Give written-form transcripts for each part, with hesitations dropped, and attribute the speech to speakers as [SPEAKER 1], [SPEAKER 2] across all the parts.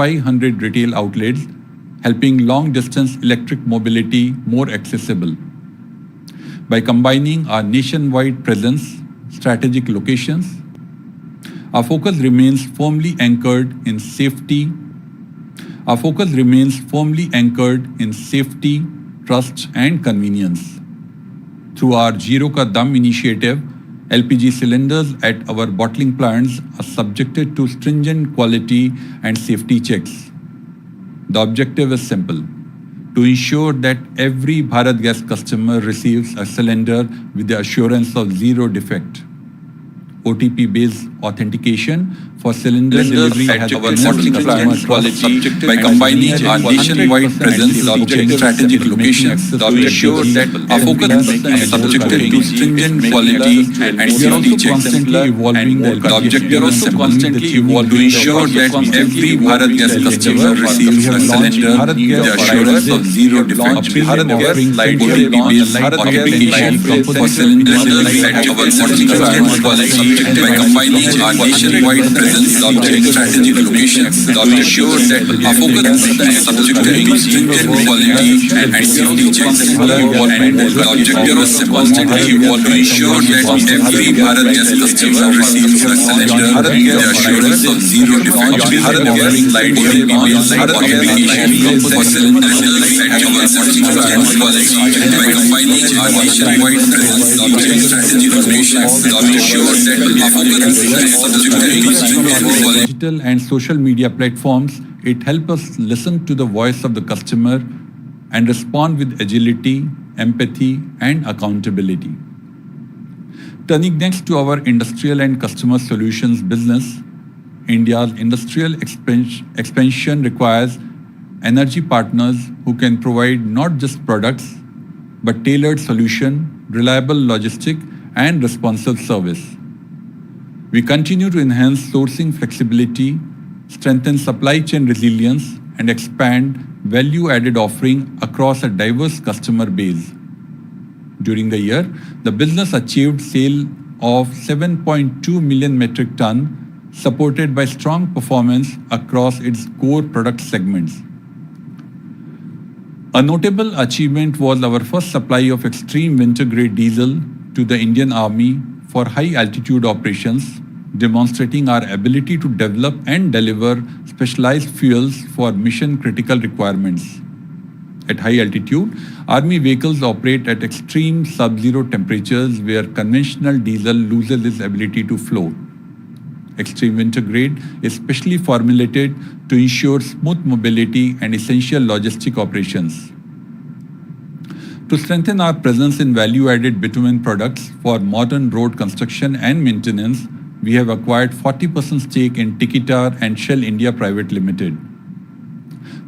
[SPEAKER 1] 500 retail outlets, helping long-distance electric mobility more accessible. By combining our nationwide presence, strategic locations, our focus remains firmly anchored in safety. Our focus remains firmly anchored in safety, trust, and convenience. Through our Zero Ka Dam initiative, LPG cylinders at our bottling plants are subjected to stringent quality and safety checks. The objective is simple: to ensure that every Bharat Gas customer receives a cylinder with the assurance of zero defect. OTP-based authentication for cylinder delivery has
[SPEAKER 2] our bottling plant quality by combining our nationwide presence in strategic locations to ensure that our focus is subjected to stringent quality and safety checks. The objective is constantly evolving to ensure that every Bharat Gas customer receives a cylinder with the assurance of zero defect. Bharat Gas OTP-based authentication for cylinder delivery at our bottling plant quality by combining our nationwide presence in strategic locations to ensure that our focus is subjected to stringent quality and safety checks. The objective is constantly evolving to ensure that every Bharat Gas customer receives a cylinder with the assurance of zero defect. Bharat Gas OTP-based authentication for cylinder delivery at our bottling plant quality by combining our nationwide presence in strategic locations to ensure that our focus is subjected to stringent quality.
[SPEAKER 1] Digital and social media platforms, it helps us listen to the voice of the customer and respond with agility, empathy, and accountability. Turning next to our industrial and customer solutions business, India's industrial expansion requires energy partners who can provide not just products, but tailored solution, reliable logistic, and responsive service. We continue to enhance sourcing flexibility, strengthen supply chain resilience, and expand value-added offering across a diverse customer base. During the year, the business achieved sale of 7.2 million metric ton, supported by strong performance across its core product segments. A notable achievement was our first supply of extreme winter-grade diesel to the Indian Army for high-altitude operations, demonstrating our ability to develop and deliver specialized fuels for mission-critical requirements. At high altitude, Army vehicles operate at extreme sub-zero temperatures where conventional diesel loses its ability to flow. Extreme winter grade is specially formulated to ensure smooth mobility and essential logistic operations. To strengthen our presence in value-added bitumen products for modern road construction and maintenance, we have acquired 40% stake in Tikitar and Shell India Private Limited.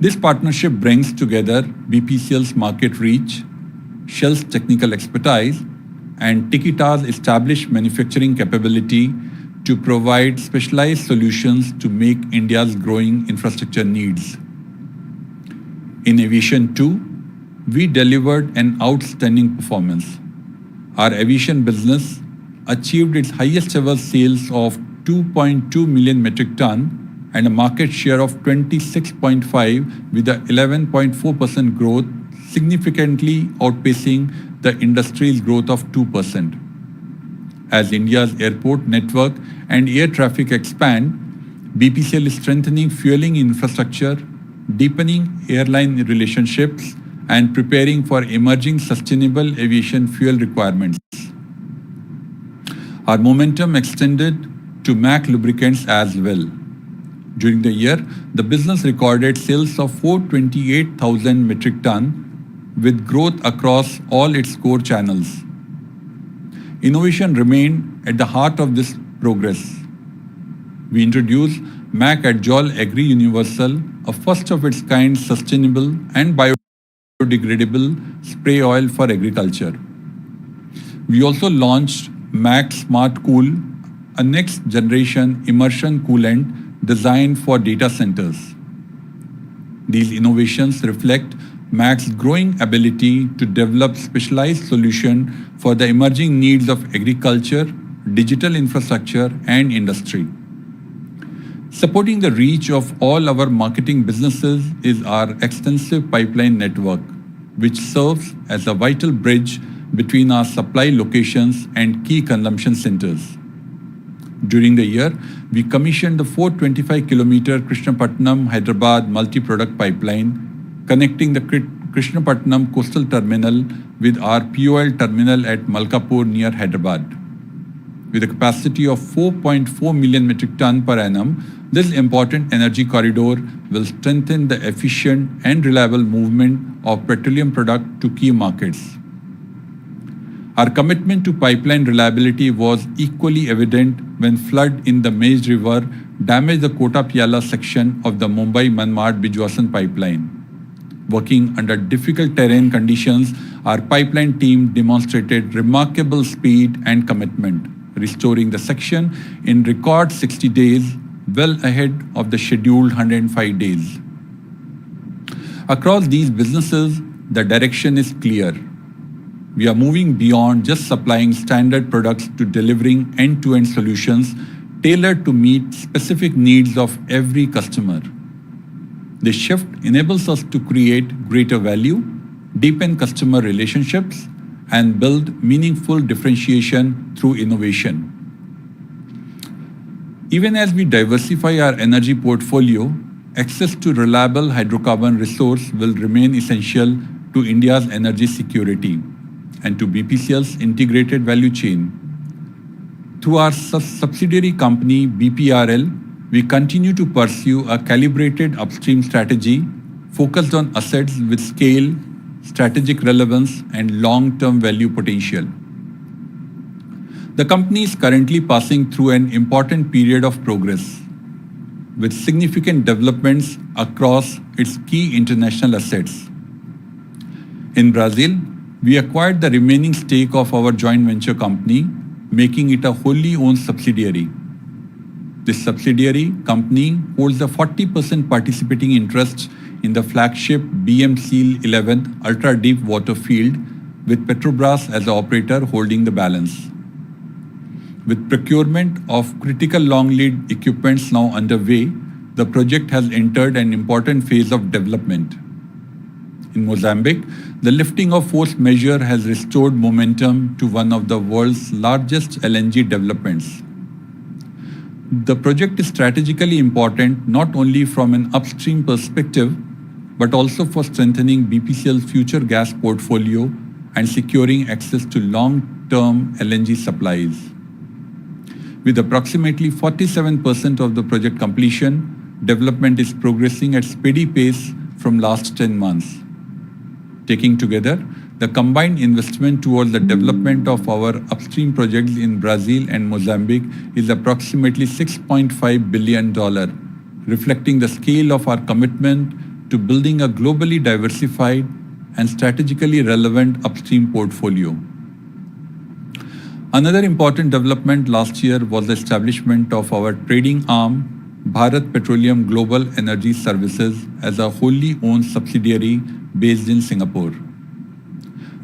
[SPEAKER 1] This partnership brings together BPCL's market reach, Shell's technical expertise, and Tikitar's established manufacturing capability to provide specialized solutions to meet India's growing infrastructure needs. In aviation too, we delivered an outstanding performance. Our aviation business achieved its highest ever sales of 2.2 million metric ton and a market share of 26.5 with a 11.4% growth, significantly outpacing the industry's growth of 2%. As India's airport network and air traffic expand, BPCL is strengthening fueling infrastructure, deepening airline relationships, and preparing for emerging sustainable aviation fuel requirements. Our momentum extended to MAC lubricants as well. During the year, the business recorded sales of 428,000 metric ton with growth across all its core channels. Innovation remained at the heart of this progress. We introduced MAC Adjol Agri Universal, a first of its kind sustainable and biodegradable spray oil for agriculture. We also launched MAC Smart Cool, a next generation immersion coolant designed for data centers. These innovations reflect MAC's growing ability to develop specialized solutions for the emerging needs of agriculture, digital infrastructure, and industry. Supporting the reach of all our marketing businesses is our extensive pipeline network, which serves as a vital bridge between our supply locations and key consumption centers. During the year, we commissioned the 425-kilometer Krishnapatnam-Hyderabad multi-product pipeline, connecting the Krishnapatnam coastal terminal with our POL terminal at Malkapur near Hyderabad. With a capacity of 4.4 million metric ton per annum, this important energy corridor will strengthen the efficient and reliable movement of petroleum product to key markets. Our commitment to pipeline reliability was equally evident when flood in the Maiz River damaged the Kota-Piyala section of the Mumbai-Manmad-Bijwasan pipeline. Working under difficult terrain conditions, our pipeline team demonstrated remarkable speed and commitment, restoring the section in record 60 days, well ahead of the scheduled 105 days. Across these businesses, the direction is clear. We are moving beyond just supplying standard products to delivering end-to-end solutions tailored to meet specific needs of every customer. This shift enables us to create greater value, deepen customer relationships, and build meaningful differentiation through innovation. Even as we diversify our energy portfolio, access to reliable hydrocarbon resource will remain essential to India's energy security and to BPCL's integrated value chain. Through our subsidiary company BPRL, we continue to pursue a calibrated upstream strategy focused on assets with scale, strategic relevance, and long-term value potential. The company is currently passing through an important period of progress, with significant developments across its key international assets. In Brazil, we acquired the remaining stake of our joint venture company, making it a wholly owned subsidiary. This subsidiary company holds a 40% participating interest in the flagship BM-SEAL-11 ultra-deep water field, with Petrobras as the operator holding the balance. With procurement of critical long lead equipments now underway, the project has entered an important phase of development. In Mozambique, the lifting of force majeure has restored momentum to one of the world's largest LNG developments. The project is strategically important not only from an upstream perspective, but also for strengthening BPCL's future gas portfolio and securing access to long-term LNG supplies. With approximately 47% of the project completion, development is progressing at steady pace from last 10 months. Taking together, the combined investment towards the development of our upstream projects in Brazil and Mozambique is approximately $6.5 billion, reflecting the scale of our commitment to building a globally diversified and strategically relevant upstream portfolio. Another important development last year was the establishment of our trading arm, Bharat Petroleum Global Energy Services, as a wholly owned subsidiary based in Singapore.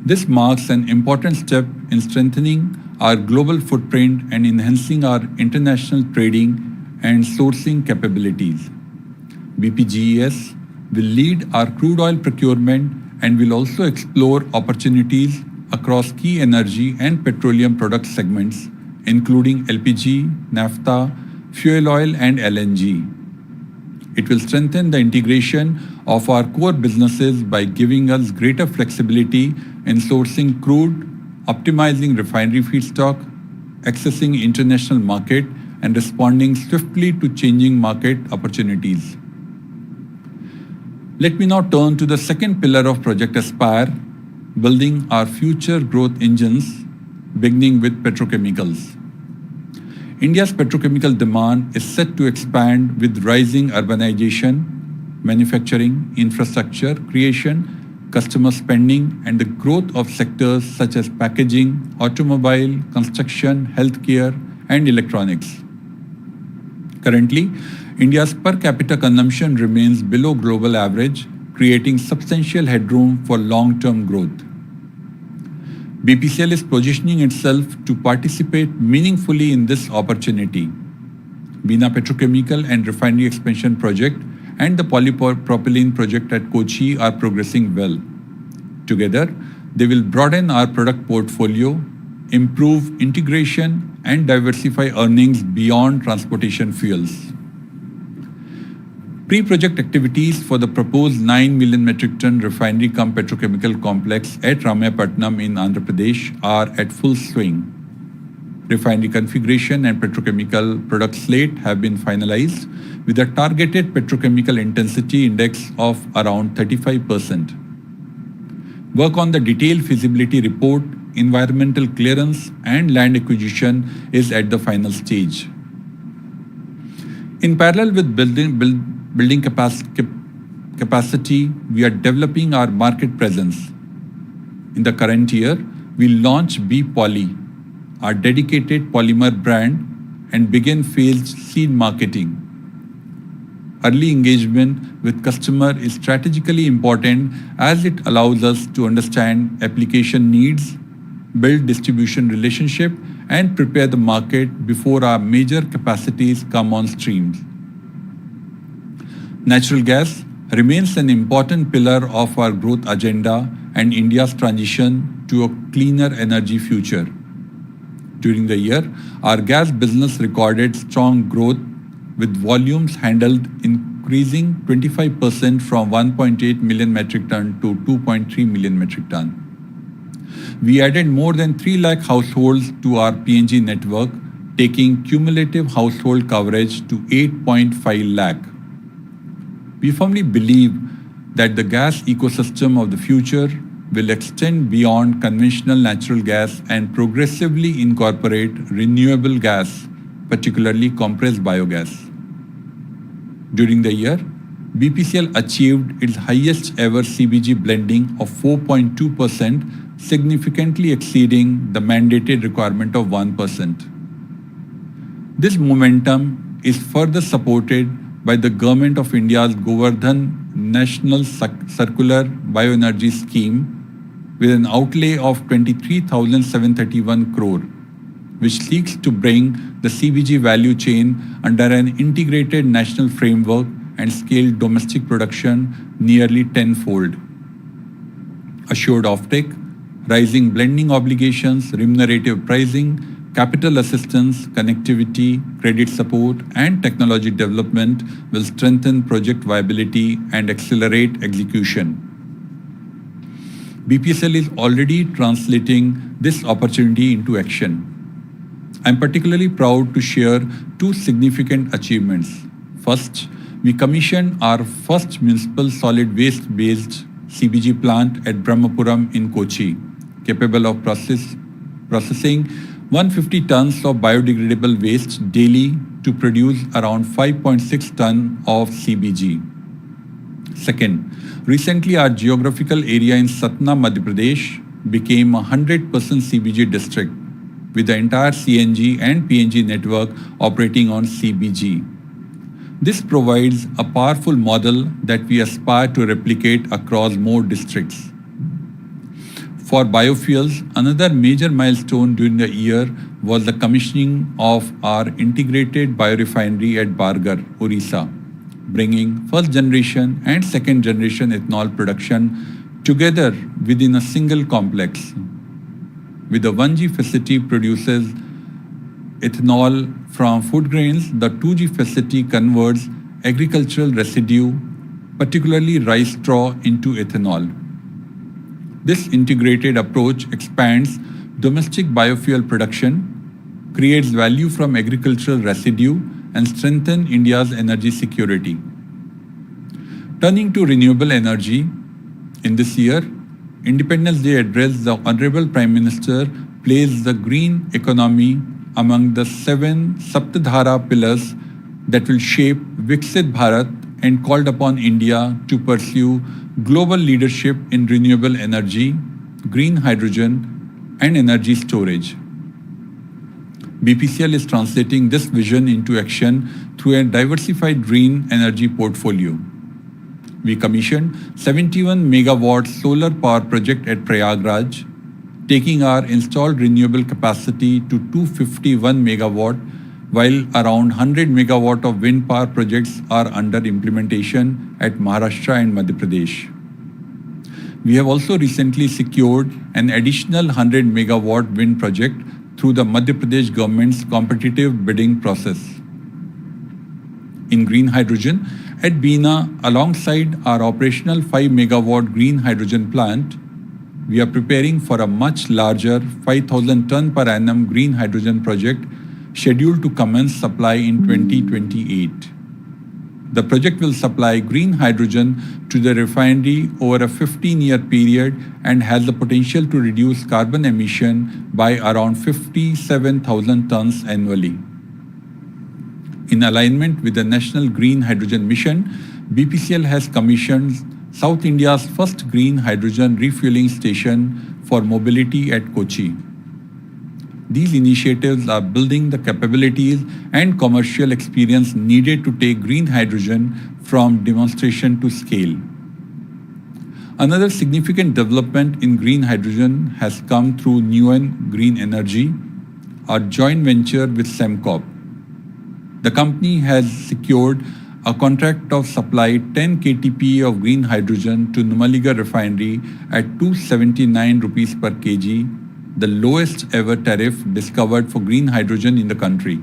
[SPEAKER 1] This marks an important step in strengthening our global footprint and enhancing our international trading and sourcing capabilities. BPGES will lead our crude oil procurement and will also explore opportunities across key energy and petroleum product segments, including LPG, naphtha, fuel oil, and LNG. It will strengthen the integration of our core businesses by giving us greater flexibility in sourcing crude, optimizing refinery feedstock, accessing international market, and responding swiftly to changing market opportunities. Let me now turn to the second pillar of Project Aspire, building our future growth engines, beginning with petrochemicals. India's petrochemical demand is set to expand with rising urbanization, manufacturing, infrastructure creation, customer spending, and the growth of sectors such as packaging, automobile, construction, healthcare, and electronics. Currently, India's per capita consumption remains below global average, creating substantial headroom for long-term growth. BPCL is positioning itself to participate meaningfully in this opportunity. Bina Petrochemical and Refinery Expansion Project and the polypropylene project at Kochi are progressing well. Together, they will broaden our product portfolio, improve integration, and diversify earnings beyond transportation fuels. Pre-project activities for the proposed 9 million metric ton refinery cum petrochemical complex at Ramayapatnam in Andhra Pradesh are at full swing. Refinery configuration and petrochemical product slate have been finalized with a targeted petrochemical intensity index of around 35%. Work on the detailed feasibility report, environmental clearance, and land acquisition is at the final stage. In parallel with building capacity, we are developing our market presence. In the current year, we launched B-Poly, our dedicated polymer brand, and began phased seed marketing. Early engagement with customer is strategically important as it allows us to understand application needs, build distribution relationship, and prepare the market before our major capacities come on stream. Natural gas remains an important pillar of our growth agenda and India's transition to a cleaner energy future. During the year, our gas business recorded strong growth with volumes handled increasing 25% from 1.8 million metric ton to 2.3 million metric ton. We added more than 3 lakh households to our PNG network, taking cumulative household coverage to 8.5 lakh. We firmly believe that the gas ecosystem of the future will extend beyond conventional natural gas and progressively incorporate renewable gas, particularly compressed biogas. During the year, BPCL achieved its highest ever CBG blending of 4.2%, significantly exceeding the mandated requirement of 1%. This momentum is further supported by the Government of India's Govardhan National Circular Bioenergy Scheme with an outlay of 23,731 crore, which seeks to bring the CBG value chain under an integrated national framework and scale domestic production nearly tenfold. Assured offtake, rising blending obligations, remunerative pricing, capital assistance, connectivity, credit support, and technology development will strengthen project viability and accelerate execution. BPCL is already translating this opportunity into action. I am particularly proud to share 2 significant achievements. First, we commissioned our first municipal solid waste-based CBG plant at Brahmapuram in Kochi, capable of processing 150 tons of biodegradable waste daily to produce around 5.6 tons of CBG. Second, recently our geographical area in Satna, Madhya Pradesh became a 100% CBG district with the entire CNG and PNG network operating on CBG. This provides a powerful model that we aspire to replicate across more districts. For biofuels, another major milestone during the year was the commissioning of our integrated biorefinery at Bargarh, Orissa, bringing first generation and second generation ethanol production together within a single complex. With the 1G facility produces ethanol from food grains, the 2G facility converts agricultural residue, particularly rice straw, into ethanol. This integrated approach expands domestic biofuel production, creates value from agricultural residue, and strengthens India's energy security. Turning to renewable energy, in this year, Independence Day address, the Honorable Prime Minister placed the green economy among the 7 Saptadhara pillars that will shape Viksit Bharat and called upon India to pursue global leadership in renewable energy, green hydrogen, and energy storage. BPCL is translating this vision into action through a diversified green energy portfolio. We commissioned 71 megawatt solar power project at Prayagraj, taking our installed renewable capacity to 251 megawatt while around 100 megawatt of wind power projects are under implementation at Maharashtra and Madhya Pradesh. We have also recently secured an additional 100 megawatt wind project through the Madhya Pradesh government's competitive bidding process. In green hydrogen, at Bina, alongside our operational 5 megawatt green hydrogen plant, we are preparing for a much larger 5,000 ton per annum green hydrogen project scheduled to commence supply in 2028. The project will supply green hydrogen to the refinery over a 15-year period and has the potential to reduce carbon emission by around 57,000 tons annually. In alignment with the National Green Hydrogen Mission, BPCL has commissioned South India's first green hydrogen refueling station for mobility at Kochi. These initiatives are building the capabilities and commercial experience needed to take green hydrogen from demonstration to scale. Another significant development in green hydrogen has come through Neoen Green Energy, our joint venture with Sembcorp. The company has secured a contract of supply 10 KTPA of green hydrogen to Numaligarh refinery at 279 rupees per kg, the lowest ever tariff discovered for green hydrogen in the country.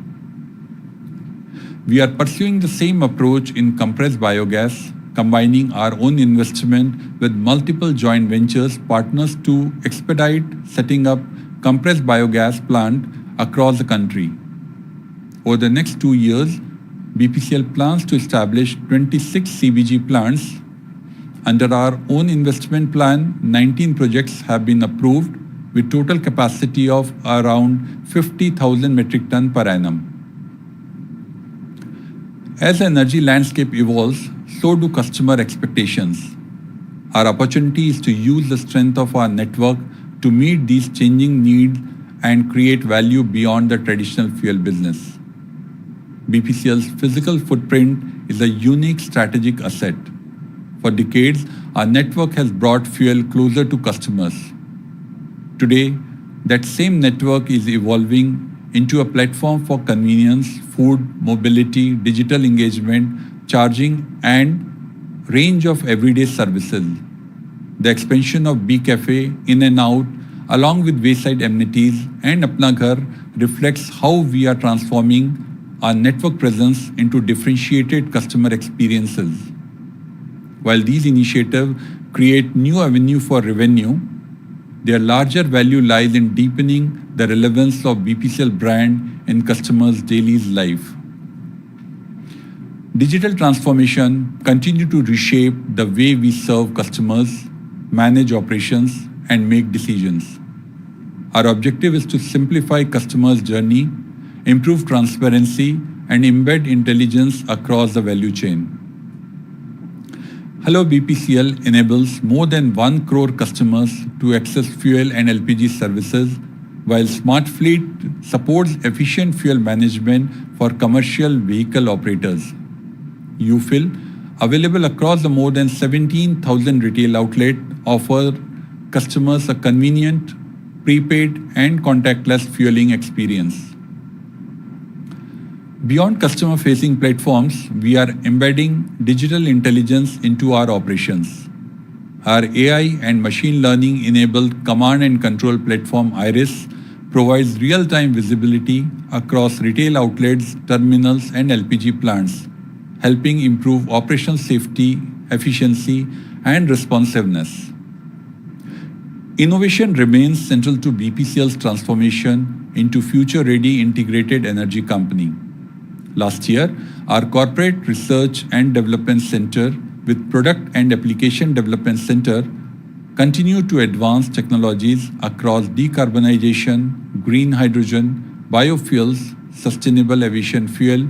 [SPEAKER 1] We are pursuing the same approach in compressed biogas, combining our own investment with multiple joint ventures partners to expedite setting up compressed biogas plant across the country. Over the next 2 years, BPCL plans to establish 26 CBG plants. Under our own investment plan, 19 projects have been approved with total capacity of around 50,000 metric ton per annum. As the energy landscape evolves, so do customer expectations. Our opportunity is to use the strength of our network to meet these changing needs and create value beyond the traditional fuel business. BPCL's physical footprint is a unique strategic asset. For decades, our network has brought fuel closer to customers. Today, that same network is evolving into a platform for convenience, food, mobility, digital engagement, charging, and range of everyday services. The expansion of BeeCafe, In and Out, along with wayside amenities and Apna Ghar reflects how we are transforming our network presence into differentiated customer experiences. While these initiatives create new avenue for revenue, their larger value lies in deepening the relevance of BPCL brand in customers' daily life. Digital transformation continue to reshape the way we serve customers, manage operations, and make decisions. Our objective is to simplify customers' journey, improve transparency, and embed intelligence across the value chain. Hello BPCL enables more than 1 crore customers to access fuel and LPG services, while Smart Fleet supports efficient fuel management for commercial vehicle operators. UFill, available across the more than 17,000 retail outlets, offer customers a convenient, prepaid, and contactless fueling experience. Beyond customer-facing platforms, we are embedding digital intelligence into our operations. Our AI and machine learning-enabled command and control platform IRIS provides real-time visibility across retail outlets, terminals, and LPG plants, helping improve operational safety, efficiency, and responsiveness. Innovation remains central to BPCL's transformation into future-ready integrated energy company. Last year, our Corporate Research and Development Center with Product and Application Development Center continued to advance technologies across decarbonization, green hydrogen, biofuels, sustainable aviation fuel,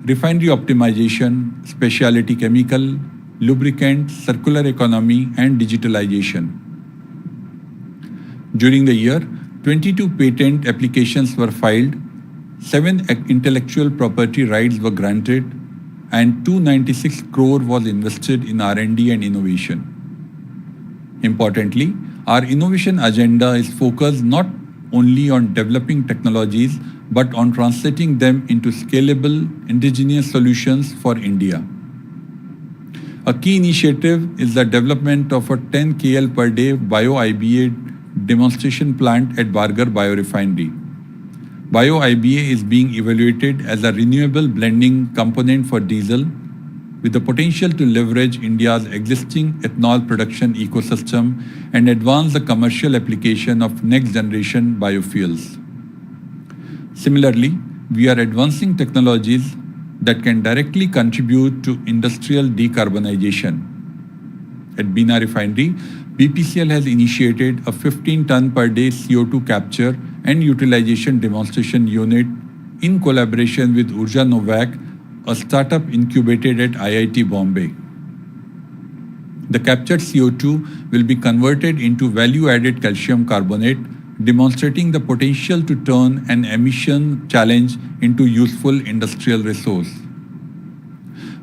[SPEAKER 1] refinery optimization, specialty chemical, lubricant, circular economy, and digitalization. During the year, 22 patent applications were filed, 7 intellectual property rights were granted, and 296 crore was invested in R&D and innovation. Importantly, our innovation agenda is focused not only on developing technologies, but on translating them into scalable indigenous solutions for India. A key initiative is the development of a 10 KL per day bio-IBA demonstration plant at Bargarh Biorefinery. Bio-IBA is being evaluated as a renewable blending component for diesel, with the potential to leverage India's existing ethanol production ecosystem and advance the commercial application of next-generation biofuels. Similarly, we are advancing technologies that can directly contribute to industrial decarbonization. At Bina Refinery, BPCL has initiated a 15-ton per day CO2 capture and utilization demonstration unit in collaboration with Urja Novak, a startup incubated at IIT Bombay. The captured CO2 will be converted into value-added calcium carbonate, demonstrating the potential to turn an emission challenge into useful industrial resource.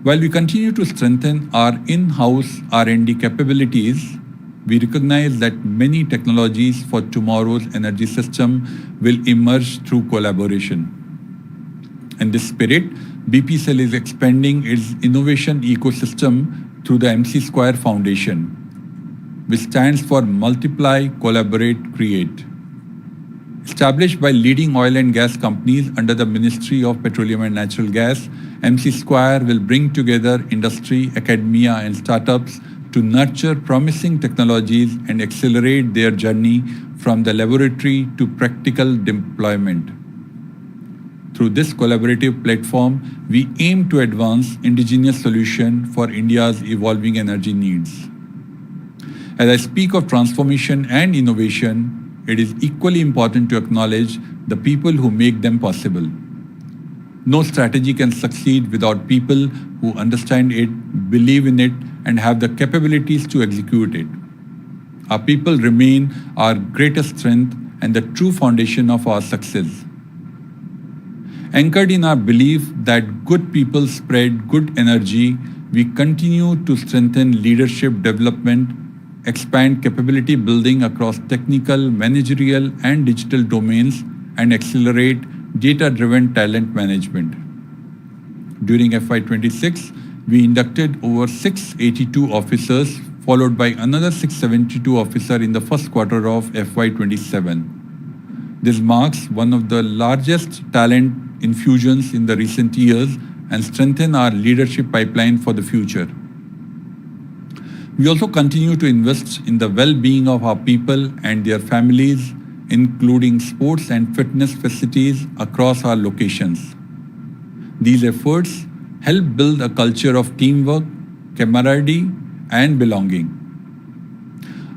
[SPEAKER 1] While we continue to strengthen our in-house R&D capabilities, we recognize that many technologies for tomorrow's energy system will emerge through collaboration. In this spirit, BPCL is expanding its innovation ecosystem through the MC Square Foundation, which stands for Multiply, Collaborate, Create. Established by leading oil and gas companies under the Ministry of Petroleum and Natural Gas, MC Square will bring together industry, academia, and startups to nurture promising technologies and accelerate their journey from the laboratory to practical deployment. Through this collaborative platform, we aim to advance indigenous solutions for India's evolving energy needs. As I speak of transformation and innovation, it is equally important to acknowledge the people who make them possible. No strategy can succeed without people who understand it, believe in it, and have the capabilities to execute it. Our people remain our greatest strength and the true foundation of our success. Anchored in our belief that good people spread good energy, we continue to strengthen leadership development, expand capability building across technical, managerial, and digital domains, and accelerate data-driven talent management. During FY26, we inducted over 682 officers, followed by another 672 officers in the first quarter of FY27. This marks one of the largest talent infusions in the recent years and strengthens our leadership pipeline for the future. We also continue to invest in the well-being of our people and their families, including sports and fitness facilities across our locations. These efforts help build a culture of teamwork, camaraderie, and belonging.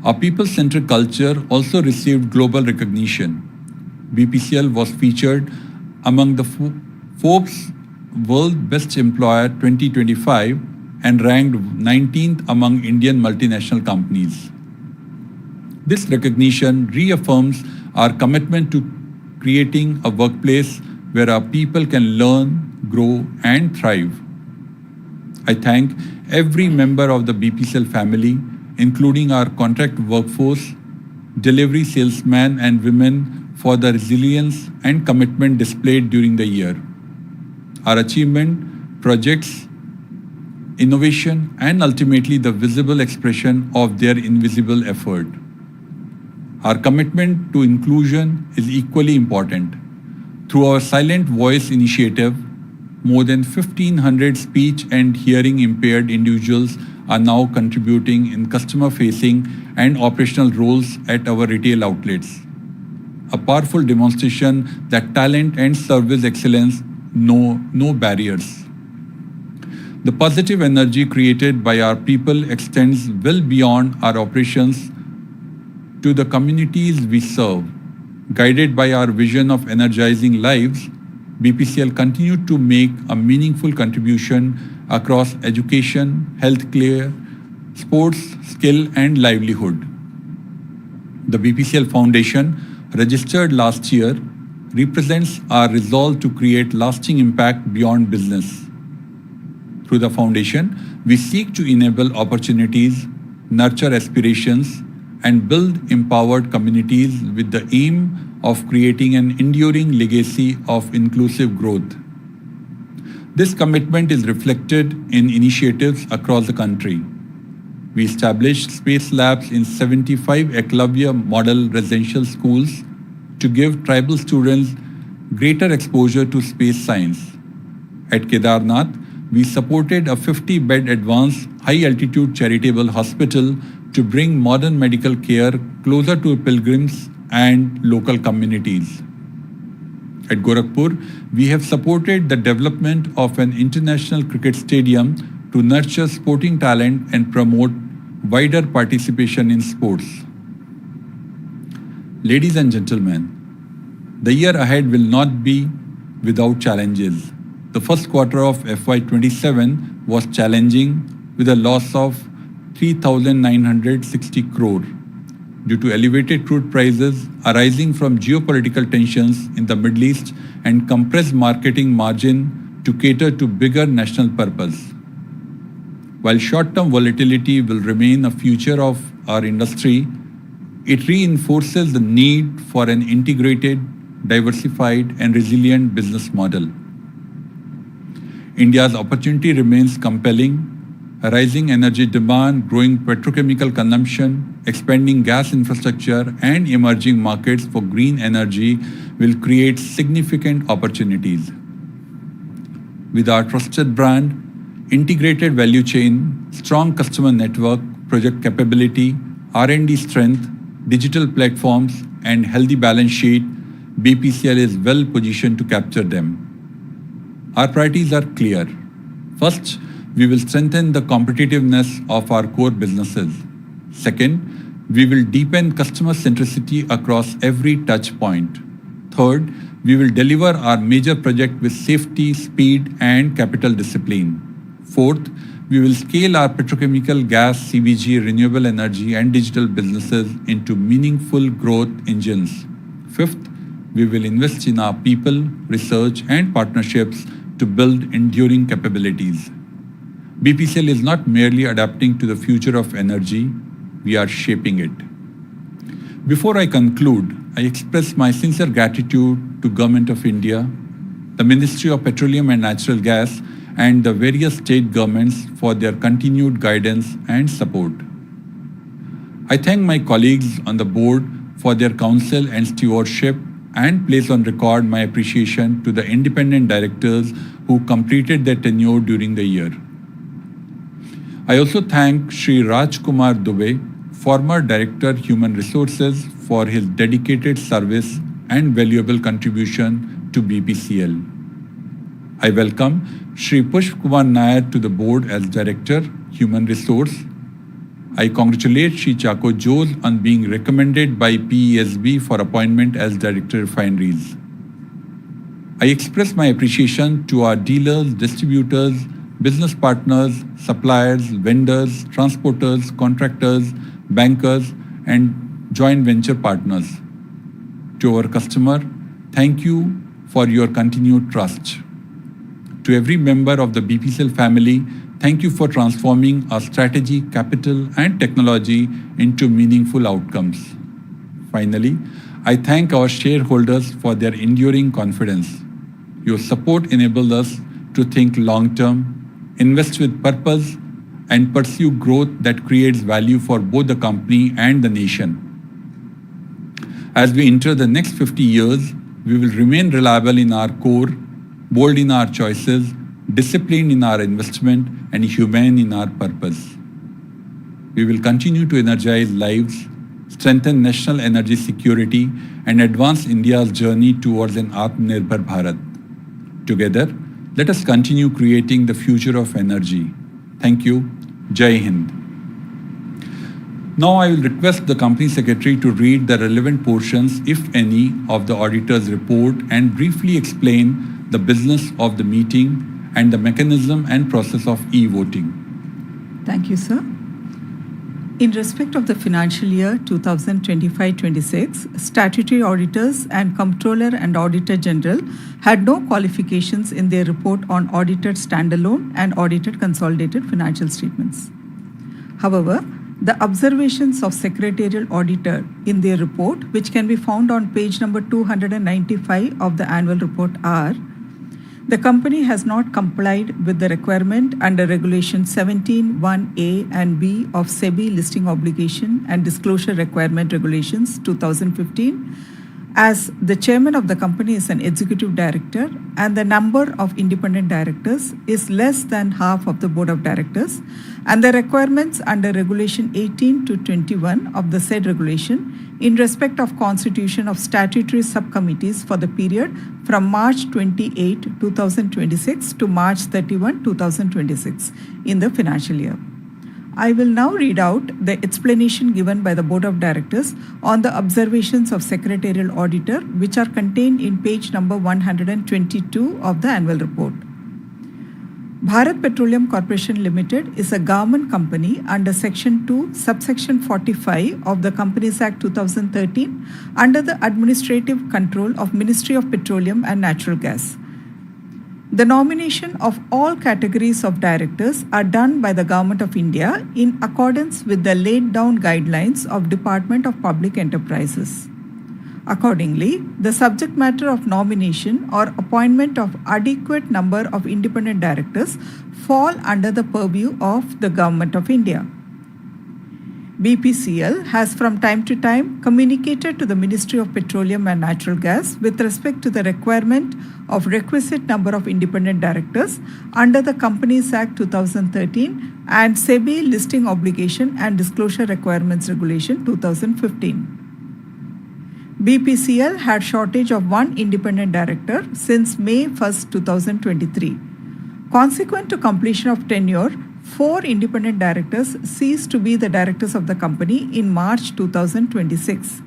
[SPEAKER 1] Our people-centered culture also received global recognition. BPCL was featured among the Forbes World Best Employer 2025 and ranked 19th among Indian multinational companies. This recognition reaffirms our commitment to creating a workplace where our people can learn, grow, and thrive. I thank every member of the BPCL family, including our contract workforce, delivery salesmen and women, for the resilience and commitment displayed during the year. Our achievement, projects, innovation, and ultimately the visible expression of their invisible effort. Our commitment to inclusion is equally important. Through our Silent Voice initiative, more than 1,500 speech and hearing impaired individuals are now contributing in customer-facing and operational roles at our retail outlets. A powerful demonstration that talent and service excellence know no barriers. The positive energy created by our people extends well beyond our operations to the communities we serve. Guided by our vision of energizing lives, BPCL continued to make a meaningful contribution across education, healthcare, sports, skill, and livelihood. The BPCL Foundation, registered last year, represents our resolve to create lasting impact beyond business. Through the foundation, we seek to enable opportunities, nurture aspirations, and build empowered communities with the aim of creating an enduring legacy of inclusive growth. This commitment is reflected in initiatives across the country. We established space labs in 75 Eklavya model residential schools to give tribal students greater exposure to space science. At Kedarnath, we supported a 50-bed advanced high-altitude charitable hospital to bring modern medical care closer to pilgrims and local communities. At Gorakhpur, we have supported the development of an international cricket stadium to nurture sporting talent and promote wider participation in sports. Ladies and gentlemen, the year ahead will not be without challenges. The first quarter of FY27 was challenging with a loss of 3,960 crore due to elevated crude prices arising from geopolitical tensions in the Middle East and compressed marketing margin to cater to bigger national purpose. While short-term volatility will remain a feature of our industry, it reinforces the need for an integrated, diversified, and resilient business model. India's opportunity remains compelling. Rising energy demand, growing petrochemical consumption, expanding gas infrastructure, and emerging markets for green energy will create significant opportunities. With our trusted brand, integrated value chain, strong customer network, project capability, R&D strength, digital platforms, and healthy balance sheet, BPCL is well positioned to capture them. Our priorities are clear. First, we will strengthen the competitiveness of our core businesses. Second, we will deepen customer centricity across every touch point. Third, we will deliver our major project with safety, speed, and capital discipline. Fourth, we will scale our petrochemical, gas, CBG, renewable energy, and digital businesses into meaningful growth engines. Fifth, we will invest in our people, research, and partnerships to build enduring capabilities. BPCL is not merely adapting to the future of energy, we are shaping it. Before I conclude, I express my sincere gratitude to Government of India, the Ministry of Petroleum and Natural Gas, and the various state governments for their continued guidance and support. I thank my colleagues on the board for their counsel and stewardship and place on record my appreciation to the independent directors who completed their tenure during the year. I also thank Shri Raj Kumar Dubey, former Director Human Resources, for his dedicated service and valuable contribution to BPCL. I welcome Shri Pushp Kumar Nair to the board as Director Human Resource. I congratulate Shri Chako Jose on being recommended by PESB for appointment as Director Refineries. I express my appreciation to our dealers, distributors, business partners, suppliers, vendors, transporters, contractors, bankers, and joint venture partners. To our customer, thank you for your continued trust. To every member of the BPCL family, thank you for transforming our strategy, capital, and technology into meaningful outcomes. Finally, I thank our shareholders for their enduring confidence. Your support enables us to think long-term, invest with purpose, and pursue growth that creates value for both the company and the nation. As we enter the next 50 years, we will remain reliable in our core, bold in our choices, disciplined in our investment, and humane in our purpose. We will continue to energize lives, strengthen national energy security, and advance India's journey towards an Atmanirbhar Bharat. Together, let us continue creating the future of energy. Thank you. Jai Hind. Now I will request the Company Secretary to read the relevant portions, if any, of the auditor's report and briefly explain the business of the meeting and the mechanism and process of e-voting.
[SPEAKER 3] Thank you, sir. In respect of the financial year 2025-26, statutory auditors and Comptroller and Auditor General had no qualifications in their report on audited standalone and audited consolidated financial statements. However, the observations of Secretarial Auditor in their report, which can be found on page number 295 of the annual report, are: the company has not complied with the requirement under Regulation 17(1)(a) and (b) of SEBI Listing Obligation and Disclosure Requirement Regulations 2015, as the chairman of the company is an executive director and the number of independent directors is less than half of the board of directors, and the requirements under Regulation 18 to 21 of the said regulation in respect of constitution of statutory subcommittees for the period from March 28, 2026 to March 31, 2026 in the financial year. I will now read out the explanation given by the Board of Directors on the observations of Secretarial Auditor, which are contained in page number 122 of the annual report. Bharat Petroleum Corporation Limited is a government company under Section 2, Subsection 45 of the Companies Act 2013 under the administrative control of Ministry of Petroleum and Natural Gas. The nomination of all categories of directors are done by the Government of India in accordance with the laid down guidelines of Department of Public Enterprises. Accordingly, the subject matter of nomination or appointment of adequate number of independent directors fall under the purview of the Government of India. BPCL has from time to time communicated to the Ministry of Petroleum and Natural Gas with respect to the requirement of requisite number of independent directors under the Companies Act 2013 and SEBI Listing Obligation and Disclosure Requirements Regulation 2015. BPCL had shortage of one independent director since May 1st, 2023. Consequent to completion of tenure, 4 independent directors ceased to be the directors of the company in March 2026.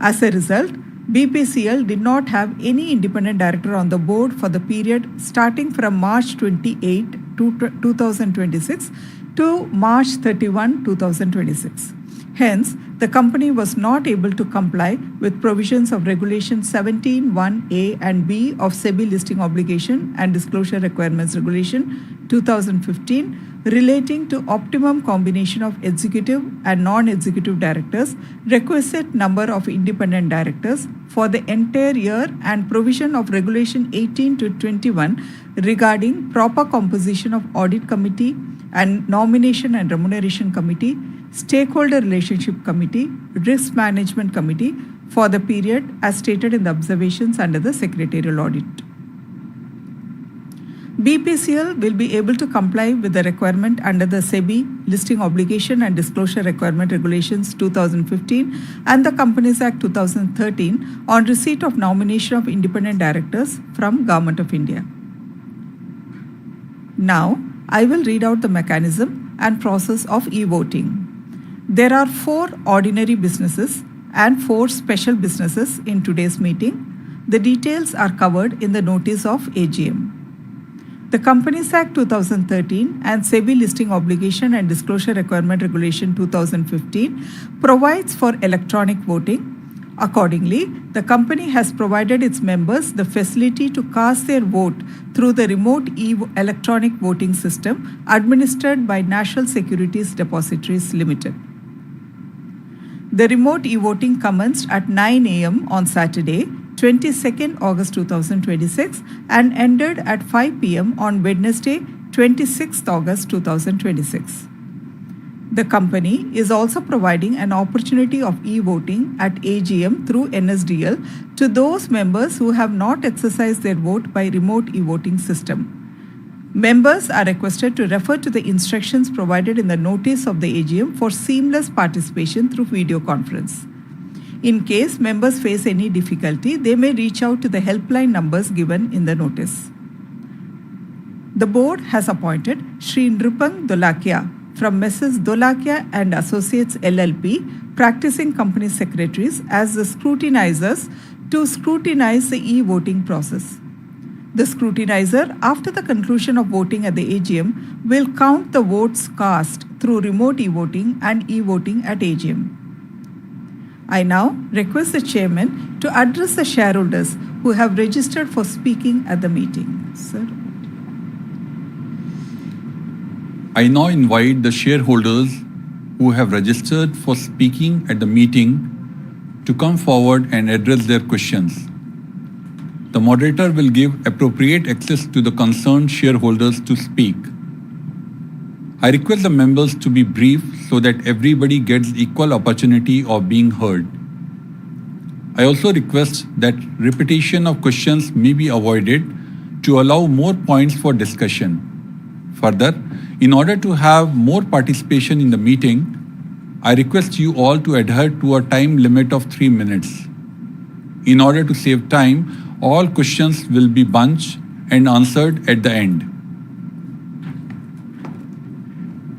[SPEAKER 3] As a result, BPCL did not have any independent director on the board for the period starting from March 28, 2026 to March 31, 2026. Hence, the company was not able to comply with provisions of Regulation 17(1)(a) and (b) of SEBI Listing Obligation and Disclosure Requirements Regulation 2015 relating to optimum combination of executive and non-executive directors, requisite number of independent directors for the entire year, and provision of Regulation 18 to 21 regarding proper composition of Audit Committee and Nomination and Remuneration Committee, Stakeholder Relationship Committee, Risk Management Committee for the period as stated in the observations under the Secretarial Audit. BPCL will be able to comply with the requirement under the SEBI Listing Obligation and Disclosure Requirement Regulations 2015 and the Companies Act 2013 on receipt of nomination of independent directors from Government of India. Now, I will read out the mechanism and process of e-voting. There are 4 ordinary businesses and 4 special businesses in today's meeting. The details are covered in the notice of AGM. The Companies Act 2013 and SEBI Listing Obligation and Disclosure Requirement Regulation 2015 provides for electronic voting. Accordingly, the company has provided its members the facility to cast their vote through the remote electronic voting system administered by National Securities Depositories Limited. The remote e-voting commenced at 9 a.m. on Saturday, 22nd August 2026 and ended at 5 p.m. on Wednesday, 26th August 2026. The company is also providing an opportunity of e-voting at AGM through NSDL to those members who have not exercised their vote by remote e-voting system. Members are requested to refer to the instructions provided in the notice of the AGM for seamless participation through video conference. In case members face any difficulty, they may reach out to the helpline numbers given in the notice. The board has appointed Shri Nrupang Dholakia from Messrs. Dholakia and Associates LLP, practicing company secretaries, as the scrutinizers to scrutinize the e-voting process. The scrutinizer, after the conclusion of voting at the AGM, will count the votes cast through remote e-voting and e-voting at AGM. I now request the chairman to address the shareholders who have registered for speaking at the meeting. Sir.
[SPEAKER 1] I now invite the shareholders who have registered for speaking at the meeting to come forward and address their questions. The moderator will give appropriate access to the concerned shareholders to speak. I request the members to be brief so that everybody gets equal opportunity of being heard. I also request that repetition of questions may be avoided to allow more points for discussion. Further, in order to have more participation in the meeting, I request you all to adhere to a time limit of 3 minutes. In order to save time, all questions will be bunched and answered at the end.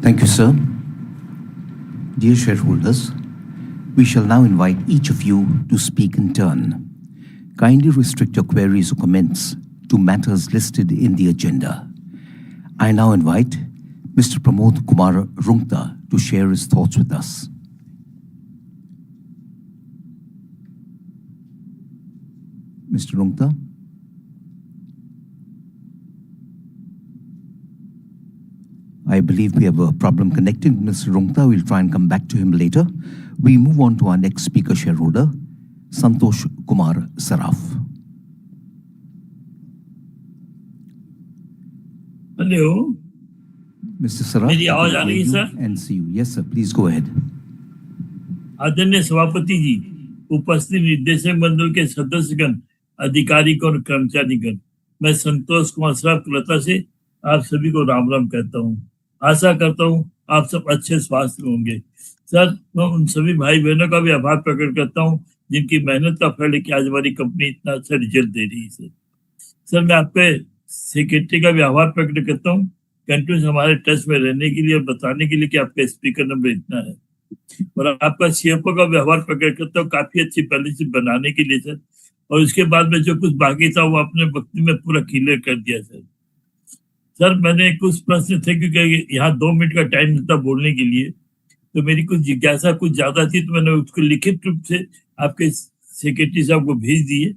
[SPEAKER 4] Thank you, sir. Dear shareholders, we shall now invite each of you to speak in turn. Kindly restrict your queries or comments to matters listed in the agenda. I now invite Mr. Pramod Kumar Rungta to share his thoughts with us. Mr. Rungta? I believe we have a problem connecting Mr. Rungta. We'll try and come back to him later. We move on to our next speaker shareholder, Santosh Kumar Saraf.
[SPEAKER 5] Hello.
[SPEAKER 4] Mr. Saraf,
[SPEAKER 5] मेरी आवाज आ रही है, sir?
[SPEAKER 4] and see you. Yes, sir. Please go ahead.
[SPEAKER 5] आदरणीय सभापति जी, उपस्थित निर्देशक मंडल के सदस्यगण, अधिकारीगण और कर्मचारीगण, मैं संतोष कुमार सराफ कोलकाता से आप सभी को राम राम कहता हूँ। आशा करता हूँ आप सब अच्छे स्वास्थ्य में होंगे। सर, मैं उन सभी भाई बहनों का भी आभार प्रकट करता हूँ जिनकी मेहनत का फल है कि आज हमारी कंपनी इतना अच्छा रिजल्ट दे रही है। सर, मैं आपके सेक्रेटरी का भी आभार प्रकट करता हूँ कंटिन्यूस हमारे टच में रहने के लिए और बताने के लिए कि आपका स्पीकर नंबर इतना है, और आपका सीएफओ का भी आभार प्रकट करता हूँ काफी अच्छी पॉलिसी बनाने के लिए सर। और उसके बाद में जो कुछ बाकी था वो आपने वक्त में पूरा क्लियर कर दिया सर। सर, मैंने कुछ प्रश्न थे क्योंकि यहाँ 2 मिनट का टाइम था बोलने के लिए, तो मेरी कुछ जिज्ञासा कुछ ज्यादा थी, तो मैंने उसको लिखित रूप से आपके सेक्रेटरी साहब को भेज दिए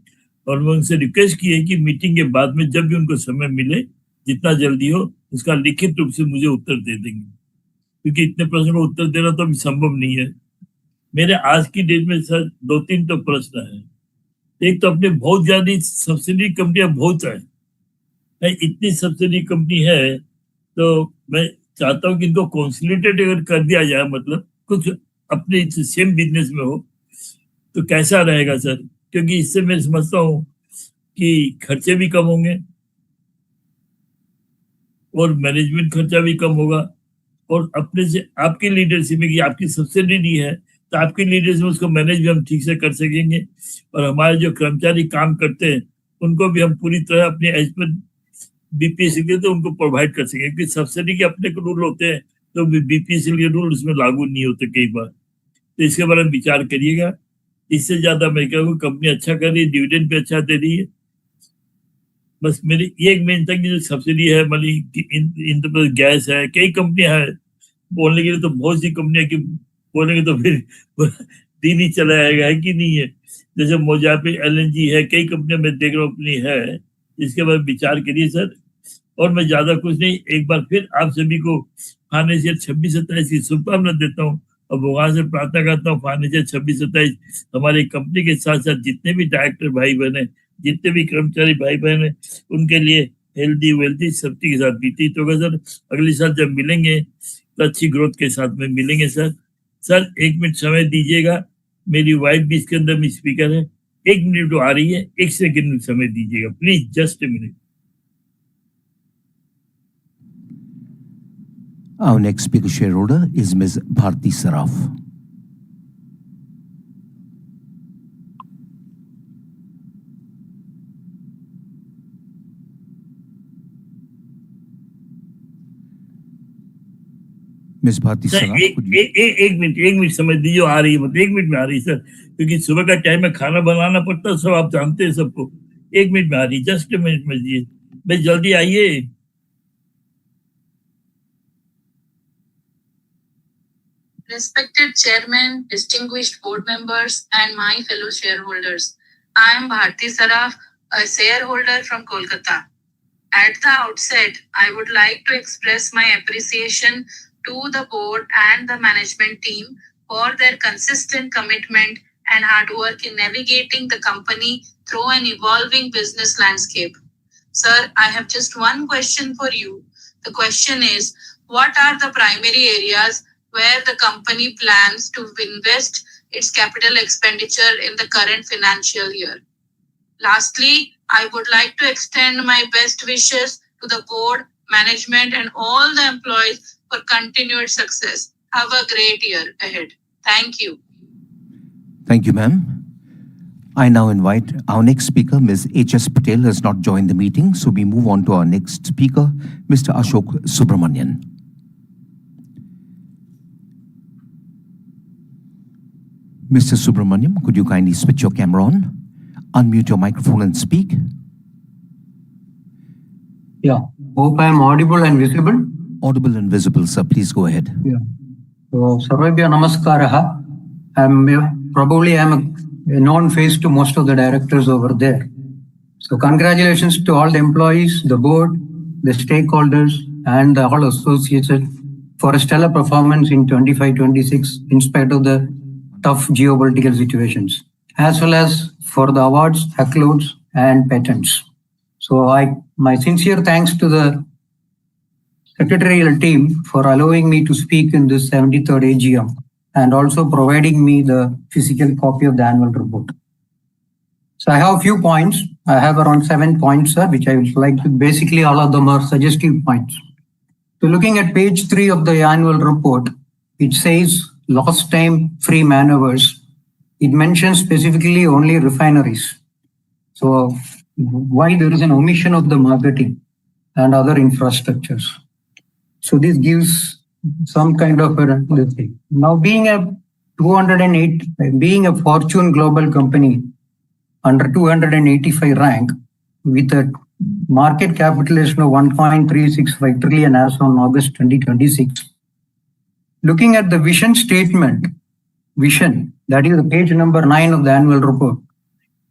[SPEAKER 5] और मैं उनसे रिक्वेस्ट की है कि मीटिंग के बाद में जब भी उनको समय मिले जितना जल्दी हो उसका लिखित रूप से मुझे उत्तर दे देंगे, क्योंकि इतने प्रश्न का उत्तर देना तो अभी संभव नहीं है। मेरे आज की डेट में सर 2-3 तो प्रश्न है। एक तो अपने बहुत ज्यादा सब्सिडी कंपनियां बहुत है, इतनी सब्सिडी कंपनी है तो मैं चाहता हूँ कि इनको कॉन्सोलिडेटेड अगर कर दिया जाए, मतलब कुछ अपने सेम बिजनेस में हो तो कैसा रहेगा सर, क्योंकि इससे मैं समझता हूँ कि खर्चे भी कम होंगे और मैनेजमेंट खर्चा भी कम होगा, और अपने से आपकी लीडरशिप में कि आपकी सब्सिडी है तो आपकी लीडरशिप में उसको मैनेज भी हम ठीक से कर सकेंगे, और हमारे जो कर्मचारी काम करते हैं उनको भी हम पूरी तरह अपने एज पर बीपीएससी के तो उनको प्रोवाइड कर सकेंगे, क्योंकि सब्सिडी के अपने को रूल होते हैं तो बीपीएससी के रूल उसमें लागू नहीं होते कई बार, तो इसके बारे में विचार करिएगा। इससे ज्यादा मैं कहूँ कंपनी अच्छा कर रही है, डिविडेंड पे अच्छा दे रही है। बस मेरी एक मेन था कि जो सब्सिडी है मतलब गैस है, कई कंपनियां है बोलने के लिए, तो बहुत सी कंपनियां की बोलेंगे तो फिर दिन ही चला जाएगा, है कि नहीं है। जैसे मौजा पे एलएनजी है, कई कंपनियां मैं देख रहा हूँ अपनी है, इसके बाद विचार करिए सर। और मैं ज्यादा कुछ नहीं, एक बार फिर आप सभी को फाइनेंशियल 26-27 की शुभकामना देता हूँ और भगवान से प्रार्थना करता हूँ फाइनेंशियल 26-27 हमारी कंपनी के साथ साथ जितने भी डायरेक्टर भाई बहन है, जितने भी कर्मचारी भाई बहन है, उनके लिए हेल्दी वेल्थी सेफ्टी के साथ बीती तो होगा सर। अगले साल जब मिलेंगे तो अच्छी ग्रोथ के साथ में मिलेंगे सर। सर 1 मिनट समय दीजिएगा, मेरी वाइफ भी इसके अंदर में स्पीकर है, 1 मिनट तो आ रही है, 1 सेकंड समय दीजिएगा please, just a minute.
[SPEAKER 4] Our next speaker shareholder is Ms. Bharti Saraf. Ms. Bharti Saraf,
[SPEAKER 5] एक मिनट समय दीजिए, आ रही है, मतलब 1 मिनट में आ रही है सर, क्योंकि सुबह का टाइम में खाना बनाना पड़ता है, सब आप जानते हैं सबको। 1 मिनट में आ रही है, जस्ट ए मिनट में दीजिए, बस जल्दी आइए।
[SPEAKER 6] Respected Chairman, distinguished board members, and my fellow shareholders, I am Bharti Saraf, a shareholder from Kolkata. At the outset, I would like to express my appreciation to the board and the management team for their consistent commitment and hard work in navigating the company through an evolving business landscape. Sir, I have just one question for you. The question is, what are the primary areas where the company plans to invest its capital expenditure in the current financial year? Lastly, I would like to extend my best wishes to the board, management, and all the employees for continued success. Have a great year ahead. Thank you.
[SPEAKER 4] Thank you, ma'am. I now invite our next speaker, Ms. H.S. Patel, has not joined the meeting, so we move on to our next speaker, Mr. Ashok Subramanian. Mr. Subramaniam, could you kindly switch your camera on, unmute your microphone and speak?
[SPEAKER 7] Yeah, hope I am audible and visible.
[SPEAKER 4] Audible and visible, sir. Please go ahead.
[SPEAKER 7] Yeah. So, Sarvabhya Namaskaraha. I'm a known face to most of the directors over there. So congratulations to all the employees, the board, the stakeholders, and all associates for a stellar performance in 25-26 in spite of the tough geopolitical situations, as well as for the awards, accolades, and patents. So my sincere thanks to the secretarial team for allowing me to speak in this 73rd AGM and also providing me the physical copy of the annual report. So I have a few points. I have around 7 points, sir, which I would like to, basically all of them are suggestive points. So looking at page 3 of the annual report, it says lost time free maneuvers. It mentions specifically only refineries. So why there is an omission of the marketing and other infrastructures. So this gives some kind of a thing. Now being a 208, being a Fortune global company under 285 rank with a market capitalization of 1.365 trillion as on August 2026. Looking at the vision statement, that is the page number 9 of the annual report.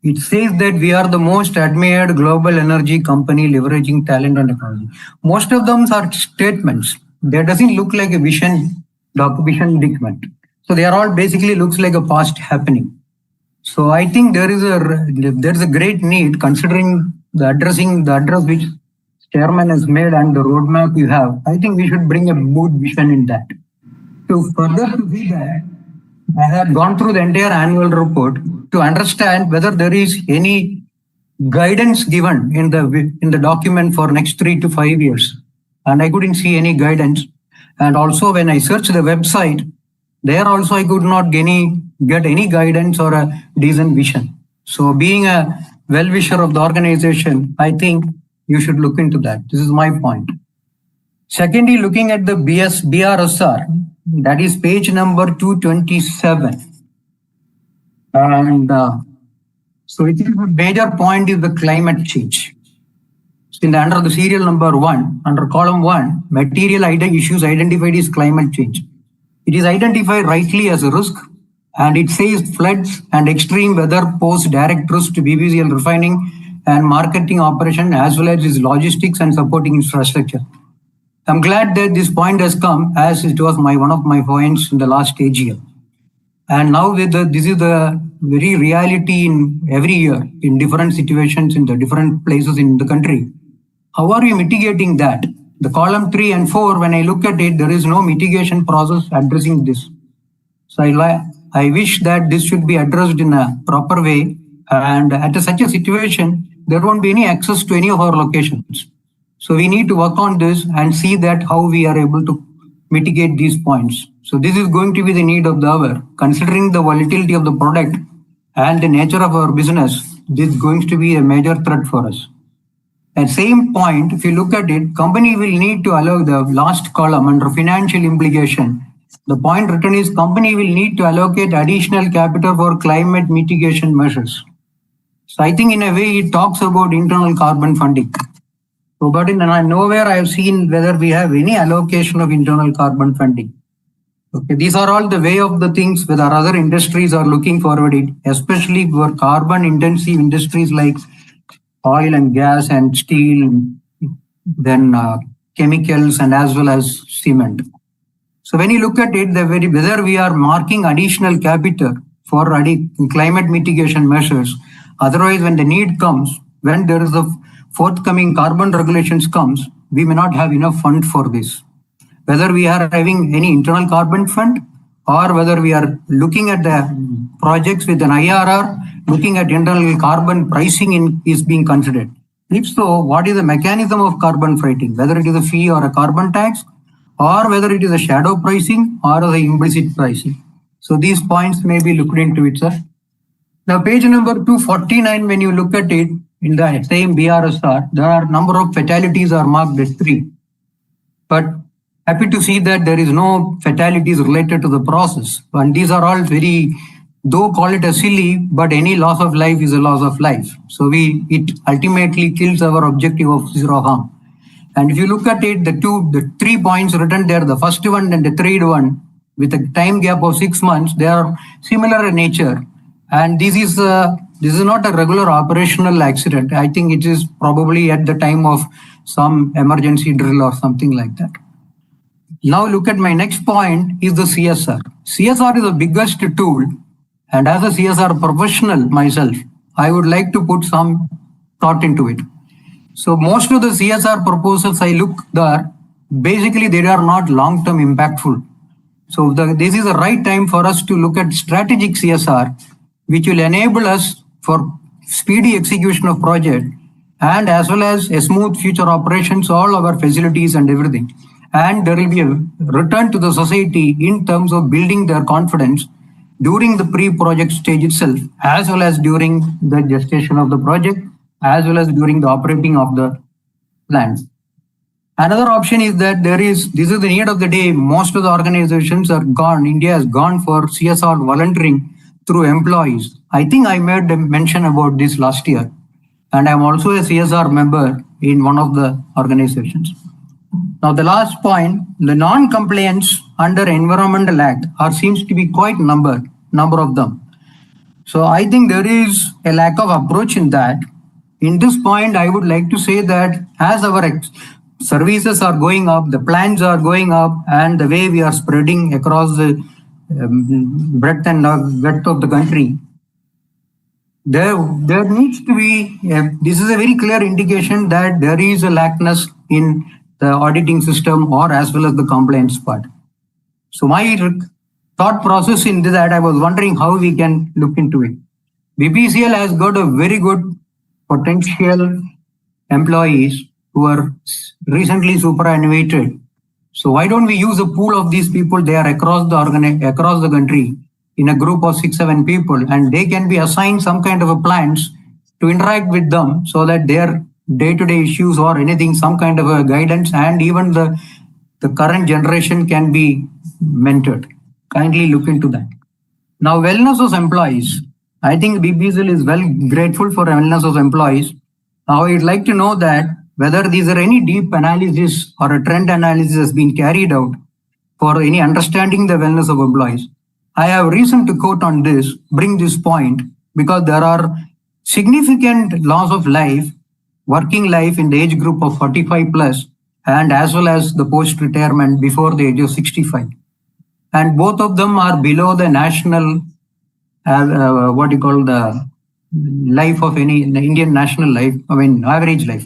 [SPEAKER 7] It says that we are the most admired global energy company leveraging talent and technology. Most of them are statements. That doesn't look like a vision document. So they are all basically looks like a past happening. So I think there is a great need considering the address which chairman has made and the roadmap you have. I think we should bring a good vision in that. To further to see that, I have gone through the entire annual report to understand whether there is any guidance given in the document for next 3 to 5 years. And I couldn't see any guidance. And also when I searched the website, there also I could not get any guidance or a decent vision. So being a well-wisher of the organization, I think you should look into that. This is my point. Secondly, looking at the BRSR, that is page number 227. And so it is a major point is the climate change. Under the serial number 1, under column 1, material issues identified is climate change. It is identified rightly as a risk, and it says floods and extreme weather pose direct risk to BPCL refining and marketing operation as well as its logistics and supporting infrastructure. I'm glad that this point has come as it was one of my points in the last AGM. And now this is the very reality in every year in different situations in the different places in the country. How are we mitigating that? The column 3 and 4, when I look at it, there is no mitigation process addressing this. So I wish that this should be addressed in a proper way. And at such a situation, there won't be any access to any of our locations. So we need to work on this and see that how we are able to mitigate these points. So this is going to be the need of the hour. Considering the volatility of the product and the nature of our business, this is going to be a major threat for us. At same point, if you look at it, company will need to allow the last column under financial implication. The point written is company will need to allocate additional capital for climate mitigation measures. So I think in a way it talks about internal carbon funding. So, but nowhere I have seen whether we have any allocation of internal carbon funding. Okay, these are all the way of the things whether other industries are looking forward it, especially for carbon intensive industries like oil and gas and steel, then chemicals and as well as cement. So when you look at it, whether we are marking additional capital for climate mitigation measures, otherwise when the need comes, when there is a forthcoming carbon regulations comes, we may not have enough fund for this. Whether we are having any internal carbon fund or whether we are looking at the projects with an IRR, looking at internal carbon pricing is being considered. If so, what is the mechanism of carbon pricing? Whether it is a fee or a carbon tax, or whether it is a shadow pricing or the implicit pricing. So these points may be looked into it, sir. Now, page number 249, when you look at it in the same BRSR, there are number of fatalities are marked as 3. But happy to see that there is no fatalities related to the process. And these are all very, though call it a silly, but any loss of life is a loss of life. So it ultimately kills our objective of zero harm. And if you look at it, the 3 points written there, the first one and the third one, with a time gap of 6 months, they are similar in nature. And this is not a regular operational accident. I think it is probably at the time of some emergency drill or something like that. Now look at my next point is the CSR. CSR is the biggest tool. And as a CSR professional myself, I would like to put some thought into it. So most of the CSR proposals I look there, basically they are not long-term impactful. So this is the right time for us to look at strategic CSR, which will enable us for speedy execution of project and as well as a smooth future operations, all our facilities and everything. And there will be a return to the society in terms of building their confidence during the pre-project stage itself, as well as during the gestation of the project, as well as during the operating of the plants. Another option is that this is the need of the day. Most of the organizations are gone. India has gone for CSR volunteering through employees. I think I made a mention about this last year. And I'm also a CSR member in one of the organizations. Now, the last point, the non-compliance under Environmental Act seems to be quite number of them. So I think there is a lack of approach in that. In this point, I would like to say that as our services are going up, the plans are going up, and the way we are spreading across the breadth and width of the country, there needs to be, this is a very clear indication that there is a lackness in the auditing system or as well as the compliance part. So my thought process in that, I was wondering how we can look into it. BPCL has got a very good potential employees who are recently superannuated. So why don't we use a pool of these people? They are across the country in a group of 6-7 people, and they can be assigned some kind of a plans to interact with them so that their day-to-day issues or anything, some kind of a guidance, and even the current generation can be mentored. Kindly look into that. Now, wellness of employees. I think BPCL is well grateful for wellness of employees. Now, I'd like to know that whether these are any deep analysis or a trend analysis has been carried out for any understanding the wellness of employees. I have reason to quote on this, bring this point, because there are significant loss of life, working life in the age group of 45 plus, and as well as the post-retirement before the age of 65. And both of them are below the national, the life of the Indian national life, average life.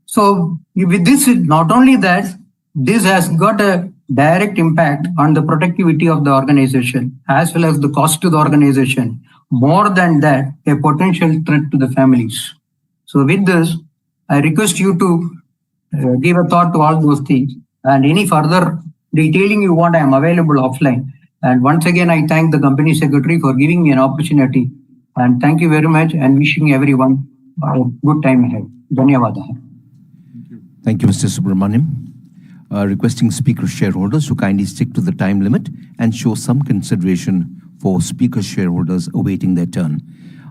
[SPEAKER 7] So with this, not only that, this has got a direct impact on the productivity of the organization, as well as the cost to the organization. More than that, a potential threat to the families. So with this, I request you to give a thought to all those things, and any further detailing you want, I am available offline. And once again, I thank the company secretary for giving me an opportunity. And thank you very much, and wishing everyone a good time ahead. Dhanyavada.
[SPEAKER 4] Thank you, Mr. Subramaniam. Requesting speaker shareholders to kindly stick to the time limit and show some consideration for speaker shareholders awaiting their turn.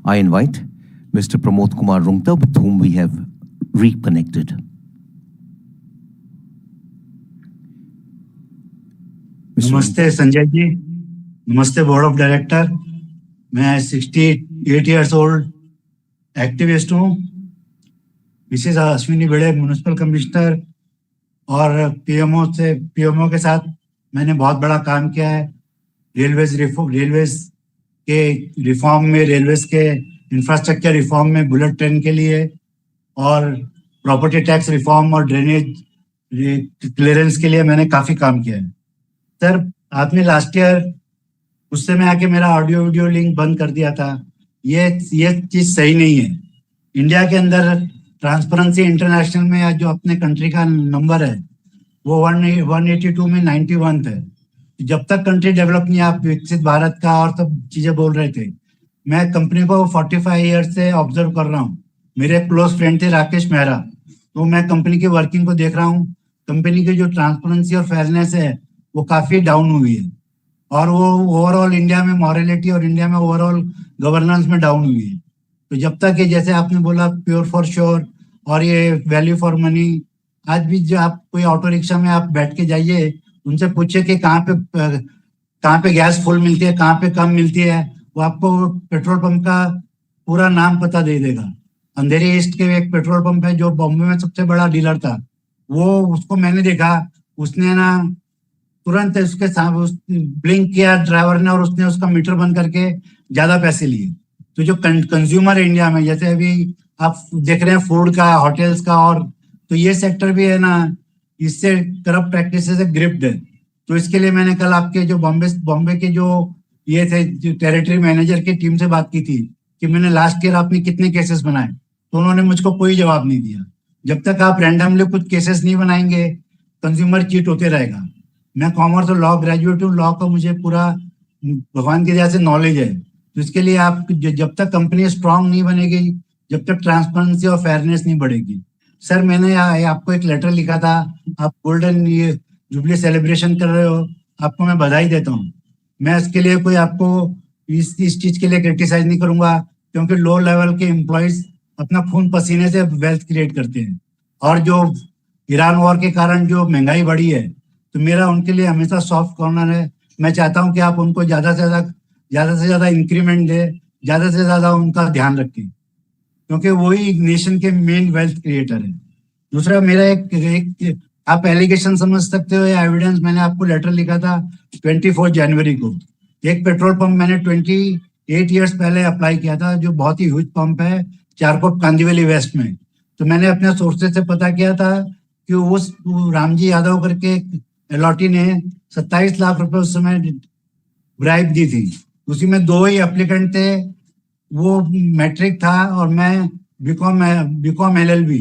[SPEAKER 4] I invite Mr. Pramod Kumar Rungta, with whom we have reconnected.
[SPEAKER 8] नमस्ते संजय जी, नमस्ते board of director. मैं 68 years old activist हूँ। Mrs Ashwini बेड़े municipal commissioner और PMO के साथ मैंने बहुत बड़ा काम किया है। रेलवेज के रिफॉर्म में, रेलवेज के इंफ्रास्ट्रक्चर रिफॉर्म में, बुलेट ट्रेन के लिए, और प्रॉपर्टी टैक्स रिफॉर्म और ड्रेनेज क्लियरेंस के लिए मैंने काफी काम किया है। सर, आपने लास्ट ईयर उस समय आके मेरा ऑडियो वीडियो लिंक बंद कर दिया था। ये चीज सही नहीं है। इंडिया के अंदर ट्रांसपेरेंसी इंटरनेशनल में जो अपने कंट्री का नंबर है वो 182 में 91 है। जब तक कंट्री डेवलप नहीं, आप विकसित भारत का और सब चीजें बोल रहे थे। मैं कंपनी को 45 ईयर्स से ऑब्जर्व कर रहा हूँ। मेरे क्लोज फ्रेंड थे राकेश मेहरा, तो मैं कंपनी की वर्किंग को देख रहा हूँ। कंपनी की जो ट्रांसपेरेंसी और फेयरनेस है वो काफी डाउन हुई है, और वो ओवरऑल इंडिया में मॉरलिटी और इंडिया में ओवरऑल गवर्नेंस में डाउन हुई है। तो जब तक ये, जैसे आपने बोला, प्योर फॉर श्योर और ये वैल्यू फॉर मनी, आज भी जो आप कोई ऑटो रिक्शा में आप बैठ के जाइए, उनसे पूछिए कि कहाँ पे गैस फुल मिलती है, कहाँ पे कम मिलती है, वो आपको पेट्रोल पंप का पूरा नाम पता दे देगा। अंधेरी ईस्ट के एक पेट्रोल पंप है जो बॉम्बे में सबसे बड़ा डीलर था, उसको मैंने देखा, उसने ना तुरंत उसके ब्लिंक किया ड्राइवर ने, और उसने उसका मीटर बंद करके ज्यादा पैसे लिए। तो जो कंज्यूमर इंडिया में, जैसे अभी आप देख रहे हैं फूड का, होटल्स का, और तो ये सेक्टर भी है ना, इससे करप्ट प्रैक्टिस से ग्रिप्ड है। तो इसके लिए मैंने कल आपके जो बॉम्बे के जो ये थे टेरिटरी मैनेजर की टीम से बात की थी कि मैंने लास्ट ईयर आपने कितने केसेस बनाए, तो उन्होंने मुझको कोई जवाब नहीं दिया। जब तक आप रैंडमली कुछ केसेस नहीं बनाएंगे, कंज्यूमर चीट होते रहेगा। मैं कॉमर्स और लॉ ग्रेजुएट हूँ, लॉ का मुझे पूरा भगवान की दया से नॉलेज है। तो इसके लिए आप जब तक कंपनी स्ट्रांग नहीं बनेगी, जब तक ट्रांसपेरेंसी और फेयरनेस नहीं बढ़ेगी। सर, मैंने आपको एक लेटर लिखा था, आप गोल्डन जुबली सेलिब्रेशन कर रहे हो, आपको मैं बधाई देता हूँ। मैं इसके लिए कोई आपको इस चीज के लिए क्रिटिसाइज नहीं करूंगा, क्योंकि लो लेवल के एम्प्लॉयज अपना खून पसीने से वेल्थ क्रिएट करते हैं, और जो ईरान वॉर के कारण जो महंगाई बढ़ी है, तो मेरा उनके लिए हमेशा सॉफ्ट कॉर्नर है। मैं चाहता हूं कि आप उनको ज्यादा से ज्यादा इंक्रीमेंट दे, ज्यादा से ज्यादा उनका ध्यान रखें, क्योंकि वही नेशन के मेन वेल्थ क्रिएटर है। दूसरा, मेरा एक आप एलिगेशन समझ सकते हो या एविडेंस, मैंने आपको लेटर लिखा था 24 जनवरी को। एक पेट्रोल पंप मैंने 28 ईयर्स पहले अप्लाई किया था, जो बहुत ही ह्यूज पंप है चारकोट कांदिवली वेस्ट में। तो मैंने अपने सोर्सेज से पता किया था कि उस रामजी यादव करके अलॉटी ने 27 लाख रुपए उस समय ब्राइब दी थी। उसी में 2 ही एप्लीकेंट थे, वो मैट्रिक था और मैं बीकॉम LLB।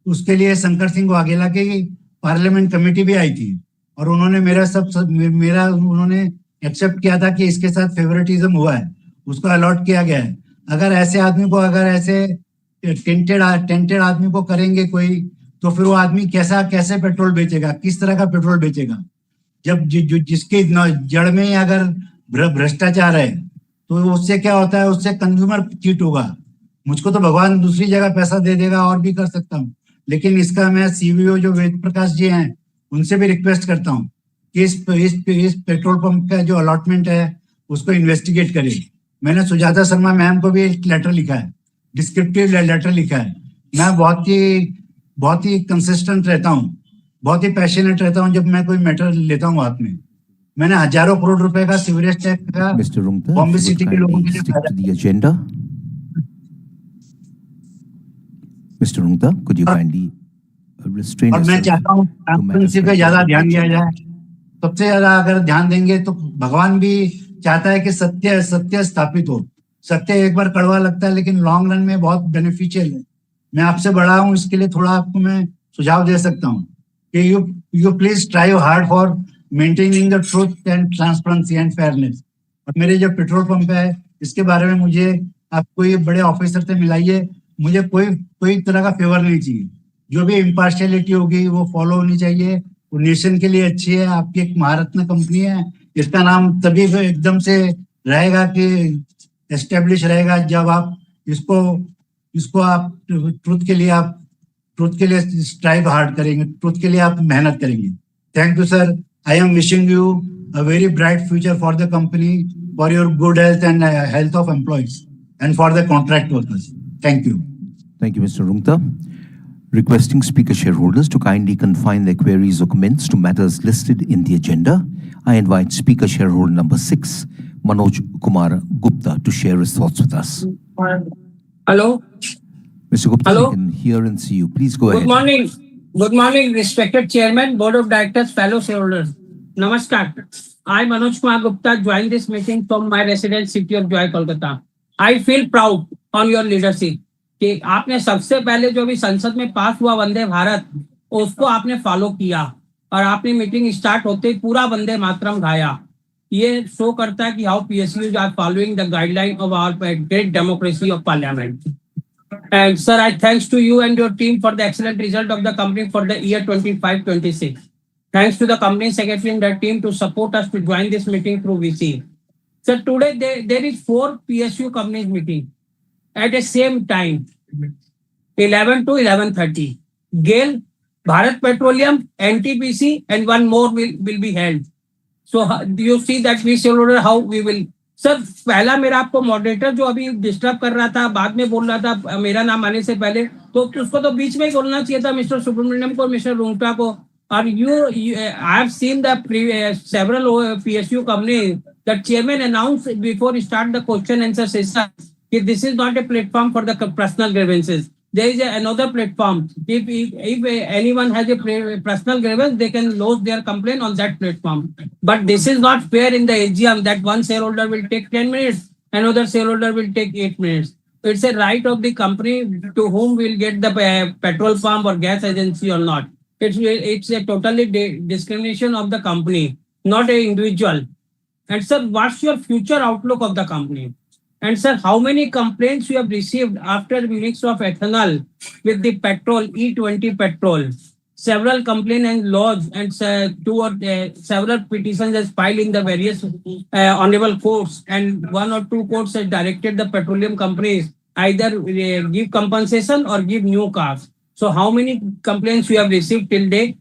[SPEAKER 8] उसके लिए शंकर सिंह वाघेला की पार्लियामेंट कमेटी भी आई थी, और उन्होंने उन्होंने एक्सेप्ट किया था कि इसके साथ फेवरेटिज्म हुआ है, उसको अलॉट किया गया है। अगर ऐसे आदमी को, अगर ऐसे टेंटेड आदमी को करेंगे कोई, तो फिर वो आदमी कैसे पेट्रोल बेचेगा, किस तरह का पेट्रोल बेचेगा? जब जिसके जड़ में ही अगर भ्रष्टाचार है, तो उससे क्या होता है, उससे कंज्यूमर चीट होगा। मुझको तो भगवान दूसरी जगह पैसा दे देगा और भी कर सकता हूँ, लेकिन इसका मैं CVO जो वेद प्रकाश जी हैं उनसे भी रिक्वेस्ट करता हूँ कि इस पेट्रोल पंप का जो अलॉटमेंट है उसको इन्वेस्टिगेट करें। मैंने सुजाता शर्मा मैम को भी एक लेटर लिखा है, डिस्क्रिप्टिव लेटर लिखा है। मैं बहुत ही कंसिस्टेंट रहता हूँ, बहुत ही पैशनेट रहता हूँ जब मैं कोई मैटर लेता हूँ हाथ में। मैंने हजारों करोड़ रुपए का सीवरेज टैक्स का बॉम्बे सिटी के लोगों के लिए
[SPEAKER 4] Mr. Rungta, could you kindly restrain
[SPEAKER 8] और मैं चाहता हूँ ट्रांसपेरेंसी पे ज्यादा ध्यान दिया जाए। सबसे ज्यादा अगर ध्यान देंगे तो भगवान भी चाहता है कि सत्य स्थापित हो। सत्य एक बार कड़वा लगता है, लेकिन लॉन्ग रन में बहुत बेनिफिशियल है। मैं आपसे बड़ा हूँ, इसके लिए थोड़ा आपको मैं सुझाव दे सकता हूँ कि you please strive hard for maintaining the truth and transparency and fairness. और मेरे जो पेट्रोल पंप है, इसके बारे में मुझे आप कोई बड़े ऑफिसर से मिलाइए। मुझे कोई तरह का फेवर नहीं चाहिए। जो भी इम्पार्शियलिटी होगी वो फॉलो होनी चाहिए। वो नेशन के लिए अच्छी है। आपकी एक महारत्न कंपनी है, इसका नाम तभी एकदम से रहेगा कि एस्टेब्लिश रहेगा जब आप इसको आप ट्रूथ के लिए स्ट्राइव हार्ड करेंगे, ट्रूथ के लिए आप मेहनत करेंगे। Thank you sir. I am wishing you a very bright future for the company, for your good health and health of employees and for the contract workers. Thank you.
[SPEAKER 4] Thank you, Mr. Rungta. Requesting speaker shareholders to kindly confine their queries or comments to matters listed in the agenda, I invite speaker shareholder number 6, Manoj Kumar Gupta, to share his thoughts with us.
[SPEAKER 9] Hello.
[SPEAKER 4] Mr. Gupta,
[SPEAKER 9] Hello.
[SPEAKER 4] we can hear and see you. Please go ahead.
[SPEAKER 9] Good morning. Good morning, respected Chairman, Board of Directors, fellow shareholders. Namaskar. I, Manoj Kumar Gupta, joined this meeting from my residence city of Joy, Kolkata. I feel proud on your leadership कि आपने सबसे पहले जो भी संसद में पास हुआ वंदे भारत उसको आपने फॉलो किया और आपने मीटिंग स्टार्ट होते ही पूरा वंदे मातरम गाया. ये शो करता है कि how PSUs are following the guideline of our great democracy of parliament. And sir, I thanks to you and your team for the excellent result of the company for the year 25-26. Thanks to the company secretary and their team to support us to join this meeting through VC. Sir, today there is 4 PSU companies meeting at the same time, 11 to 11:30. GAIL, Bharat Petroleum, NTPC, and one more will be held. So do you see that we shareholder how we will? Sir पहला मेरा आपको moderator जो अभी disturb कर रहा था, बाद में बोल रहा था मेरा नाम आने से पहले, तो उसको तो बीच में ही बोलना चाहिए था मिस्टर सुब्रमण्यम को, मिस्टर रुंगटा को. और I have seen the several PSU companies, the chairman announced before start the question answer session that this is not a platform for the personal grievances. There is another platform. If anyone has a personal grievance, they can lodge their complaint on that platform. But this is not fair in the AGM that one shareholder will take 10 minutes, another shareholder will take 8 minutes. It's a right of the company to whom will get the petrol pump or gas agency or not. It's a totally discrimination of the company, not an individual. And sir, what's your future outlook of the company? And sir, how many complaints you have received after the mix of ethanol with the petrol, E20 petrol? Several complaints and lodged and several petitions as filed in the various honorable courts, and 1 or 2 courts have directed the petroleum companies either give compensation or give new cars. So how many complaints you have received till date?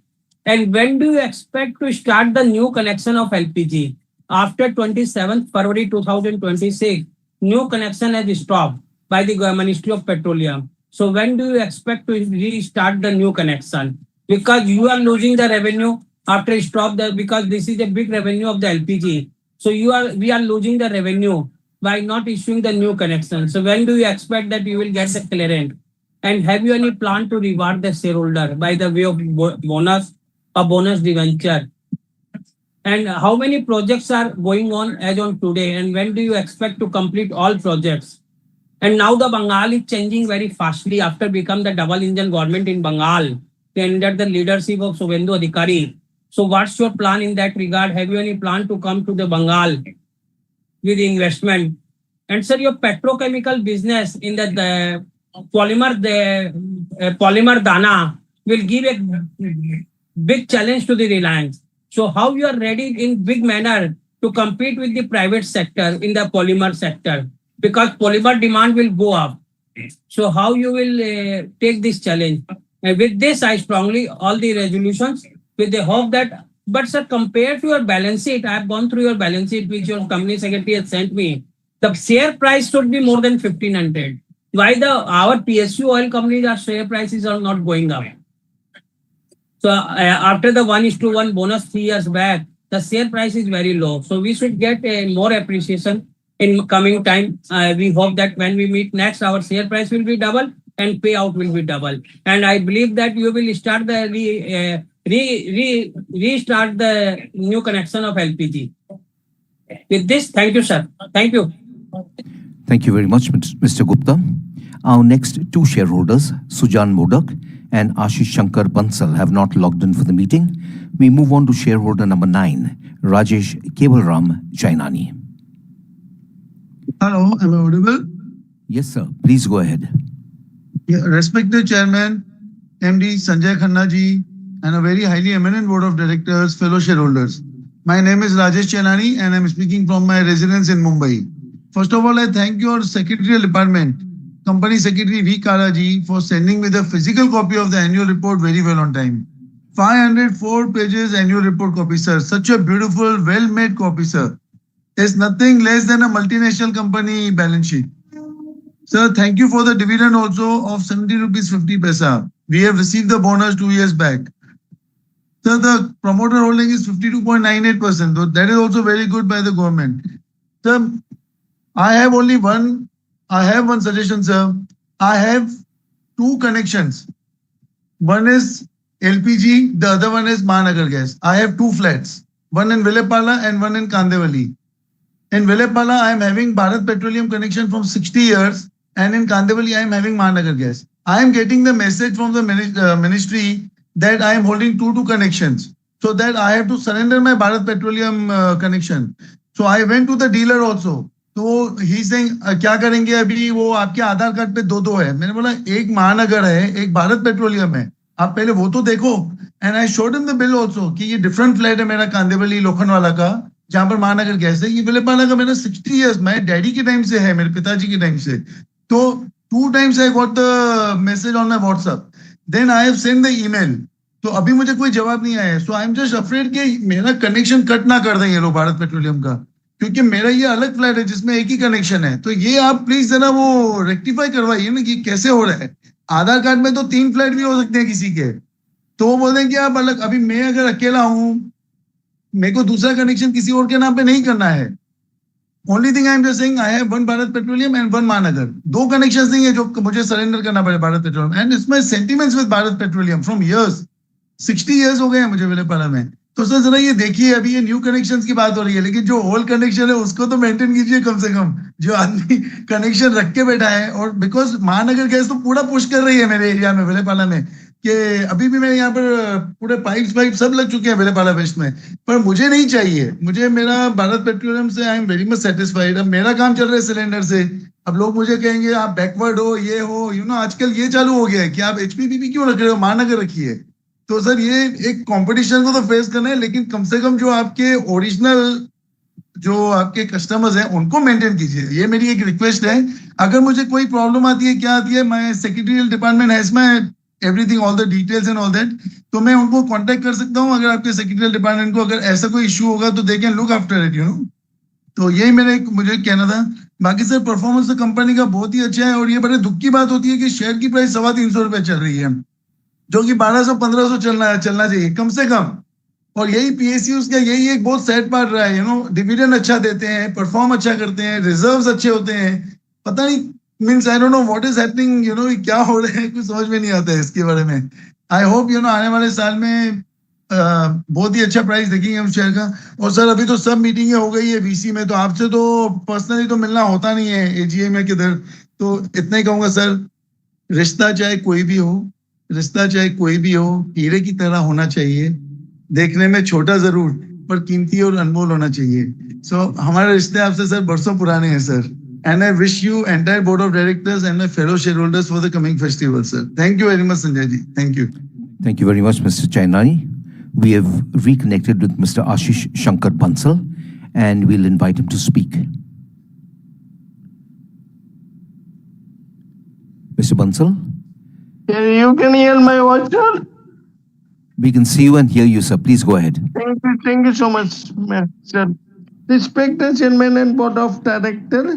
[SPEAKER 9] And when do you expect to start the new connection of LPG? After 27th February 2026, new connection has stopped by the Ministry of Petroleum. So when do you expect to restart the new connection? Because you are losing the revenue after stop because this is a big revenue of the LPG. So we are losing the revenue by not issuing the new connection. So when do you expect that you will get the clearance? And have you any plan to reward the shareholder by the way of bonus or bonus debenture? And how many projects are going on as on today? And when do you expect to complete all projects? And now the Bengal is changing very fastly after become the double engine government in Bengal under the leadership of Subhendu Adhikari. So what's your plan in that regard? Have you any plan to come to the Bengal with investment? And sir, your petrochemical business in the polymer Dana will give a big challenge to the Reliance. So how you are ready in big manner to compete with the private sector in the polymer sector? Because polymer demand will go up. So how you will take this challenge? And with this, I strongly all the resolutions with the hope that, but sir, compared to your balance sheet, I have gone through your balance sheet which your company secretary has sent me. The share price should be more than 1,500. Why our PSU oil companies, our share prices are not going up? So after the 1:1 bonus 3 years back, the share price is very low. So we should get a more appreciation in coming time. We hope that when we meet next, our share price will be double and payout will be double. And I believe that you will start the restart the new connection of LPG. With this, thank you, sir. Thank you.
[SPEAKER 4] Thank you very much, Mr. Gupta. Our next 2 shareholders, Sujan Modak and Ashish Shankar Bansal, have not logged in for the meeting. We move on to shareholder number 9, Rajesh Kevalram Chainani.
[SPEAKER 10] Hello, am I audible?
[SPEAKER 4] Yes, sir. Please go ahead.
[SPEAKER 10] Yeah, respected Chairman, MD Sanjay Khanna ji, and a very highly eminent board of directors, fellow shareholders. My name is Rajesh Chainani and I'm speaking from my residence in Mumbai. First of all, I thank your secretarial department, Company Secretary V. Kala ji, for sending me the physical copy of the annual report very well on time. 504 pages annual report copy, sir. Such a beautiful, well-made copy, sir. It's nothing less than a multinational company balance sheet. Sir, thank you for the dividend also of 70 rupees 50 paisa. We have received the bonus 2 years back. So the promoter holding is 52.98%. So that is also very good by the government. Sir, I have one suggestion, sir. I have 2 connections. One is LPG, the other one is Mahanagar Gas. I have 2 flats, one in Vilepala and one in Kandivali. In Vilepala, I am having Bharat Petroleum connection from 60 years, and in Kandivali, I am having Mahanagar Gas. I am getting the message from the ministry that I am holding two connections, so that I have to surrender my Bharat Petroleum connection. So I went to the dealer also. तो he saying क्या करेंगे अभी, वो आपके आधार card पे दो है. मैंने बोला एक महानगर है, एक भारत पेट्रोलियम है, आप पहले वो तो देखो. And I showed him the bill also कि ये डिफरेंट फ्लैट है मेरा कांदेवली लोखंडवाला का, जहां पर महानगर गैस है. ये विलेपाला का मेरा 60 इयर्स, मैं डैडी के टाइम से है, मेरे पिताजी के टाइम से. तो 2 times I got the message on my WhatsApp, then I have send the email. तो अभी मुझे कोई जवाब नहीं आया. So I am just afraid कि मेरा कनेक्शन कट ना कर दें ये लोग भारत पेट्रोलियम का, क्योंकि मेरा ये अलग फ्लैट है जिसमें एक ही कनेक्शन है. तो ये आप प्लीज जरा वो रेक्टिफाई करवाइए ना कि कैसे हो रहा है. आधार कार्ड में तो 3 फ्लैट भी हो सकते हैं किसी के, तो वो बोल दें कि आप अलग. अभी मैं अगर अकेला हूं, मेरे को दूसरा कनेक्शन किसी और के नाम पे नहीं करना है. Only thing I am just saying I have 1 Bharat petroleum and 1 महानगर. 2 कनेक्शंस नहीं है जो मुझे सरेंडर करना पड़े Bharat petroleum. And it's my sentiments with Bharat petroleum from years. 60 years हो गए हैं मुझे विलेपाला में. तो सर जरा ये देखिए, अभी ये न्यू कनेक्शंस की बात हो रही है, लेकिन जो ओल्ड कनेक्शन है उसको तो मेंटेन कीजिए कम से कम, जो आदमी कनेक्शन रख के बैठा है. और बिकॉज महानगर गैस तो पूरा पुश कर रही है मेरे एरिया में विलेपाला में, कि अभी भी मेरे यहाँ पर पूरे पाइप सब लग चुके हैं विलेपाला वेस्ट में. पर मुझे नहीं चाहिए, मुझे मेरा भारत पेट्रोलियम से I am very much satisfied. अब मेरा काम चल रहा है सिलेंडर से. अब लोग मुझे कहेंगे आप बैकवर्ड हो, ये हो, यू नो आजकल ये चालू हो गया है कि आप HPPP क्यों रख रहे हो, महानगर रखिए. तो सर ये एक कंपटीशन को तो फेस करना है, लेकिन कम से कम जो आपके ओरिजिनल जो आपके कस्टमर्स हैं उनको मेंटेन कीजिए. ये मेरी एक रिक्वेस्ट है. अगर मुझे कोई प्रॉब्लम आती है, क्या आती है, my secretarial department has my everything, all the details and all that, तो मैं उनको कांटेक्ट कर सकता हूं. अगर आपके सेक्रेटरियल डिपार्टमेंट को अगर ऐसा कोई इशू होगा तो they can look after it, you know. तो यही मुझे कहना था. बाकी सर परफॉर्मेंस तो कंपनी का बहुत ही अच्छा है. और ये बड़े दुख की बात होती है कि शेयर की प्राइस 350 रुपए चल रही है, जो कि 1200-1500 चलना चाहिए कम से कम. और यही PSUs का यही एक बहुत सैड पार्ट रहा है, यू नो. डिविडेंड अच्छा देते हैं, परफॉर्म अच्छा करते हैं, रिजर्व्स अच्छे होते हैं. पता नहीं, means I don't know what is happening, you know, क्या हो रहा है, कुछ समझ में नहीं आता है इसके बारे में. आई होप यू नो आने वाले साल में बहुत ही अच्छा प्राइस देखेंगे हम शेयर का. और सर अभी तो सब मीटिंगें हो गई है VC में, तो आपसे तो पर्सनली तो मिलना होता नहीं है AGM में किधर. तो इतना ही कहूंगा सर, रिश्ता चाहे कोई भी हो, हीरे की तरह होना चाहिए. देखने में छोटा जरूर, पर कीमती और अनमोल होना चाहिए. सो हमारे रिश्ते आपसे सर बरसों पुराने हैं sir. And I wish you entire board of directors and my fellow share holders for the coming festival sir. Thank you very much Sanjay ji. Thank you.
[SPEAKER 4] Thank you very much, Mr. Chainani. We have reconnected with Mr. Ashish Shankar Bansal, and we'll invite him to speak. Mr. Bansal?
[SPEAKER 11] You can hear my voice, sir?
[SPEAKER 4] We can see you and hear you, sir. Please go ahead.
[SPEAKER 11] Thank you so much, sir. Respected Chairman and Board of Directors,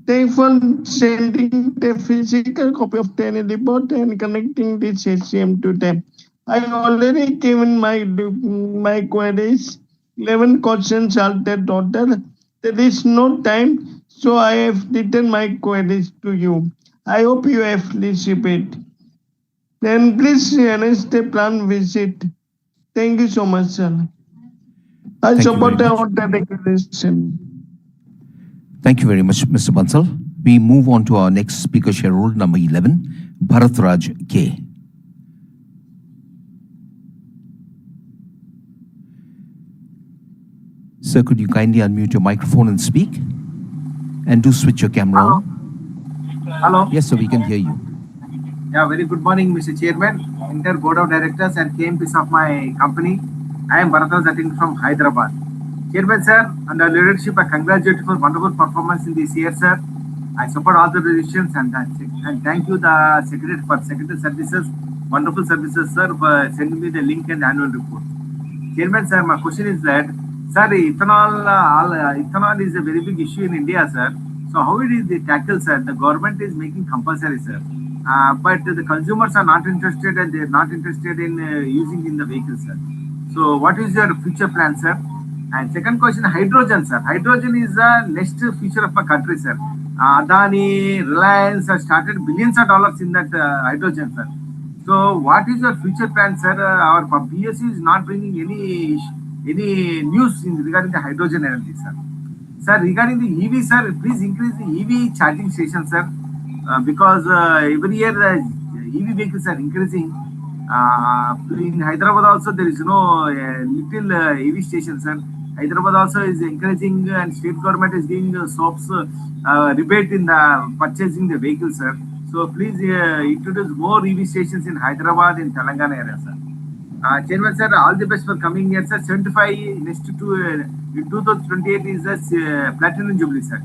[SPEAKER 11] thank for sending the physical copy of the report and connecting this AGM to them. I already given my queries. 11 questions are that order. There is no time, so I have written my queries to you. I hope you have received it. Then please arrange the plan visit. Thank you so much, sir. I support our declaration.
[SPEAKER 4] Thank you very much, Mr. Bansal. We move on to our next speaker, shareholder number 11, Bharat Raj K. Sir, could you kindly unmute your microphone and speak? And do switch your camera on.
[SPEAKER 12] Hello.
[SPEAKER 4] Yes, sir, we can hear you.
[SPEAKER 12] Yeah, very good morning, Mr. Chairman, entire board of directors and KMPs of my company. I am Bharat Raj attending from Hyderabad. Chairman, sir, under leadership, I congratulate you for wonderful performance in this year, sir. I support all the decisions and thank you, the Secretary for Secretary Services, wonderful services, sir, for sending me the link and annual report. Chairman, sir, my question is that, sir, ethanol is a very big issue in India, sir. So how it is tackled, sir? The government is making compulsory, sir. but the consumers are not interested and they're not interested in using in the vehicle, sir. So what is your future plan, sir? And second question, hydrogen, sir. Hydrogen is the next future of a country, sir. Adani, Reliance have started billions of dollars in that hydrogen, sir. So what is your future plan, sir? Our PSU is not bringing any news regarding the hydrogen energy, sir. Sir, regarding the EV, sir, please increase the EV charging stations, sir, because every year EV vehicles are increasing. In Hyderabad also there is no little EV station, sir. Hyderabad also is encouraging and state government is giving SOPs rebate in the purchasing the vehicles, sir. So please introduce more EV stations in Hyderabad and Telangana area, sir. Chairman, sir, all the best for coming year, sir. 75 next to in 2028 is the Platinum Jubilee, sir.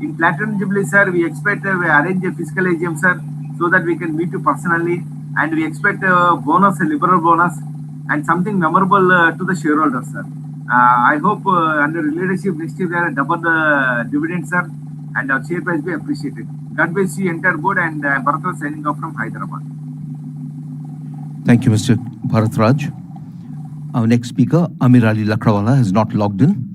[SPEAKER 12] In Platinum Jubilee, sir, we expect we arrange a fiscal AGM, sir, so that we can meet you personally, and we expect a bonus, a liberal bonus, and something memorable to the shareholders, sir. I hope under leadership next year we are double the dividend, sir, and our share price be appreciated. God bless you, entire board, and Bharat signing off from Hyderabad.
[SPEAKER 4] Thank you, Mr. Bharatraj. Our next speaker, Amir Ali Lakrawala, has not logged in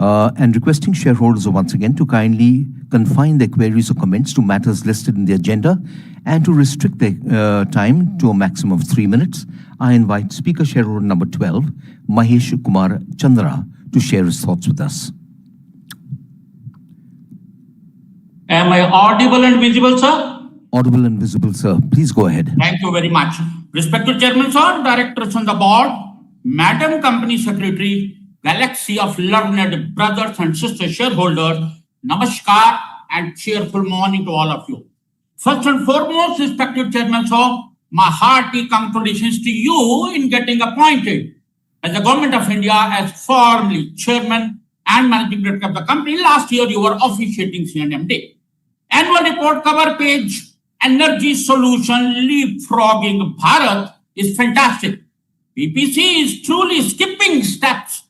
[SPEAKER 4] and requesting shareholders once again to kindly confine their queries or comments to matters listed in the agenda and to restrict their time to a maximum of 3 minutes. I invite Speaker Shareholder number 12, Mahesh Kumar Chandra, to share his thoughts with us.
[SPEAKER 13] Am I audible and visible, sir?
[SPEAKER 4] Audible and visible, sir. Please go ahead.
[SPEAKER 13] Thank you very much. Respected Chairman, sir, Directors on the board, Madam Company Secretary, Galaxy of learned brothers and sister shareholders, Namaskar and cheerful morning to all of you. First and foremost, respected Chairman, sir, my hearty congratulations to you in getting appointed as the Government of India as formally Chairman and Managing Director of the company. Last year, you were officiating CNMD. Annual report cover page, Energy Solution Leapfrogging Bharat is fantastic. PPC is truly skipping steps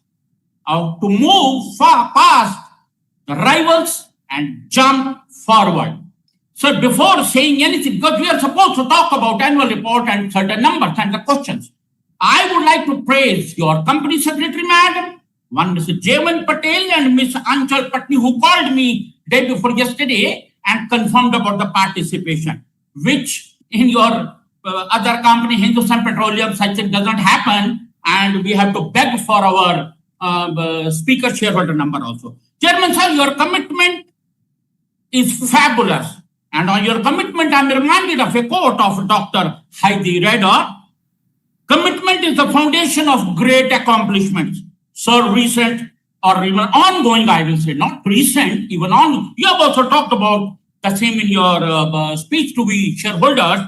[SPEAKER 13] to move far past the rivals and jump forward. So before saying anything, because we are supposed to talk about annual report and certain numbers and the questions, I would like to praise your company secretary, madam, one Mr. Jeevan Patel and Ms. Anchal Patni, who called me day before yesterday and confirmed about the participation, which in your other company, Hindustan Petroleum, such thing doesn't happen, and we have to beg for our speaker shareholder number also. Chairman, sir, your commitment is fabulous. And on your commitment, I'm reminded of a quote of Dr. Heidi Redder. Commitment is the foundation of great accomplishments. So recent or even ongoing, I will say, not recent, even on. You have also talked about the same in your speech to we shareholders,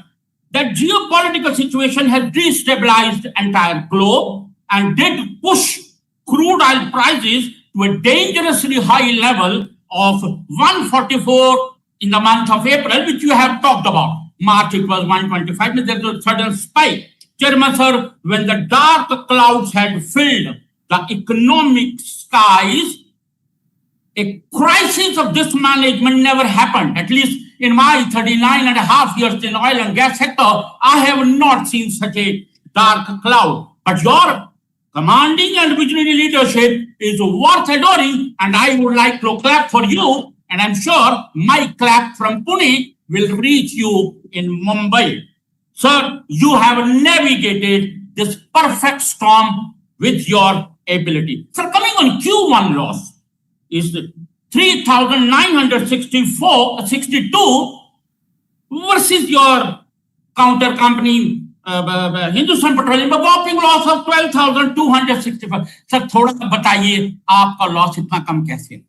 [SPEAKER 13] that geopolitical situation has destabilized the entire globe and did push crude oil prices to a dangerously high level of 144 in the month of April, which you have talked about. March it was 125, there's a sudden spike. Chairman, sir, when the dark clouds had filled the economic skies, a crisis of this management never happened. At least in my 39.5 years in oil and gas sector, I have not seen such a dark cloud. But your commanding and visionary leadership is worth adoring, and I would like to clap for you, and I'm sure my clap from Pune will reach you in Mumbai. Sir, you have navigated this perfect storm with your ability. Sir, coming on Q1 loss is 3,962 versus your counter company Hindustan Petroleum, a whopping loss of 12,265. Sir, थोड़ा सा बताइए आपका loss इतना कम कैसे?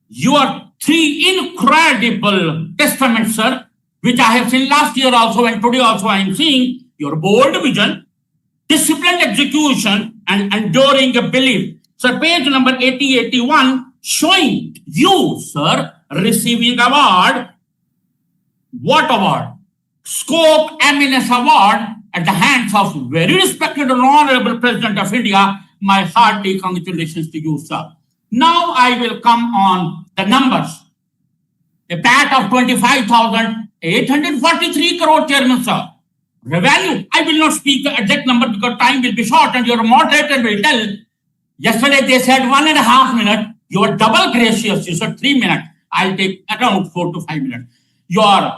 [SPEAKER 13] Your three incredible testaments, sir, which I have seen last year also and today also I am seeing, your bold vision, disciplined execution, and enduring belief. Sir, page number 80-81, showing you, sir, receiving award. What award? Scope Eminence Award at the hands of very respected and honorable President of India. My hearty congratulations to you, sir. Now I will come on the numbers. A PAT of 25,000 843 crore, Chairman sir. Revenue, I will not speak the exact number because time will be short and your moderator will tell. Yesterday they said 1.5 minutes. You are double gracious. You said 3 minutes. I'll take around 4 to 5 minutes. Your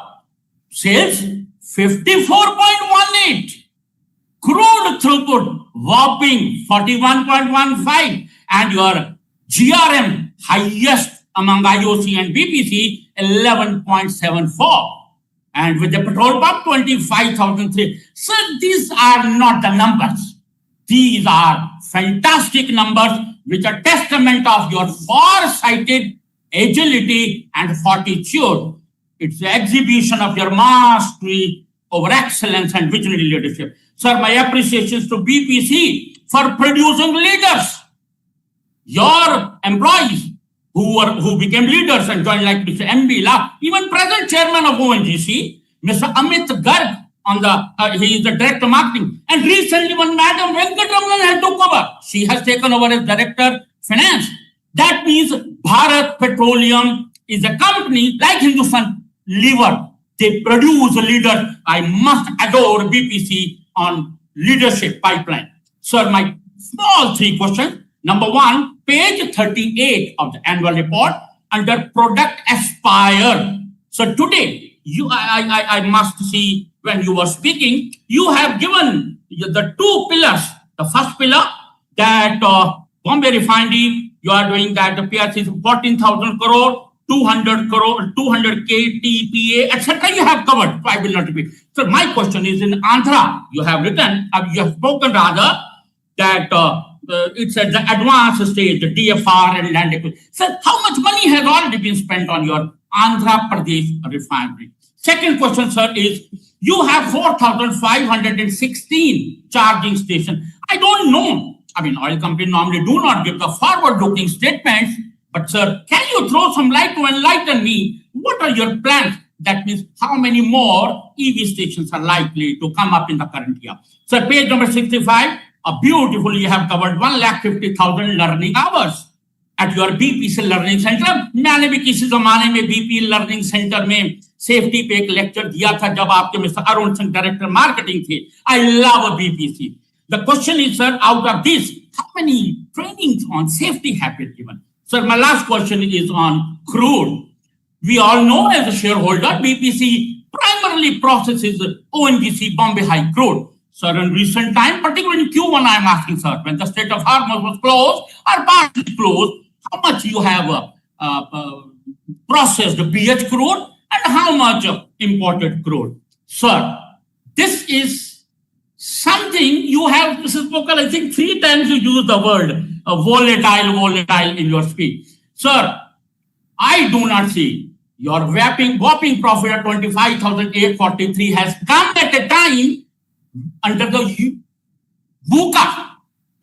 [SPEAKER 13] sales 54.18. Crude throughput whopping 41.15. And your GRM highest among IOC and BPC 11.74. And with the petrol pump 25,003. So these are not the numbers. These are fantastic numbers which are testament of your far-sighted agility and fortitude. It's the exhibition of your mastery over excellence and visionary leadership. Sir, my appreciations to BPC for producing leaders. Your employees who became leaders and joined like Mr. M.B. Lal, even present chairman of ONGC, Mr. Amit Garg, he is the director of marketing. And recently when Madam Venkatramanan has took over, she has taken over as director finance. That means Bharat Petroleum is a company like Hindustan Lever. They produce leaders. I must adore BPC on leadership pipeline. Sir, my small 3 questions. Number 1, page 38 of the annual report under product aspire. So today, I must see when you were speaking, you have given the 2 pillars. The first pillar that Bombay Refinery, you are doing that the PRC is 14,000 crore, 200 crore, 200 KTPA, etc. You have covered. So I will not repeat. So my question is in Andhra, you have written, you have spoken rather that it's at the advanced stage, the DFR and land acquisition. So how much money has already been spent on your Andhra Pradesh refinery? Second question, sir, is you have 4,516 charging stations. I don't know. I mean, oil companies normally do not give the forward-looking statements. But, sir, can you throw some light to enlighten me? What are your plans? That means how many more EV stations are likely to come up in the current year? Sir, page number 65, beautifully you have covered 150,000 learning hours at your BPC Learning Center. मैंने भी किसी ज़माने में BP Learning Center में safety पे एक lecture दिया था जब आपके Mr. Arun Singh Director Marketing थे. I love BPC. The question is, sir, out of this, how many trainings on safety have been given? Sir, my last question is on crude. We all know as a shareholder, BPC primarily processes ONGC Bombay High crude. Sir, in recent time, particularly in Q1, I am asking, sir, when the Strait of Hormuz was closed or partially closed, how much you have processed BH crude and how much imported crude? Sir, this is something you have spoken, I think 3 times you use the word volatile in your speech. Sir, I do not see your whopping profit at 25,843 has come at a time under the VUCA.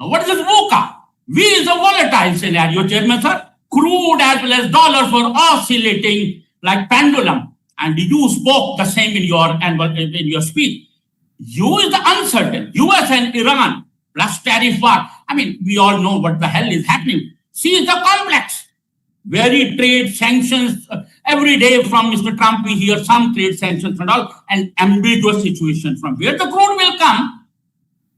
[SPEAKER 13] Now, what is this VUCA? V is a volatile scenario, Chairman, sir. Crude as well as dollars were oscillating like pendulum. And you spoke the same in your speech. U is the uncertain. US and Iran plus tariff war. I mean, we all know what the hell is happening. C is the complex. Very trade sanctions. Every day from Mr. Trump, we hear some trade sanctions and all, and ambiguous situation from where the crude will come,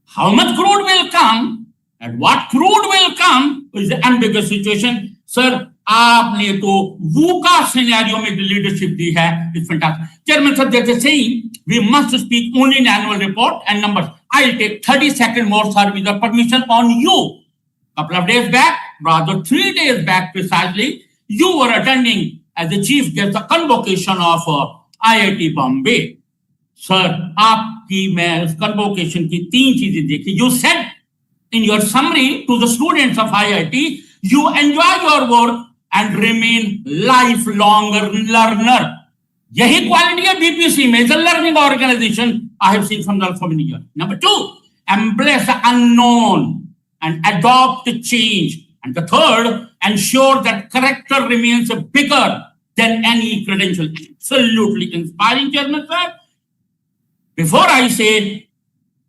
[SPEAKER 13] how much crude will come, and what crude will come is the ambiguous situation. Sir, आपने तो VUCA scenario में leadership दी है. It's fantastic. Chairman, sir, they're saying we must speak only in annual report and numbers. I'll take 30 seconds more, sir, with the permission on you. Couple of days back, rather 3 days back precisely, you were attending as the chief guest the convocation of IIT Bombay. Sir, आपकी मैं उस convocation की 3 चीजें देखी. You said in your summary to the students of IIT, you enjoy your work and remain lifelong learner. यही quality है BPC में. It's a learning organization I have seen from the so many years. Number 2, embrace the unknown and adopt the change. And the third, ensure that character remains bigger than any credential. Absolutely inspiring, Chairman, sir. Before I say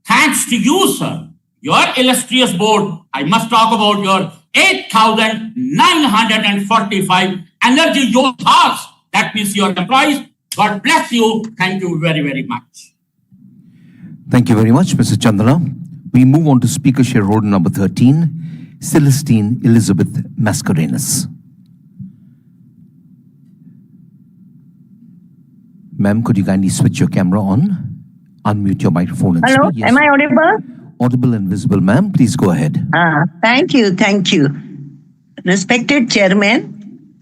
[SPEAKER 13] thanks to you, sir, your illustrious board, I must talk about your 8,945 energy yodhas. That means your employees, God bless you. Thank you very, very much.
[SPEAKER 4] Thank you very much, Mr. Chandra. We move on to speaker shareholder number 13, Celestine Elizabeth Mascarenhas. Ma'am, could you kindly switch your camera on? Unmute your microphone and
[SPEAKER 14] Hello,
[SPEAKER 4] speak. Yes.
[SPEAKER 14] am I audible?
[SPEAKER 4] Audible and visible, ma'am. Please go ahead.
[SPEAKER 14] Thank you. Respected Chairman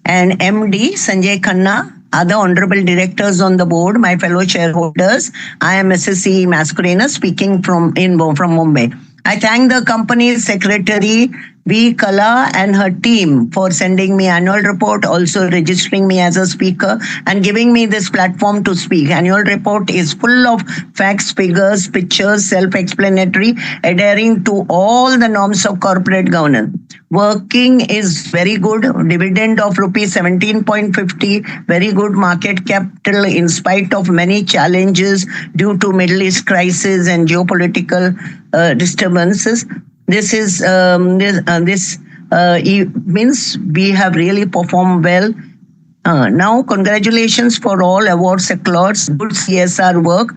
[SPEAKER 14] and MD Sanjay Khanna, other honorable directors on the board, my fellow shareholders, I am Mrs. C. Mascarenhas speaking from Mumbai. I thank the company's secretary, V. Kala, and her team for sending me annual report, also registering me as a speaker and giving me this platform to speak. Annual report is full of facts, figures, pictures, self-explanatory, adhering to all the norms of corporate governance. Working is very good. Dividend of rupees 17.50, very good market capital in spite of many challenges due to Middle East crisis and geopolitical disturbances. This means we have really performed well. Now, congratulations for all awards, accolades, good CSR work.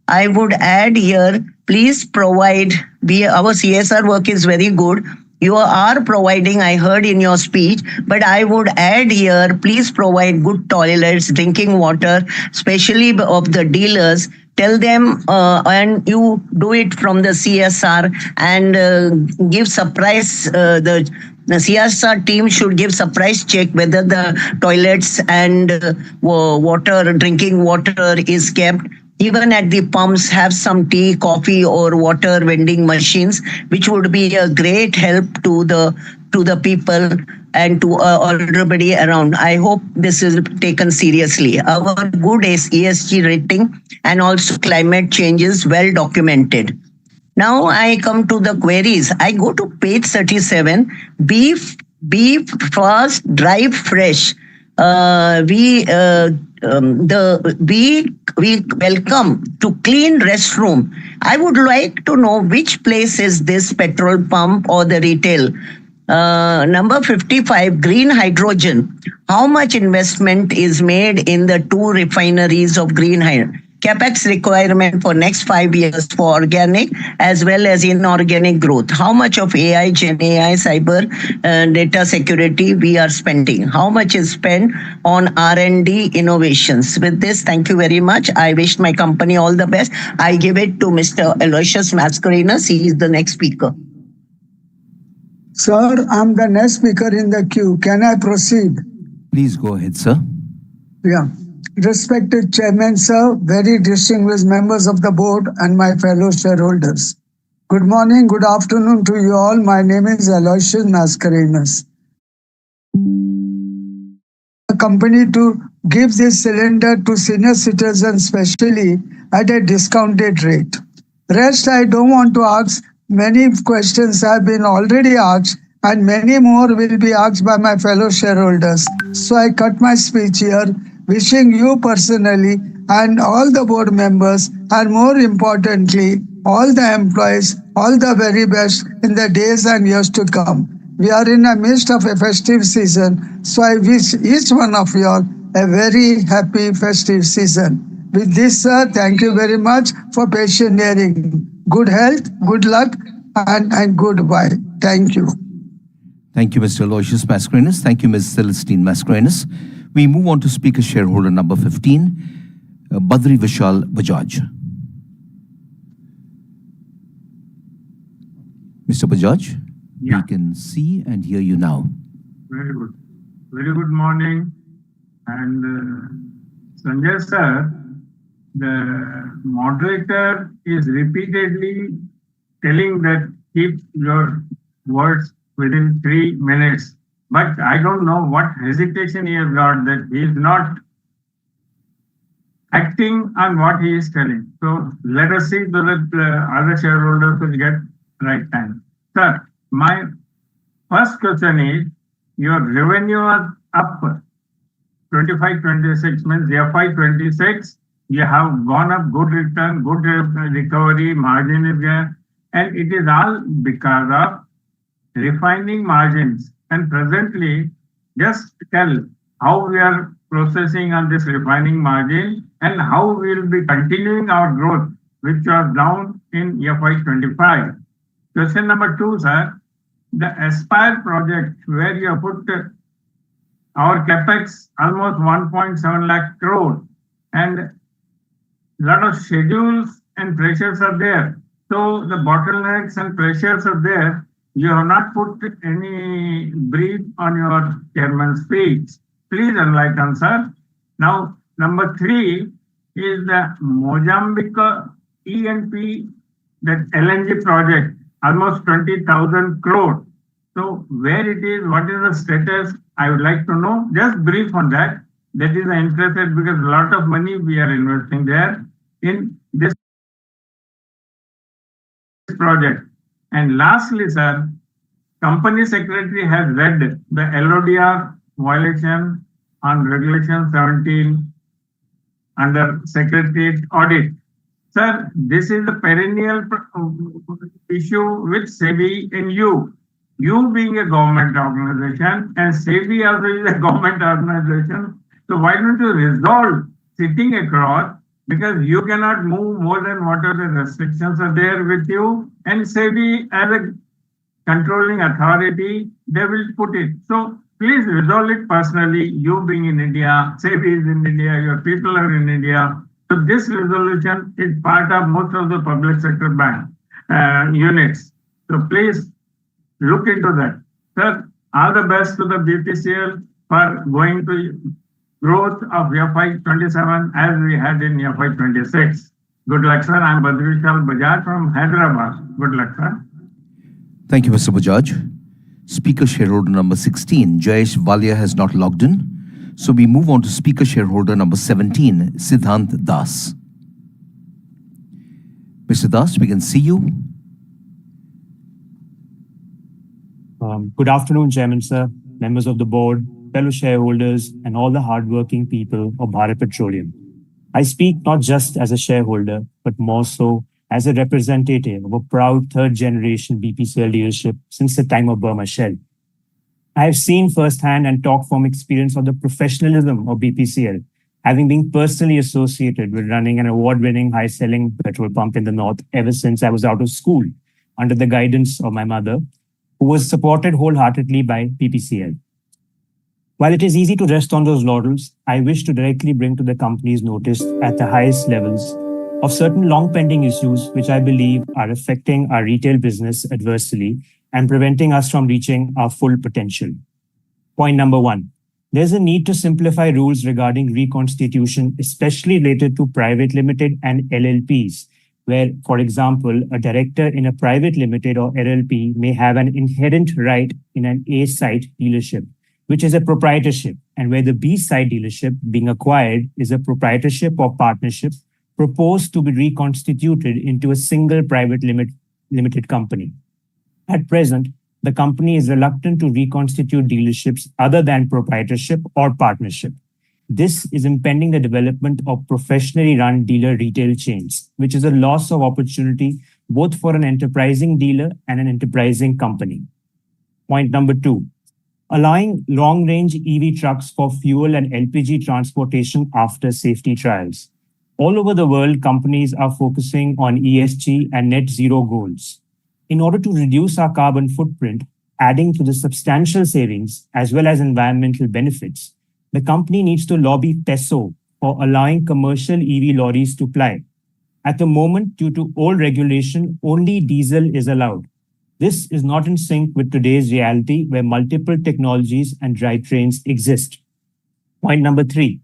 [SPEAKER 14] I would add here, please provide, our CSR work is very good. You are providing, I heard in your speech, but I would add here, please provide good toilets, drinking water, especially of the dealers. Tell them and you do it from the CSR and give surprise, the CSR team should give surprise check whether the toilets and water, drinking water is kept. Even at the pumps, have some tea, coffee, or water vending machines, which would be a great help to the people and to everybody around. I hope this is taken seriously. Our good ESG rating and also climate change is well documented. Now I come to the queries. I go to page 37. Beef fast, dry, fresh. We welcome to clean restroom. I would like to know which place is this petrol pump or the retail. Number 55, green hydrogen. How much investment is made in the 2 refineries of green hydrogen? CapEx requirement for next 5 years for organic as well as inorganic growth. How much of AI, Gen AI, cyber data security we are spending? How much is spent on R&D innovations? With this, thank you very much. I wish my company all the best. I give it to Mr. Aloysius Mascarenhas. He is the next speaker.
[SPEAKER 15] Sir, I'm the next speaker in the queue. Can I proceed?
[SPEAKER 4] Please go ahead, sir.
[SPEAKER 15] Yeah. Respected Chairman, sir, very distinguished members of the board and my fellow shareholders. Good morning, good afternoon to you all. My name is Aloysius Mascarenhas. The company to give this cylinder to senior citizens specially at a discounted rate. Rest, I don't want to ask. Many questions have been already asked and many more will be asked by my fellow shareholders. So I cut my speech here, wishing you personally and all the board members and more importantly, all the employees, all the very best in the days and years to come. We are in the midst of a festive season, so I wish each one of you all a very happy festive season. With this, sir, thank you very much for patient hearing. Good health, good luck, and goodbye. Thank you.
[SPEAKER 4] Thank you, Mr. Aloysius Mascarenhas. Thank you, Ms. Celestine Mascarenhas. We move on to speaker shareholder number 15, Badri Vishal Bajaj. Mr. Bajaj, we can see and hear you now.
[SPEAKER 16] Very good. Very good morning. And Sanjay sir, the moderator is repeatedly telling that keep your words within 3 minutes. But I don't know what hesitation he has got that he is not acting on what he is telling. So let us see so that other shareholders will get right time. Sir, my first question is, your revenue are up 25-26 means FY26, you have gone up, good return, good recovery, margin is there, and it is all because of refining margins. And presently, just tell how we are processing on this refining margin and how we will be continuing our growth, which was down in FY25. Question number 2, sir. The Aspire project, where you have put our capex almost 1.7 lakh crore, and a lot of schedules and pressures are there. So the bottlenecks and pressures are there. You have not put any brief on your chairman's speech. Please enlighten, sir. Now, number 3 is the Mozambique E&P, that LNG project, almost 20,000 crore. So where it is, what is the status? I would like to know. Just brief on that. That is interested because a lot of money we are investing there in this project. And lastly, sir, company secretary has read the LODR violation on Regulation 17 under Secretariat Audit. Sir, this is a perennial issue with SEBI and you. You being a government organization and SEBI also is a government organization. So why don't you resolve sitting across, because you cannot move more than whatever the restrictions are there with you, and SEBI as a controlling authority, they will put it. So please resolve it personally, you being in India, SEBI is in India, your people are in India. So this resolution is part of most of the public sector bank units. So please look into that. Sir, all the best to the BPCL for going to growth of FY27 as we had in FY26. Good luck, sir. I'm Badrishal Bajaj from Hyderabad. Good luck, sir.
[SPEAKER 4] Thank you, Mr. Bajaj. Speaker shareholder number 16, Jayesh Walia, has not logged in. So we move on to speaker shareholder number 17, Siddhant Das. Mr. Das, we can see you.
[SPEAKER 17] Good afternoon, Chairman, sir, members of the board, fellow shareholders, and all the hardworking people of Bharat Petroleum. I speak not just as a shareholder, but more so as a representative of a proud third-generation BPCL leadership since the time of Burma Shell. I have seen firsthand and talked from experience of the professionalism of BPCL, having been personally associated with running an award-winning high-selling petrol pump in the north ever since I was out of school, under the guidance of my mother, who was supported wholeheartedly by BPCL. While it is easy to rest on those laurels, I wish to directly bring to the company's notice at the highest levels of certain long-pending issues which I believe are affecting our retail business adversely and preventing us from reaching our full potential. Point number 1. There's a need to simplify rules regarding reconstitution, especially related to private limited and LLPs, where, for example, a director in a private limited or LLP may have an inherent right in an A-site dealership, which is a proprietorship, and where the B-site dealership being acquired is a proprietorship or partnership proposed to be reconstituted into a single private limited company. At present, the company is reluctant to reconstitute dealerships other than proprietorship or partnership. This is impeding the development of professionally run dealer retail chains, which is a loss of opportunity both for an enterprising dealer and an enterprising company. Point number 2. Allowing long-range EV trucks for fuel and LPG transportation after safety trials. All over the world, companies are focusing on ESG and net zero goals. In order to reduce our carbon footprint, adding to the substantial savings as well as environmental benefits, the company needs to lobby PESO for allowing commercial EV lorries to ply. At the moment, due to old regulation, only diesel is allowed. This is not in sync with today's reality where multiple technologies and drivetrains exist. Point number 3.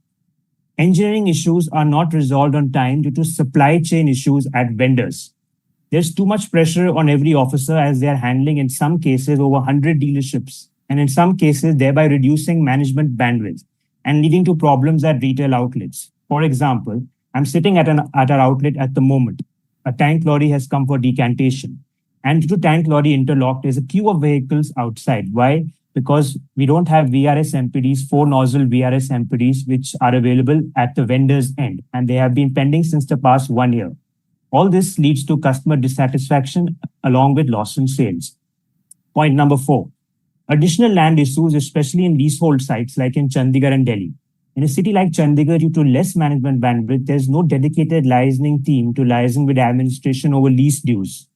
[SPEAKER 17] Engineering issues are not resolved on time due to supply chain issues at vendors. There's too much pressure on every officer as they are handling, in some cases, over 100 dealerships, and in some cases, thereby reducing management bandwidth and leading to problems at retail outlets. For example, I'm sitting at our outlet at the moment. A tank lorry has come for decantation. And due to tank lorry interlock, there's a queue of vehicles outside. Why? Because we don't have VRS MPDs, 4-nozzle VRS MPDs, which are available at the vendor's end. And they have been pending since the past 1 year. All this leads to customer dissatisfaction along with loss in sales. Point number 4. Additional land issues, especially in leasehold sites like in Chandigarh and Delhi. In a city like Chandigarh, due to less management bandwidth, there's no dedicated licensing team to liaison with administration over lease dues.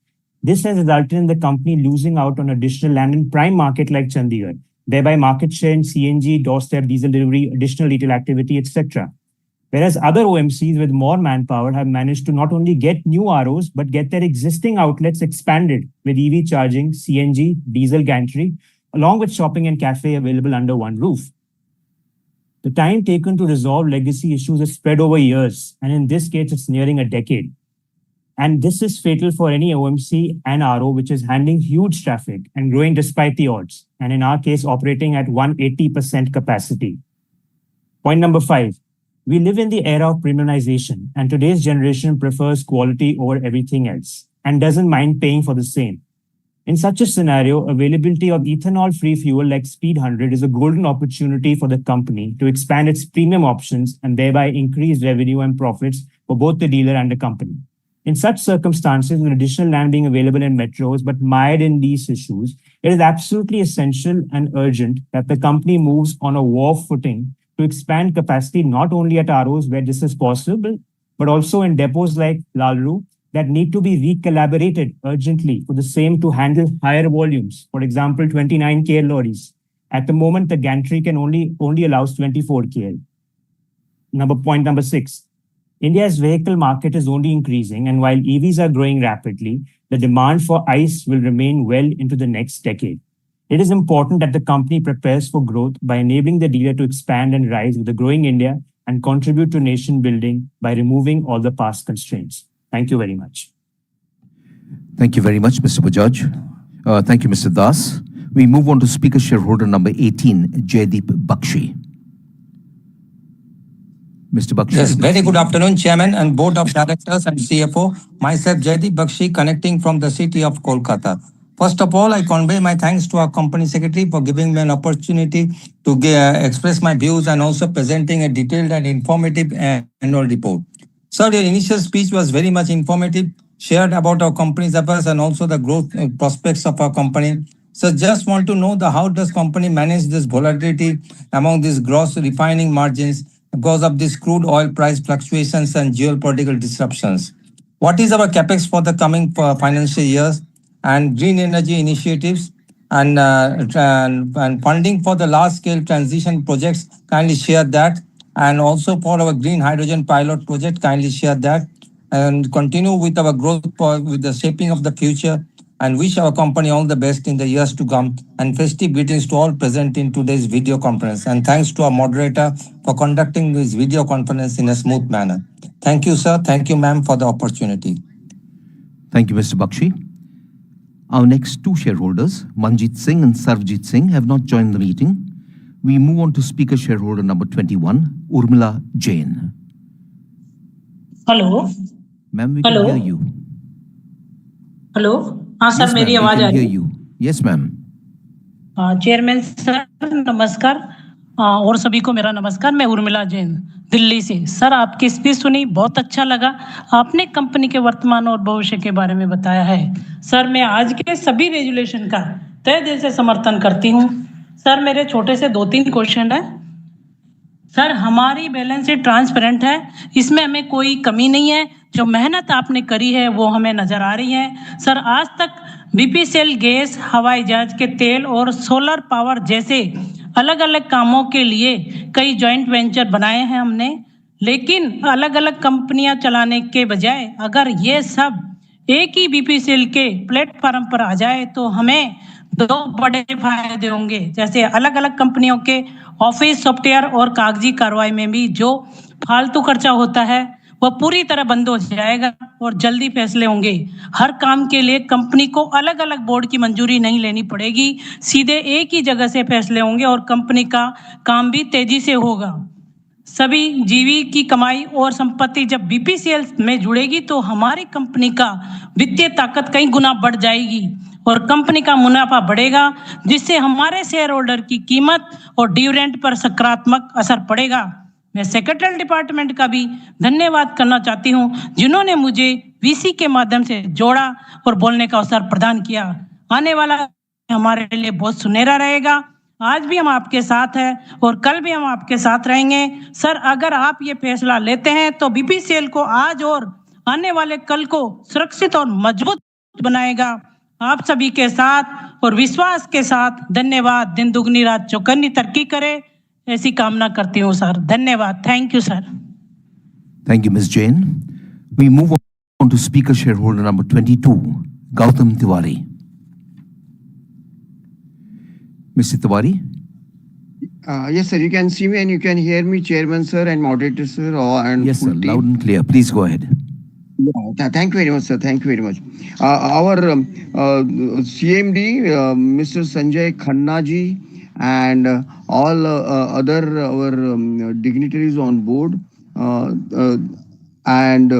[SPEAKER 17] This has resulted in the company losing out on additional land in prime market like Chandigarh, thereby market share in CNG, doorstep diesel delivery, additional retail activity, etc. Whereas other OMCs with more manpower have managed to not only get new ROs, but get their existing outlets expanded with EV charging, CNG, diesel gantry, along with shopping and cafe available under one roof. The time taken to resolve legacy issues is spread over years, and in this case, it's nearing a decade. And this is fatal for any OMC and RO, which is handling huge traffic and growing despite the odds, and in our case, operating at 180% capacity. Point number 5. We live in the era of premiumization, and today's generation prefers quality over everything else and doesn't mind paying for the same. In such a scenario, availability of ethanol-free fuel like Speed 100 is a golden opportunity for the company to expand its premium options and thereby increase revenue and profits for both the dealer and the company. In such circumstances, with additional land being available in metros but mired in these issues, it is absolutely essential and urgent that the company moves on a war footing to expand capacity not only at ROs where this is possible, but also in depots like Lalru that need to be recollaborated urgently for the same to handle higher volumes. For example, 29 KL lorries. At the moment, the gantry can only allows 24 KL. Point number 6. India's vehicle market is only increasing, and while EVs are growing rapidly, the demand for ICE will remain well into the next decade. It is important that the company prepares for growth by enabling the dealer to expand and rise with the growing India and contribute to nation building by removing all the past constraints. Thank you very much.
[SPEAKER 4] Thank you very much, Mr. Bajaj. Thank you, Mr. Das. We move on to speaker shareholder number 18, Jaideep Bakshi. Mr. Bakshi.
[SPEAKER 18] Yes, very good afternoon, Chairman and Board of Directors and CFO. Myself, Jaideep Bakshi, connecting from the city of Kolkata. First of all, I convey my thanks to our company secretary for giving me an opportunity to express my views and also presenting a detailed and informative annual report. Sir, your initial speech was very much informative, shared about our company's affairs and also the growth prospects of our company. So just want to know how does company manage this volatility among these gross refining margins because of this crude oil price fluctuations and geopolitical disruptions. What is our capex for the coming financial years and green energy initiatives and funding for the large-scale transition projects? Kindly share that. And also for our green hydrogen pilot project, kindly share that and continue with our growth with the shaping of the future and wish our company all the best in the years to come and festive greetings to all present in today's video conference. And thanks to our moderator for conducting this video conference in a smooth manner. Thank you, sir. Thank you, ma'am, for the opportunity.
[SPEAKER 4] Thank you, Mr. Bakshi. Our next two shareholders, Manjit Singh and Sarvjit Singh, have not joined the meeting. We move on to speaker shareholder number 21, Urmila Jain.
[SPEAKER 19] Hello.
[SPEAKER 4] Ma'am, we can hear you.
[SPEAKER 19] Hello. हाँ sir, मेरी आवाज आ रही है?
[SPEAKER 4] Yes, ma'am.
[SPEAKER 19] Chairman sir नमस्कार और सभी को मेरा नमस्कार। मैं उर्मिला जैन दिल्ली से। सर आपकी स्पीच सुनी, बहुत अच्छा लगा। आपने कंपनी के वर्तमान और भविष्य के बारे में बताया है। सर मैं आज के सभी रेजुलेशन का तहे दिल से समर्थन करती हूँ। सर मेरे छोटे से 2-3 क्वेश्चन है। सर हमारी बैलेंस शीट ट्रांसपेरेंट है, इसमें हमें कोई कमी नहीं है। जो मेहनत आपने करी है वो हमें नजर आ रही है। सर आज तक बीपीसीएल गैस, हवाई जहाज के तेल और सोलर पावर जैसे अलग अलग कामों के लिए कई जॉइंट वेंचर बनाए हैं हमने, लेकिन अलग अलग कंपनियां चलाने के बजाय अगर ये सब एक ही बीपीसीएल के प्लेटफॉर्म पर आ जाए तो हमें 2 बड़े फायदे होंगे। जैसे अलग अलग कंपनियों के ऑफिस सॉफ्टवेयर और कागजी कार्रवाई में भी जो फालतू खर्चा होता है वह पूरी तरह बंद हो जाएगा और जल्दी फैसले होंगे। हर काम के लिए कंपनी को अलग अलग बोर्ड की मंजूरी नहीं लेनी पड़ेगी, सीधे एक ही जगह से फैसले होंगे और कंपनी का काम भी तेजी से होगा। सभी जीवी की कमाई और संपत्ति जब बीपीसीएल में जुड़ेगी तो हमारी कंपनी का वित्तीय ताकत कई गुना बढ़ जाएगी और कंपनी का मुनाफा बढ़ेगा, जिससे हमारे शेयर होल्डर की कीमत और डिविडेंड पर सकारात्मक असर पड़ेगा। मैं सेक्रेटरी डिपार्टमेंट का भी धन्यवाद करना चाहती हूं, जिन्होंने मुझे वीसी के माध्यम से जोड़ा और बोलने का अवसर प्रदान किया। आने वाला हमारे लिए बहुत सुनहरा रहेगा। आज भी हम आपके साथ हैं और कल भी हम आपके साथ रहेंगे। सर, अगर आप ये फैसला लेते हैं तो बीपीसीएल को आज और आने वाले कल को सुरक्षित और मजबूत बनाएगा। आप सभी के साथ और विश्वास के साथ धन्यवाद। दिन दुगनी रात चौगनी तरक्की करे, ऐसी कामना करती हूँ सर। धन्यवाद। Thank you sir.
[SPEAKER 4] Thank you, Ms. Jain. We move on to speaker shareholder number 22, Gautam Tiwari. Mr. Tiwari?
[SPEAKER 20] Yes, sir. You can see me and you can hear me, Chairman, sir, and Moderator, sir. And
[SPEAKER 4] Yes, sir.
[SPEAKER 20] full team.
[SPEAKER 4] Loud and clear. Please go ahead.
[SPEAKER 20] Yeah, thank you very much, sir. Thank you very much. Our CMD, Mr. Sanjay Khanna ji, and all other our dignitaries on board, and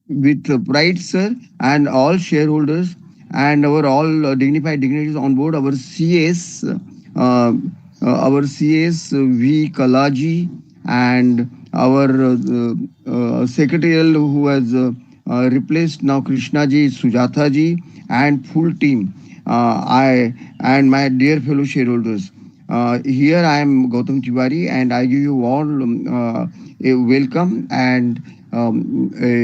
[SPEAKER 20] with pride, sir, and all shareholders and our all dignified dignitaries on board, our CS, V. Kalaji, and our secretarial who has replaced now Krishna ji, Sujata ji, and full team. I and my dear fellow shareholders. Here I am Gautam Tiwari, and I give you all a welcome and a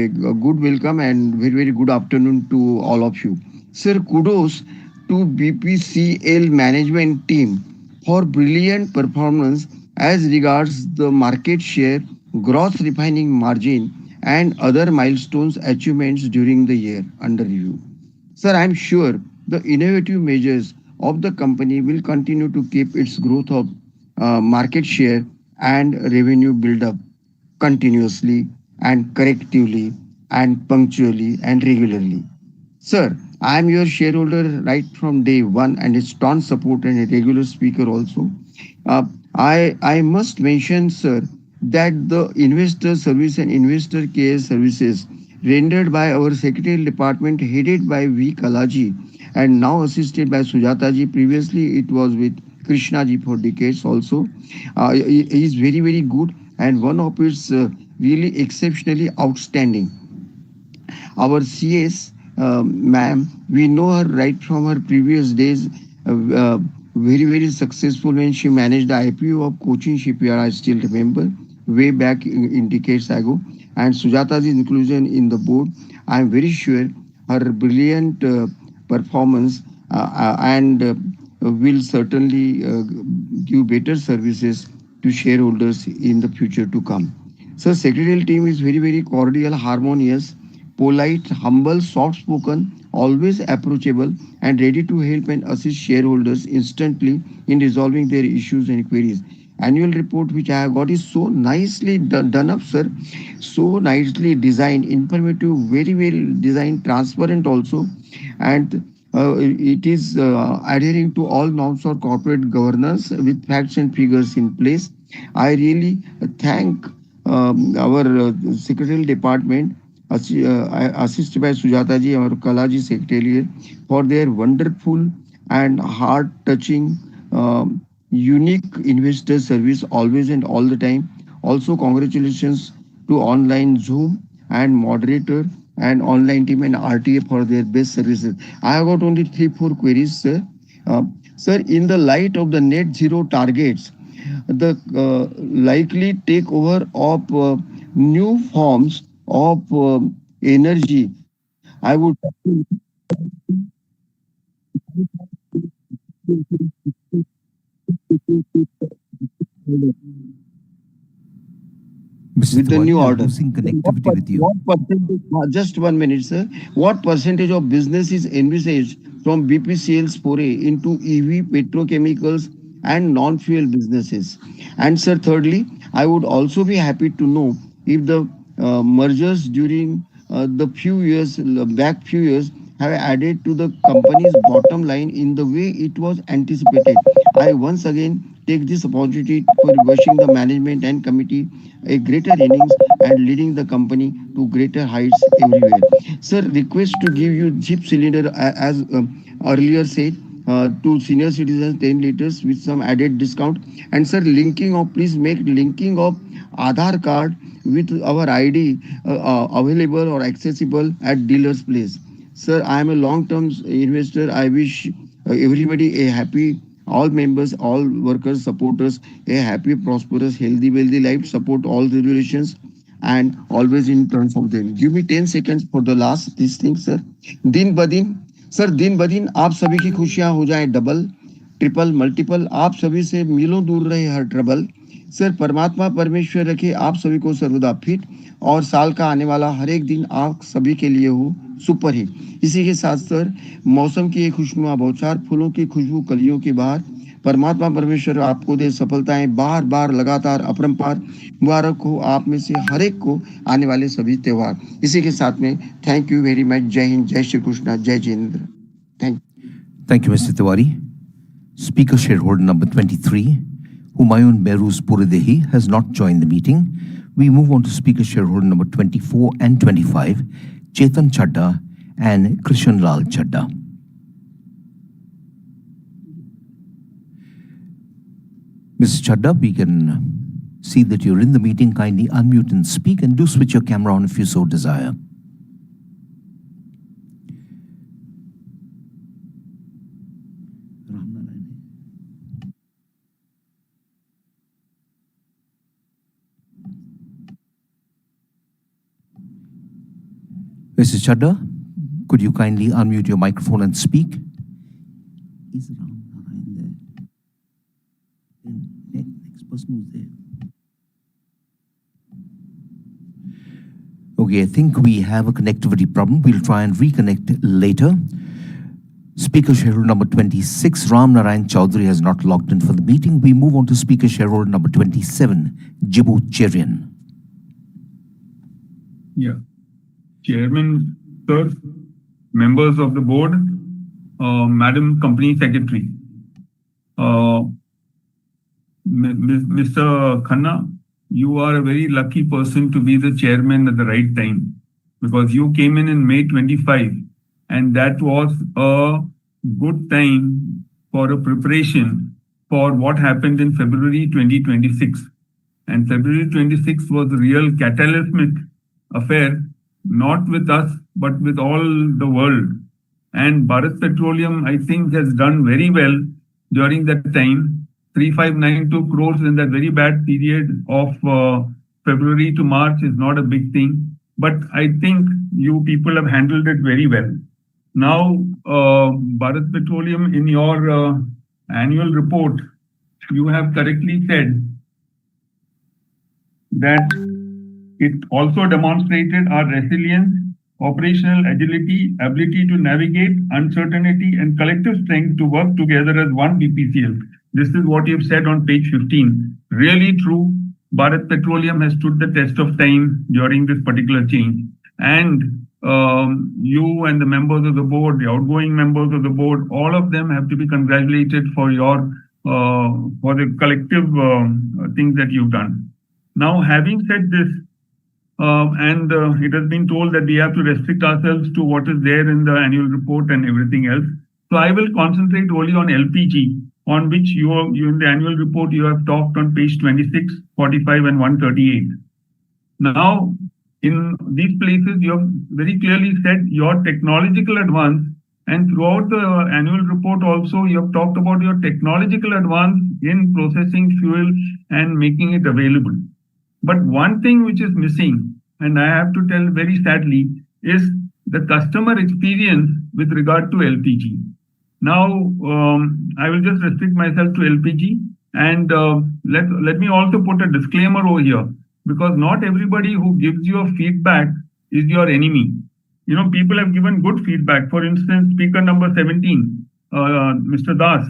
[SPEAKER 20] good welcome and very, very good afternoon to all of you. Sir, kudos to BPCL management team for brilliant performance as regards the market share, gross refining margin, and other milestones achievements during the year under review. Sir, I am sure the innovative measures of the company will continue to keep its growth of market share and revenue build up continuously and correctively and punctually and regularly. Sir, I am your shareholder right from day one and a staunch supporter and a regular speaker also. I must mention, sir, that the investor service and investor care services rendered by our secretarial department headed by V. Kalaji and now assisted by Sujata ji. Previously, it was with Krishna ji for decades also. He is very, very good and one of its really exceptionally outstanding. Our CS, ma'am, we know her right from her previous days. Very, very successful when she managed the IPO of Cochin Shipyard, I still remember, way back in decades ago. And Sujata's inclusion in the board, I am very sure her brilliant performance and will certainly give better services to shareholders in the future to come. So secretarial team is very, very cordial, harmonious, polite, humble, soft-spoken, always approachable and ready to help and assist shareholders instantly in resolving their issues and queries. Annual report which I have got is so nicely done up, sir. So nicely designed, informative, very well designed, transparent also. And it is adhering to all norms for corporate governance with facts and figures in place. I really thank our secretarial department assisted by Sujata ji, our Kalaji secretariat, for their wonderful and heart-touching unique investor service always and all the time. Also, congratulations to online Zoom and moderator and online team and RTA for their best services. I have got only 3-4 queries, sir. Sir, in the light of the net zero targets, the likely takeover of new forms of energy, I would with the new order.
[SPEAKER 4] Connectivity with you.
[SPEAKER 20] What percentage, just 1 minute, sir. What percentage of business is envisaged from BPCL's foray into EV, petrochemicals, and non-fuel businesses? And sir, thirdly, I would also be happy to know if the mergers during the few years have added to the company's bottom line in the way it was anticipated. I once again take this opportunity for wishing the management and committee a greater innings and leading the company to greater heights everywhere. Sir, request to give you Jeep cylinder as earlier said to senior citizens 10 liters with some added discount. And sir, linking of, please make linking of Aadhaar card with our ID available or accessible at dealer's place. Sir, I am a long-term investor. I wish everybody a happy all members, all workers, supporters, a happy, prosperous, healthy, wealthy life, support all the relations, and always in terms of them. Give me 10 seconds for the last this thing, sir. दिन ब दिन sir, दिन ब दिन आप सभी की खुशियां हो जाए डबल, ट्रिपल, मल्टीपल, आप सभी से मीलों दूर रहे हर ट्रबल। सर, परमात्मा परमेश्वर रखे आप सभी को सर्वदा फिट, और साल का आने वाला हर एक दिन आप सभी के लिए हो सुपर हिट। इसी के साथ सर, मौसम की एक खुशनुमा बौछार, फूलों की खुशबू कलियों की बहार, परमात्मा परमेश्वर आपको दे सफलताएं बार बार लगातार अपरंपार। मुबारक हो आप में से हर एक को आने वाले सभी त्योहार। इसी के साथ में थैंक यू वेरी मच। जय हिंद, जय श्री कृष्णा, जय Jinendra.
[SPEAKER 4] Thank you, Mr. Tiwari. Speaker shareholder number 23, Humayun Behrouz Puridehi, has not joined the meeting. We move on to speaker shareholder number 24 and 25, Chetan Chadda and Krishan Lal Chadda. Mr. Chadda, we can see that you're in the meeting. Kindly unmute and speak, and do switch your camera on if you so desire. Mr. Chadda, could you kindly unmute your microphone and speak? Is Ram Narayan there? Then next person who's there. Okay, I think we have a connectivity problem. We'll try and reconnect later. Speaker shareholder number 26, Ram Narayan Chaudhary, has not logged in for the meeting. We move on to speaker shareholder number 27, Jibu Cherian.
[SPEAKER 16] Yeah. Chairman, sir, members of the board, Madam Company Secretary, Mr. Khanna, you are a very lucky person to be the chairman at the right time, because you came in May 25, and that was a good time for a preparation for what happened in February 2026. And February 26 was a real cataclysmic affair, not with us, but with all the world. And Bharat Petroleum, I think, has done very well during that time. 3,592 crores in that very bad period of February to March is not a big thing. But I think you people have handled it very well. Now, Bharat Petroleum, in your annual report, you have correctly said that it also demonstrated our resilience, operational agility, ability to navigate uncertainty, and collective strength to work together as one BPCL. This is what you've said on page 15. Really true. Bharat Petroleum has stood the test of time during this particular change. And you and the members of the board, the outgoing members of the board, all of them have to be congratulated for your for the collective things that you've done. Now, having said this, and it has been told that we have to restrict ourselves to what is there in the annual report and everything else. So I will concentrate only on LPG, on which you in the annual report you have talked on page 26, 45 and 138. Now, in these places, you have very clearly said your technological advance, and throughout the annual report also, you have talked about your technological advance in processing fuel and making it available. But one thing which is missing, and I have to tell very sadly, is the customer experience with regard to LPG. Now, I will just restrict myself to LPG, and let me also put a disclaimer over here, because not everybody who gives you a feedback is your enemy. You know, people have given good feedback. For instance, speaker number 17, Mr. Das,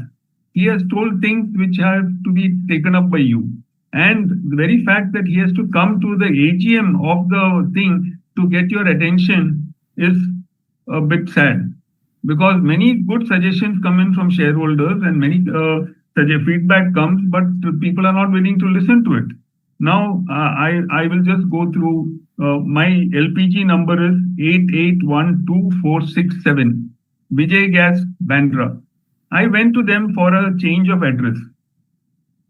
[SPEAKER 16] he has told things which have to be taken up by you. And the very fact that he has to come to the AGM of the thing to get your attention is a bit sad, because many good suggestions come in from shareholders and many feedback comes, but people are not willing to listen to it. Now, I will just go through. My LPG number is 881247, Vijay Gas, Bandra. I went to them for a change of address,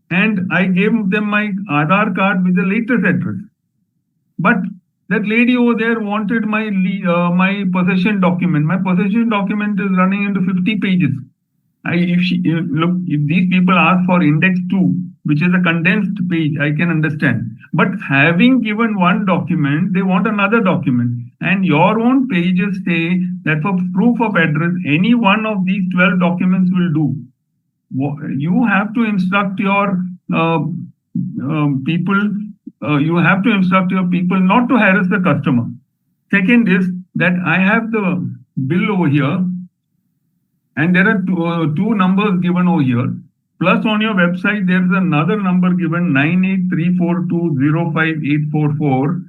[SPEAKER 16] and I gave them my Aadhaar card with the latest address. But that lady over there wanted my possession document. My possession document is running into 50 pages. If these people ask for index 2, which is a condensed page, I can understand. But having given one document, they want another document. And your own pages say that for proof of address, any one of these 12 documents will do. You have to instruct your people. You have to instruct your people not to harass the customer. Second is that I have the bill over here, and there are two numbers given over here. Plus on your website, there is another number given 9834205844.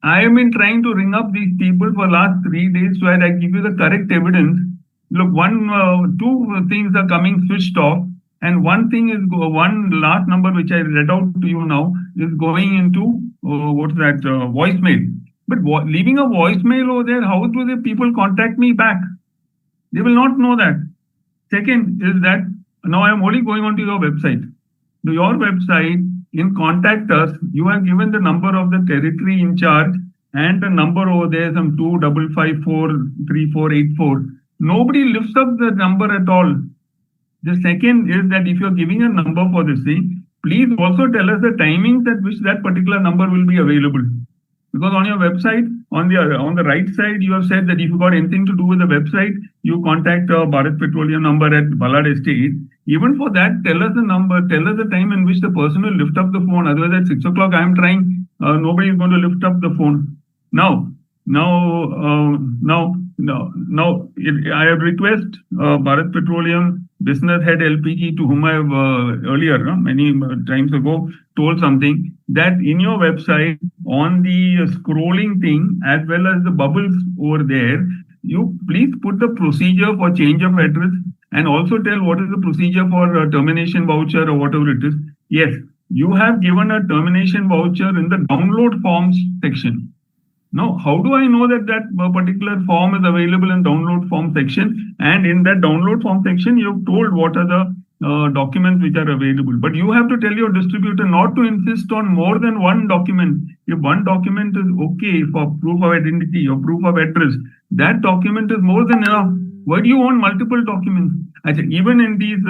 [SPEAKER 16] I have been trying to ring up these people for last 3 days so that I give you the correct evidence. Look, two things are coming switched off, and one thing is one last number which I read out to you now is going into voicemail. But leaving a voicemail over there, how do the people contact me back? They will not know that. Second is that now I am only going on to your website. To your website, in contact us, you have given the number of the territory in charge and the number over there, some 25543484. Nobody lifts up the number at all. The second is that if you're giving a number for this thing, please also tell us the timings at which that particular number will be available. Because on your website, on the right side, you have said that if you got anything to do with the website, you contact Bharat Petroleum number at Ballard Estate. Even for that, tell us the number, tell us the time in which the person will lift up the phone. Otherwise, at 6 o'clock, I am trying. Nobody is going to lift up the phone. Now, I have request Bharat Petroleum Business Head LPG, to whom I have earlier, many times ago, told something that in your website, on the scrolling thing, as well as the bubbles over there, you please put the procedure for change of address and also tell what is the procedure for termination voucher or whatever it is. Yes, you have given a termination voucher in the download forms section. Now, how do I know that that particular form is available in download form section? And in that download form section, you have told what are the documents which are available. But you have to tell your distributor not to insist on more than one document. If one document is okay for proof of identity or proof of address, that document is more than enough. Why do you want multiple documents? Even in these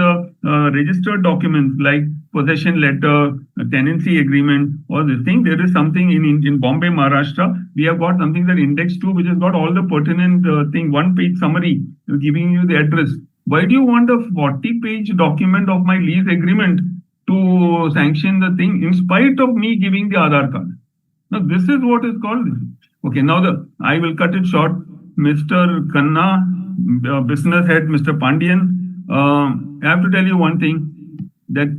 [SPEAKER 16] registered documents like possession letter, tenancy agreement, all this thing, there is something in Bombay, Maharashtra. We have got something that index 2, which has got all the pertinent thing, one-page summary giving you the address. Why do you want a 40-page document of my lease agreement to sanction the thing in spite of me giving the Aadhaar card? Now, this is what is called. Okay, now I will cut it short. Mr. Khanna, business head, Mr. Pandian, I have to tell you one thing, that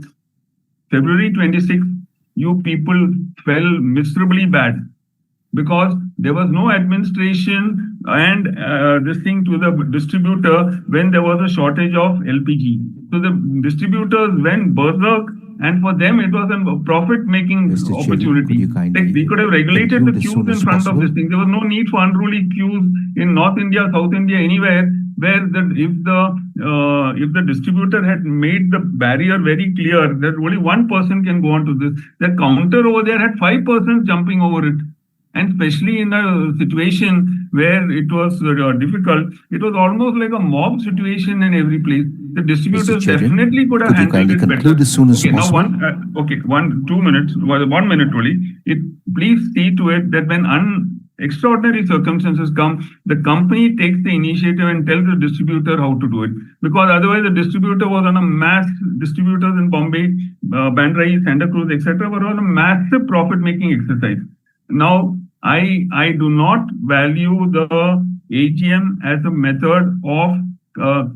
[SPEAKER 16] February 26th, you people fell miserably bad because there was no administration and this thing to the distributor when there was a shortage of LPG. So the distributors went berserk, and for them it was a profit-making opportunity. They could have regulated the queues in front of this thing. There was no need for unruly queues in North India, South India, anywhere, where if the distributor had made the barrier very clear that only one person can go on to this, the counter over there had 5 persons jumping over it. And especially in a situation where it was difficult, it was almost like a mob situation in every place. The distributors definitely could have handled it better.
[SPEAKER 4] As soon as
[SPEAKER 16] Now 1 minute only. Please see to it that when extraordinary circumstances come, the company takes the initiative and tells the distributor how to do it. Because otherwise the distributor was on a distributors in Bombay, Bandra, Santa Cruz, etc. were on a massive profit-making exercise. Now, I do not value the AGM as a method of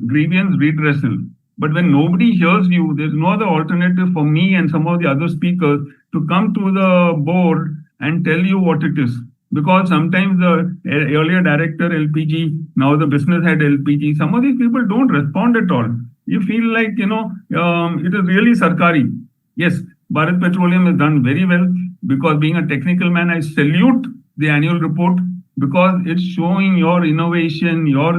[SPEAKER 16] grievance redressal. But when nobody hears you, there's no other alternative for me and some of the other speakers to come to the board and tell you what it is. Because sometimes the earlier director LPG, now the business head LPG, some of these people don't respond at all. You feel like, it is really Sarkari. Yes, Bharat Petroleum has done very well, because being a technical man, I salute the annual report because it's showing your innovation, your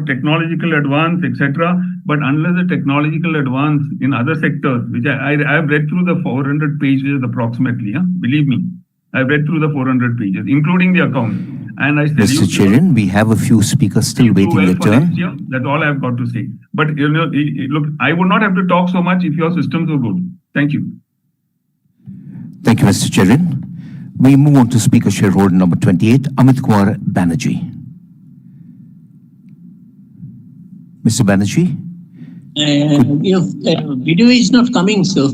[SPEAKER 16] technological advance, etc. But unless the technological advance in other sectors, which I have read through the 400 pages approximately, believe me, I read through the 400 pages, including the account. And I said,
[SPEAKER 4] Mr. Chairman, we have a few speakers still waiting their turn.
[SPEAKER 16] That's all I've got to say. But look, I would not have to talk so much if your systems were good. Thank you.
[SPEAKER 4] Thank you, Mr. Chairman. We move on to speaker shareholder number 28, Amit Kumar Banerjee. Mr. Banerjee?
[SPEAKER 9] Video is not coming, sir.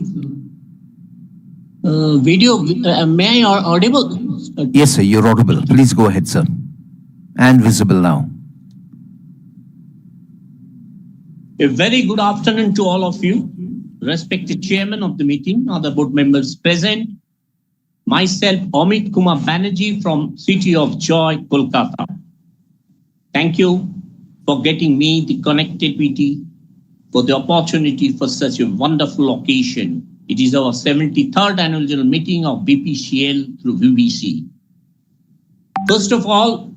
[SPEAKER 9] Video, may I audible?
[SPEAKER 4] Yes, sir, you're audible. Please go ahead, sir. And visible now.
[SPEAKER 9] A very good afternoon to all of you. Respected chairman of the meeting, other board members present. Myself, Amit Kumar Banerjee from City of Joy, Kolkata. Thank you for getting me the connectivity, for the opportunity for such a wonderful occasion. It is our 73rd annual general meeting of BPCL through VBC. First of all,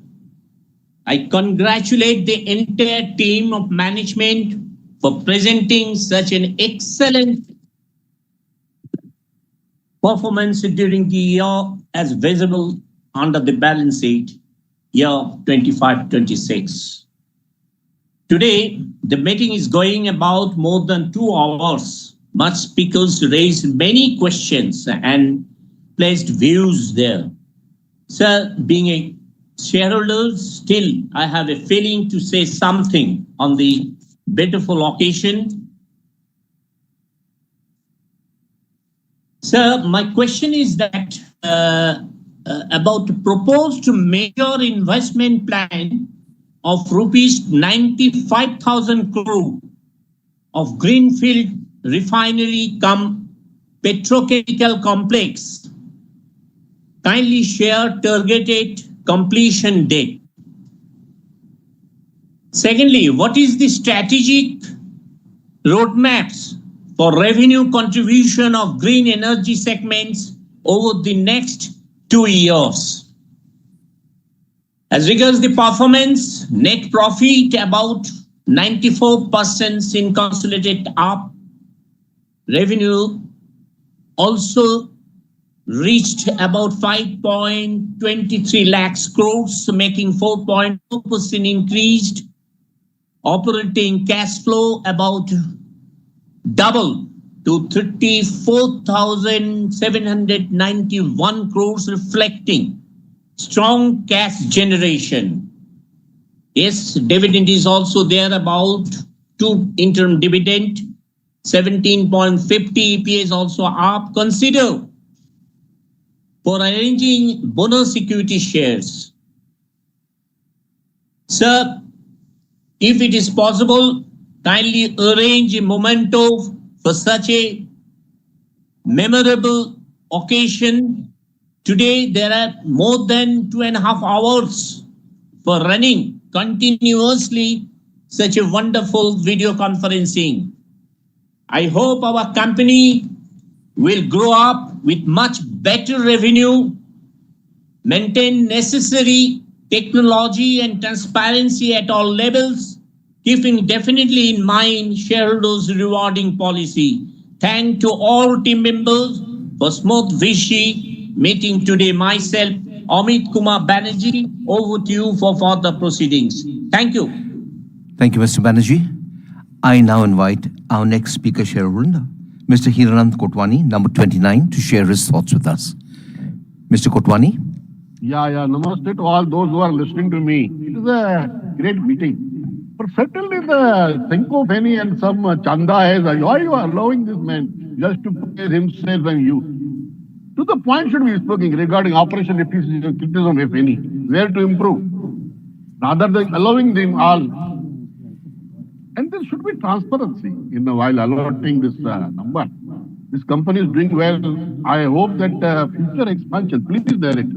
[SPEAKER 9] I congratulate the entire team of management for presenting such an excellent performance during the year as visible under the balance sheet year 25-26. Today, the meeting is going about more than 2 hours. Much speakers raised many questions and placed views there. Sir, being a shareholder, still I have a feeling to say something on the beautiful occasion. Sir, my question is that about the proposed major investment plan of rupees 95,000 crore of Greenfield refinery cum petrochemical complex. Kindly share targeted completion date. Secondly, what is the strategic roadmaps for revenue contribution of green energy segments over the next 2 years? As regards the performance, net profit about 94% in consolidated up. Revenue also reached about 5.23 lakhs crores, making 4.2% increased. Operating cash flow about double to 34,791 crores, reflecting strong cash generation. Yes, dividend is also there, about 2 interim dividend, 17.50 EPS also up. Consider for arranging bonus equity shares. Sir, if it is possible, kindly arrange a memento for such a memorable occasion. Today, there are more than 2.5 hours for running continuously such a wonderful video conferencing. I hope our company will grow up with much better revenue, maintain necessary technology and transparency at all levels, keeping definitely in mind shareholders' rewarding policy. Thank to all team members for smooth VC meeting today. Myself, Amit Kumar Banerjee, over to you for further proceedings. Thank you.
[SPEAKER 4] Thank you, Mr. Banerjee. I now invite our next speaker shareholder, Mr. Hiranand Kotwani, number 29, to share his thoughts with us. Mr. Kotwani?
[SPEAKER 11] Yeah, namaste to all those who are listening to me. It is a great meeting. But certainly the sycophancy and some chanda is, why you are allowing this man just to praise himself and you? To the point should be speaking regarding operation efficiency and criticism, if any, where to improve, rather than allowing them all. And there should be transparency while allotting this number. This company is doing well. I hope that future expansion, please direct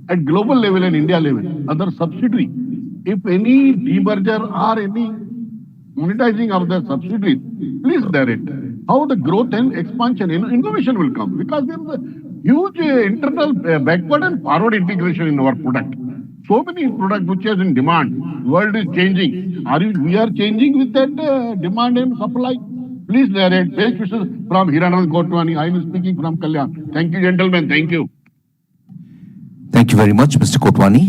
[SPEAKER 11] at global level and India level, other subsidiary. If any demerger or any monetizing of the subsidiaries, please direct how the growth and expansion and innovation will come, because there is a huge internal backward and forward integration in our product. So many products which is in demand. World is changing. We are changing with that demand and supply? Please direct. Best wishes from Hiranand Kotwani. I am speaking from Kalyan. Thank you, gentlemen. Thank you.
[SPEAKER 4] Thank you very much, Mr. Kotwani.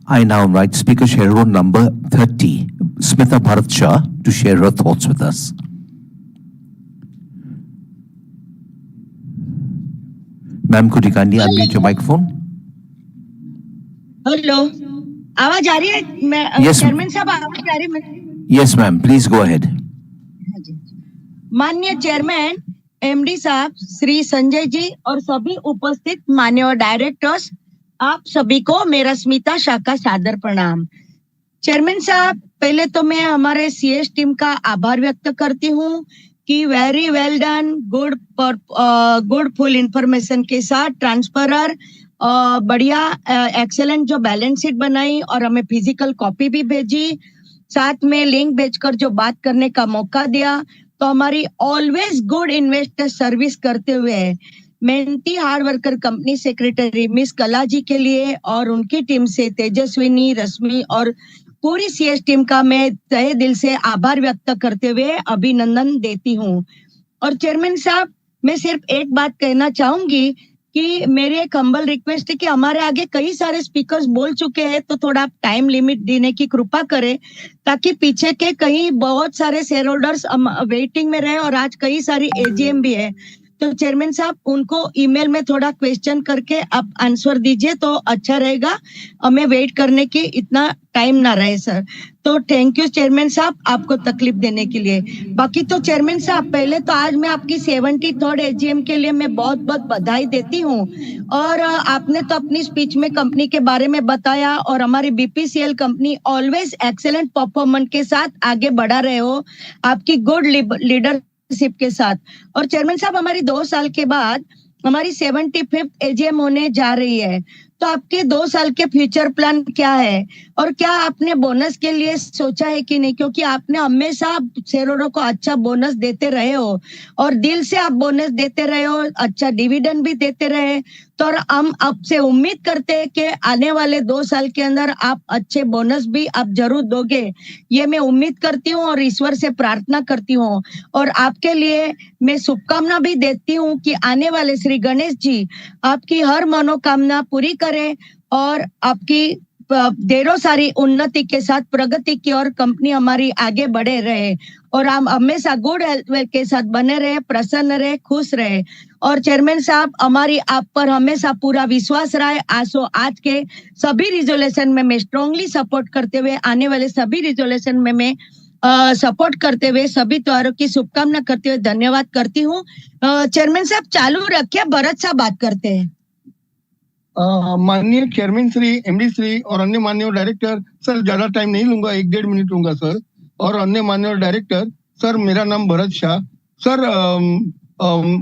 [SPEAKER 4] I now invite Speaker Shareholder number 30, Smita Bharat Shah, to share her thoughts with us. Ma'am, could you kindly unmute your microphone?
[SPEAKER 14] Hello, आवाज आ रही है?
[SPEAKER 4] Yes,
[SPEAKER 14] chairman साहब, आवाज आ रही है?
[SPEAKER 4] Yes, ma'am. Please go ahead.
[SPEAKER 14] माननीय chairman, MD साहब, श्री संजय जी और सभी उपस्थित माननीय डायरेक्टर्स, आप सभी को मेरा स्मिता शाह का सादर प्रणाम। चेयरमैन साहब, पहले तो मैं हमारे सीएस टीम का आभार व्यक्त करती हूँ कि very well done, good full information के साथ ट्रांसफरर, बढ़िया एक्सेलेंट जो बैलेंस शीट बनाई और हमें फिजिकल कॉपी भी भेजी, साथ में लिंक भेजकर जो बात करने का मौका दिया, तो हमारी ऑलवेज गुड इन्वेस्टर सर्विस करते हुए मेहनती hard worker company secretary miss कला जी के लिए और उनकी टीम से तेजस्विनी, रश्मि और पूरी सीएस टीम का मैं तहे दिल से आभार व्यक्त करते हुए अभिनंदन देती हूँ। और चेयरमैन साहब, मैं सिर्फ एक बात कहना चाहूंगी कि मेरी एक हम्बल रिक्वेस्ट है कि हमारे आगे कई सारे स्पीकर्स बोल चुके हैं, तो थोड़ा टाइम लिमिट देने की कृपा करें, ताकि पीछे के कहीं बहुत सारे शेयर होल्डर्स वेटिंग में रहे और आज कई सारी एजीएम भी है। तो चेयरमैन साहब, उनको ईमेल में थोड़ा क्वेश्चन करके आप आंसर दीजिए तो अच्छा रहेगा, हमें वेट करने की इतना टाइम ना रहे सर। तो थैंक यू चेयरमैन साहब, आपको तकलीफ देने के लिए। बाकी तो चेयरमैन साहब, पहले तो आज मैं आपकी 73rd एजीएम के लिए मैं बहुत बहुत बधाई देती हूँ। और आपने तो अपनी स्पीच में कंपनी के बारे में बताया और हमारी BPCL company always excellent performance के साथ आगे बढ़ा रहे हो, आपकी गुड लीडरशिप के साथ। और चेयरमैन साहब, हमारी 2 साल के बाद हमारी 75th एजीएम होने जा रही है, तो आपके 2 साल के फ्यूचर प्लान क्या है और क्या आपने बोनस के लिए सोचा है कि नहीं? क्योंकि आपने हमेशा शेयरहोल्डर को अच्छा बोनस देते रहे हो और दिल से आप बोनस देते रहे हो, अच्छा डिविडेंड भी देते रहे, तो हम आपसे उम्मीद करते हैं कि आने वाले 2 साल के अंदर आप अच्छे बोनस भी आप जरूर दोगे, ये मैं उम्मीद करती हूँ और ईश्वर से प्रार्थना करती हूँ। और आपके लिए मैं शुभकामना भी देती हूँ कि आने वाले श्री गणेश जी आपकी हर मनोकामना पूरी करें और आपकी ढेरों सारी उन्नति के साथ प्रगति की और कंपनी हमारी आगे बढ़े रहे और हम हमेशा गुड हेल्थ के साथ बने रहे, प्रसन्न रहे, खुश रहे। और चेयरमैन साहब, हमारी आप पर हमेशा पूरा विश्वास रहा है। आज के सभी रिजोल्यूशन में मैं स्ट्रांगली सपोर्ट करते हुए, आने वाले सभी रिजोल्यूशन में मैं सपोर्ट करते हुए सभी त्योहारों की शुभकामना करते हुए धन्यवाद करती हूँ। चेयरमैन साहब चालू रखिए, भरत साहब बात करते हैं।
[SPEAKER 11] माननीय चेयरमैन श्री, एमडी श्री और अन्य माननीय डायरेक्टर, सर ज्यादा टाइम नहीं लूंगा, 1-1.5 मिनट लूंगा सर। और अन्य माननीय डायरेक्टर, सर मेरा नाम भरत शाह। सर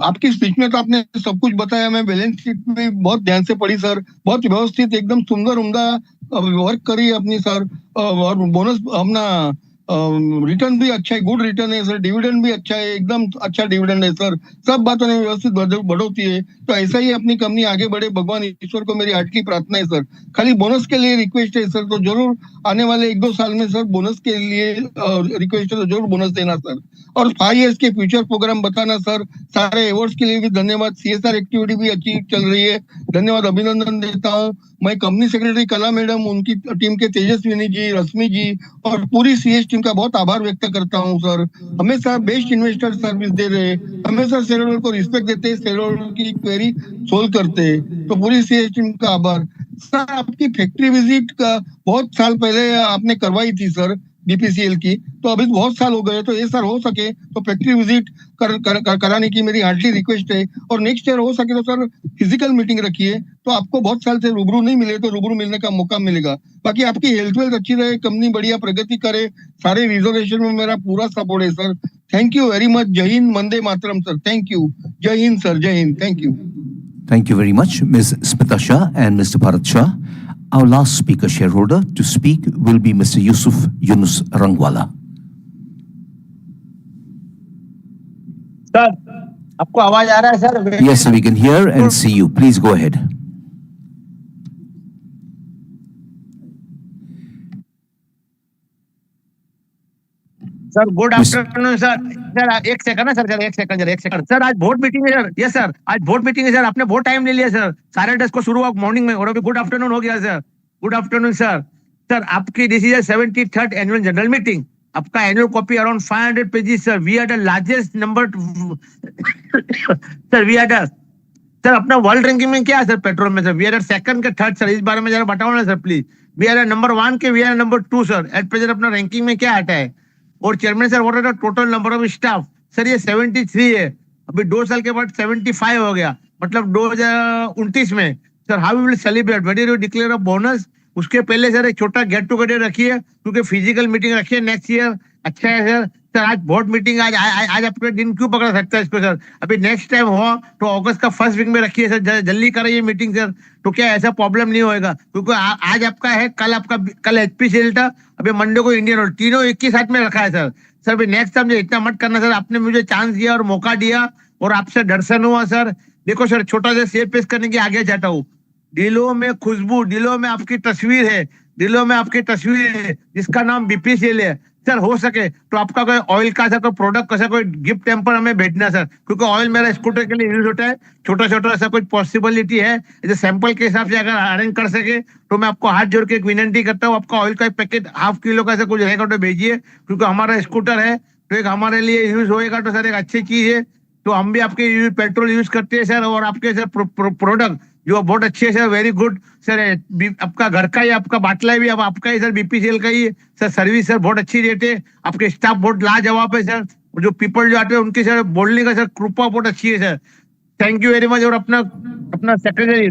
[SPEAKER 11] आपकी स्पीच में तो आपने सब कुछ बताया, मैं बैलेंस शीट में बहुत ध्यान से पढ़ी सर, बहुत व्यवस्थित, एकदम सुंदर उम्दा वर्क करी अपनी सर। और बोनस अपना रिटर्न भी अच्छा है, गुड रिटर्न है सर, डिविडेंड भी अच्छा है, एकदम अच्छा डिविडेंड है सर, सब बातों में व्यवस्थित बढ़ोती है। तो ऐसा ही अपनी कंपनी आगे बढ़े, भगवान ईश्वर को मेरी हार्ट की प्रार्थना है सर। खाली बोनस के लिए रिक्वेस्ट है सर, तो जरूर आने वाले 1-2 साल में सर बोनस के लिए रिक्वेस्ट है, तो जरूर बोनस देना सर। और 5 years के फ्यूचर प्रोग्राम बताना सर। सारे अवार्ड्स के लिए भी धन्यवाद, सीएसआर एक्टिविटी भी अच्छी चल रही है, धन्यवाद, अभिनंदन देता हूँ। मैं कंपनी सेक्रेटरी कला मैडम, उनकी टीम के तेजस्विनी जी, रश्मि जी और पूरी सीएस टीम का बहुत आभार व्यक्त करता हूँ सर। हमेशा बेस्ट इन्वेस्टर सर्विस दे रहे, हमेशा शेयरहोल्डर को रिस्पेक्ट देते, शेयरहोल्डर की क्वेरी सोल्व करते, तो पूरी सीएस टीम का आभार सर। आपकी फैक्ट्री विजिट का बहुत साल पहले आपने करवाई थी सर बीपीसीएल की, तो अभी बहुत साल हो गए, तो ये सर हो सके तो फैक्ट्री विजिट कराने की मेरी हार्डली रिक्वेस्ट है। और नेक्स्ट ईयर हो सके तो सर फिजिकल मीटिंग रखिए, तो आपको बहुत साल से रूबरू नहीं मिले तो रूबरू मिलने का मौका मिलेगा। बाकी आपकी हेल्थ वेल्थ अच्छी रहे, कंपनी बढ़िया प्रगति करे, सारे रिजर्वेशन में मेरा पूरा सपोर्ट है sir. Thank you very much. जय Hind, Vande Mataram sir. Thank you. जय हिंद सर, जय Hind. Thank you.
[SPEAKER 4] Thank you very much, Ms. Smita Shah and Mr. Bharat Shah. Our last speaker shareholder to speak will be Mr. Yusuf Yunus Rangwala.
[SPEAKER 12] Sir, आपको आवाज आ रहा है sir?
[SPEAKER 4] Yes, we can hear and see you. Please go ahead.
[SPEAKER 12] Sir good afternoon sir. Sir एक second ना sir, एक second sir, आज board meeting है sir. Yes sir, आज बोर्ड मीटिंग है सर, आपने बहुत टाइम ले लिया सर, 10:30 को शुरू हुआ मॉर्निंग में और अभी गुड आफ्टरनून हो गया sir. Good afternoon sir. Sir आपकी this is 73rd annual general meeting, आपका annual copy around 500 pages sir. We are the largest number sir, we are the sir अपना वर्ल्ड रैंकिंग में क्या है सर पेट्रोल में sir? We are second के third sir, इस बारे में जरा बताओ ना sir please. We are number 1 के we are number 2 sir. At present अपना रैंकिंग में क्या आता है? और chairman sir what are the total number of staff? Sir ये 73 है, अभी 2 साल के बाद 75 हो गया, मतलब 2029 में। Sir how will celebrate? Where do you declare a bonus? उसके पहले सर एक छोटा गेट टुगेदर रखिए, क्योंकि फिजिकल मीटिंग रखिए नेक्स्ट ईयर। अच्छा है सर। सर आज बोर्ड मीटिंग, आज आपका दिन क्यों पकड़ सकता है इसको सर? अभी नेक्स्ट टाइम हो तो अगस्त का फर्स्ट वीक में रखिए सर, जल्दी कराइए मीटिंग सर, तो क्या ऐसा प्रॉब्लम नहीं होएगा? क्योंकि आज आपका है, कल एचपीसीएल था, अभी मंडे को इंडियन ऑयल, तीनों एक ही साथ में रखा है सर। सर अभी नेक्स्ट टाइम इतना मत करना सर, आपने मुझे चांस दिया और मौका दिया और आपसे दर्शन हुआ सर। देखो सर छोटा सा शेयर पेश करने के आगे जाता हूँ। दिलों में खुशबू, दिलों में आपकी तस्वीर है, दिलों में आपकी तस्वीर है जिसका नाम बीपीसीएल है। सर हो सके तो आपका कोई ऑयल का ऐसा कोई प्रोडक्ट, ऐसा कोई गिफ्ट टेम्पर हमें भेजना सर, क्योंकि ऑयल मेरा स्कूटर के लिए यूज होता है। छोटा छोटा ऐसा कोई पॉसिबिलिटी है जैसे सैंपल के हिसाब से अगर अरेंज कर सके तो मैं आपको हाथ जोड़ के एक विनती करता हूँ, आपका ऑयल का एक पैकेट ½ किलो का ऐसा कुछ रहेगा तो भेजिए, क्योंकि हमारा स्कूटर है तो एक हमारे लिए यूज होएगा तो सर एक अच्छी चीज है। तो हम भी आपके पेट्रोल यूज करते हैं सर, और आपके सर प्रोडक्ट जो बहुत अच्छे है सर, वेरी गुड सर। आपका घर का ही, आपका बाटला भी अब आपका ही सर, बीपीसीएल का ही सर। सर्विस सर बहुत अच्छी देते हैं, आपके स्टाफ बहुत लाजवाब है सर, जो पीपल जो आते हैं उनकी सर बोलने का सर कृपा बहुत अच्छी है sir. Thank you very much. और अपना सेक्रेटरी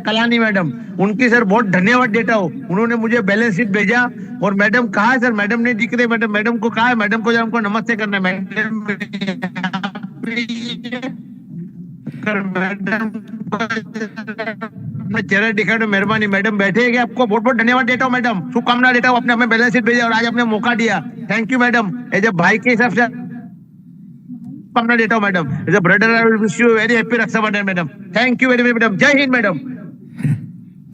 [SPEAKER 12] कलानी मैडम, उनकी सर बहुत धन्यवाद देता हूँ, उन्होंने मुझे बैलेंस शीट भेजा। और मैडम कहा है सर? मैडम नहीं दिख रहे, मैडम को कहा है, मैडम को जरा हमको नमस्ते करना है। मैडम चेहरा दिखा तो मेहरबानी। मैडम बैठे हैं, आपको बहुत बहुत धन्यवाद देता हूँ मैडम, शुभकामना देता हूँ, आपने हमें बैलेंस शीट भेजा और आज आपने मौका दिया। Thank you madam. As a भाई के हिसाब से शुभकामना देता हूँ madam. As a brother I will wish you very happy Rakshabandhan madam. Thank you very much madam. जय Hind madam.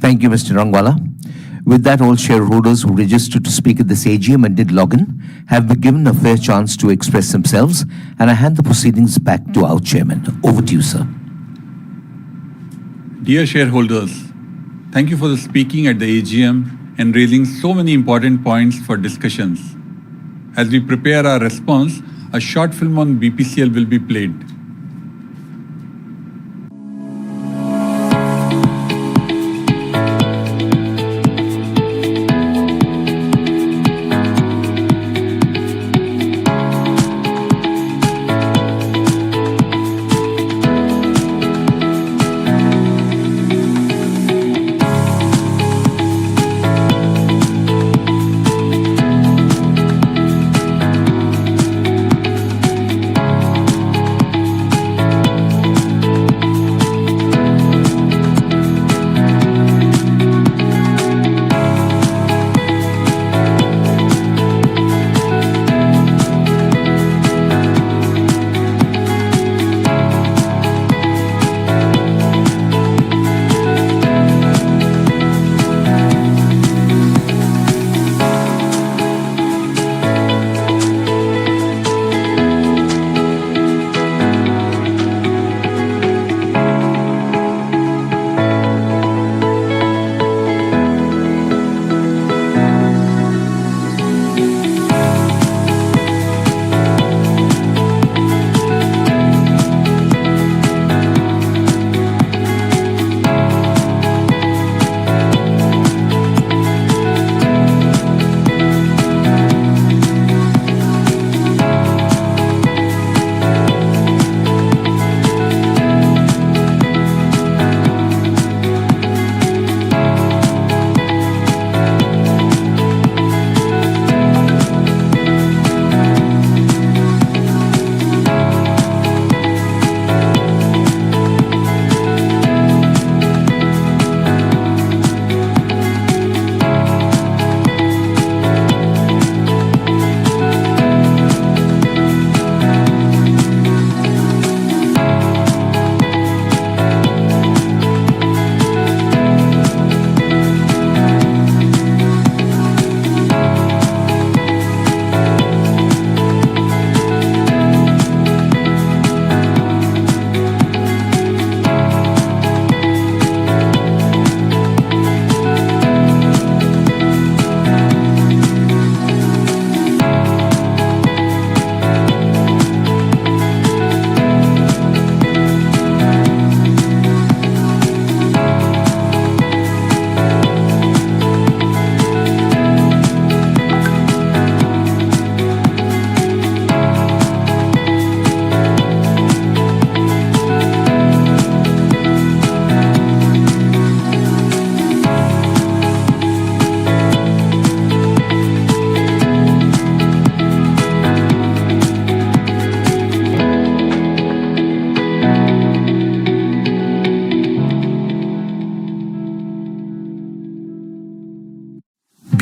[SPEAKER 4] Thank you, Mr. Rangwala. With that, all shareholders who registered to speak at this AGM and did log in have been given a fair chance to express themselves, and I hand the proceedings back to our chairman. Over to you, sir.
[SPEAKER 1] Dear shareholders, thank you for speaking at the AGM and raising so many important points for discussions. As we prepare our response, a short film on BPCL will be played.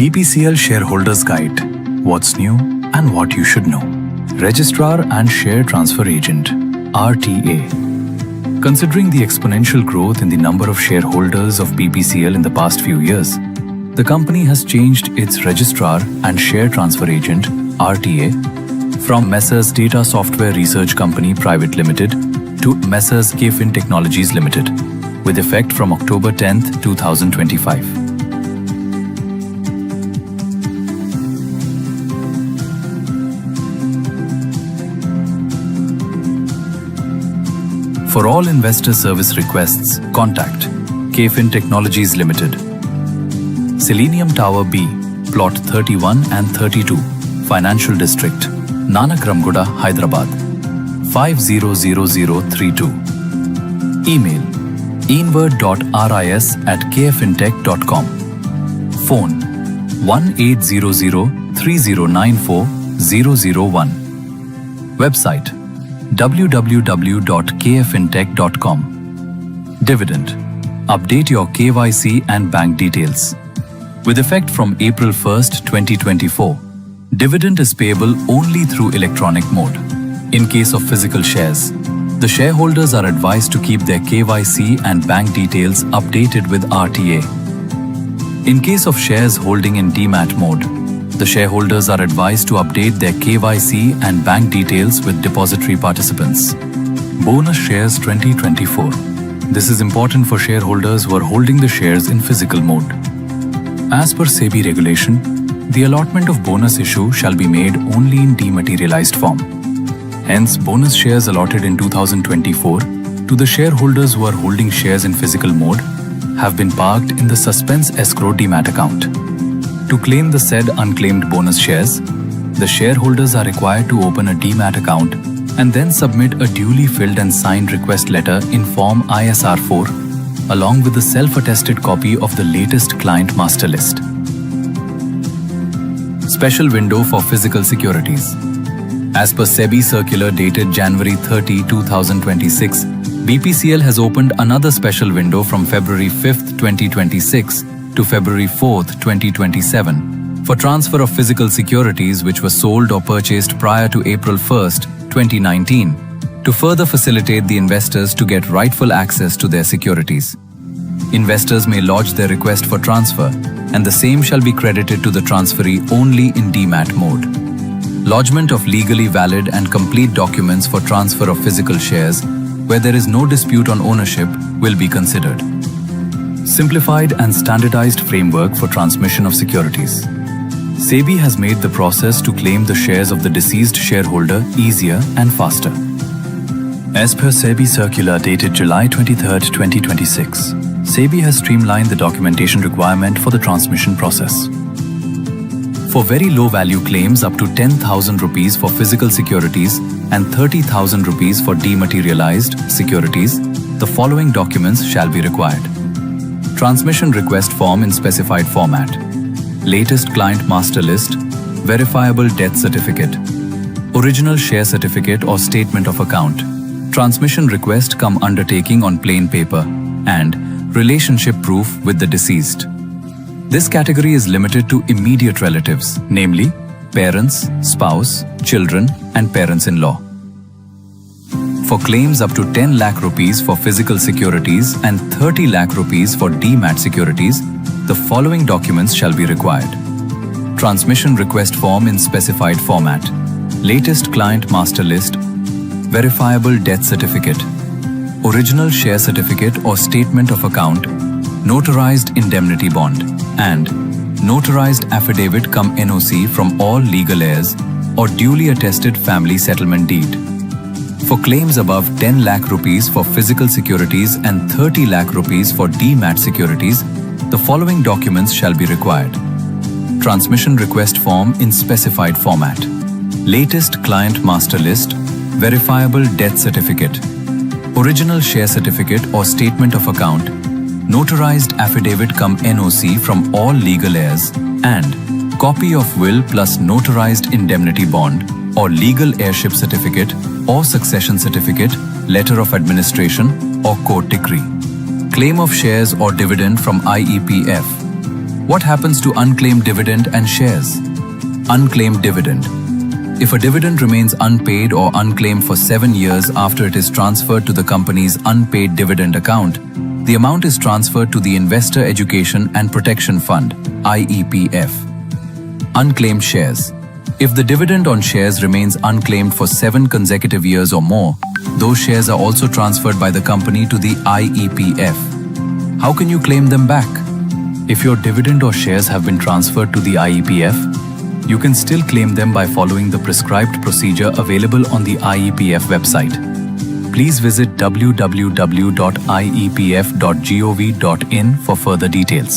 [SPEAKER 21] BPCL Shareholders Guide. What's new and what you should know. Registrar and Share Transfer Agent, RTA. Considering the exponential growth in the number of shareholders of BPCL in the past few years, the company has changed its Registrar and Share Transfer Agent, RTA, from Messrs Data Software Research Company Private Limited to Messrs KFin Technologies Limited, with effect from October 10th, 2025. For all investor service requests, contact KFin Technologies Limited, Selenium Tower B, Plot 31 and 32, Financial District, Nanak Ramguda, Hyderabad, 500032. Email enward.ris@kfintech.com. Phone 1800-3094-001. Website www.kfintech.com. Dividend. Update your KYC and bank details. With effect from April 1st, 2024, dividend is payable only through electronic mode. In case of physical shares, the shareholders are advised to keep their KYC and bank details updated with RTA. In case of shares holding in DMAT mode, the shareholders are advised to update their KYC and bank details with depository participants. Bonus Shares 2024. This is important for shareholders who are holding the shares in physical mode. As per SEBI regulation, the allotment of bonus issue shall be made only in dematerialized form. Hence, bonus shares allotted in 2024 to the shareholders who are holding shares in physical mode have been parked in the suspense escrow demat account. To claim the said unclaimed bonus shares, the shareholders are required to open a demat account and then submit a duly filled and signed request letter in Form ISR4 along with the self-attested copy of the latest client master list. Special window for physical securities. As per SEBI circular dated January 30, 2026, BPCL has opened another special window from February 5th, 2026 to February 4th, 2027 for transfer of physical securities which were sold or purchased prior to April 1st, 2019 to further facilitate the investors to get rightful access to their securities. Investors may lodge their request for transfer and the same shall be credited to the transferee only in DMAT mode. Lodgement of legally valid and complete documents for transfer of physical shares where there is no dispute on ownership will be considered. Simplified and standardized framework for transmission of securities. SEBI has made the process to claim the shares of the deceased shareholder easier and faster. As per SEBI circular dated July 23rd, 2026, SEBI has streamlined the documentation requirement for the transmission process. For very low value claims up to 10,000 rupees for physical securities and 30,000 rupees for dematerialized securities, the following documents shall be required. Transmission request form in specified format, latest client master list, verifiable death certificate, original share certificate or statement of account, transmission request cum undertaking on plain paper, and relationship proof with the deceased. This category is limited to immediate relatives, namely parents, spouse, children, and parents-in-law. For claims up to 10 lakh rupees for physical securities and 30 lakh rupees for DMAT securities, the following documents shall be required. Transmission request form in specified format, latest client master list, verifiable death certificate, original share certificate or statement of account, notarized indemnity bond, and notarized affidavit cum NOC from all legal heirs or duly attested family settlement deed. For claims above 10 lakh rupees for physical securities and 30 lakh rupees for DMAT securities, the following documents shall be required. Transmission request form in specified format, latest client master list, verifiable death certificate, original share certificate or statement of account, notarized affidavit cum NOC from all legal heirs, and copy of will plus notarized indemnity bond or legal heirship certificate or succession certificate, letter of administration or court decree. Claim of shares or dividend from IEPF. What happens to unclaimed dividend and shares? Unclaimed dividend. If a dividend remains unpaid or unclaimed for 7 years after it is transferred to the company's unpaid dividend account, the amount is transferred to the Investor Education and Protection Fund, IEPF. Unclaimed shares. If the dividend on shares remains unclaimed for 7 consecutive years or more, those shares are also transferred by the company to the IEPF. How can you claim them back? If your dividend or shares have been transferred to the IEPF, you can still claim them by following the prescribed procedure available on the IEPF website. Please visit www.iepf.gov.in for further details.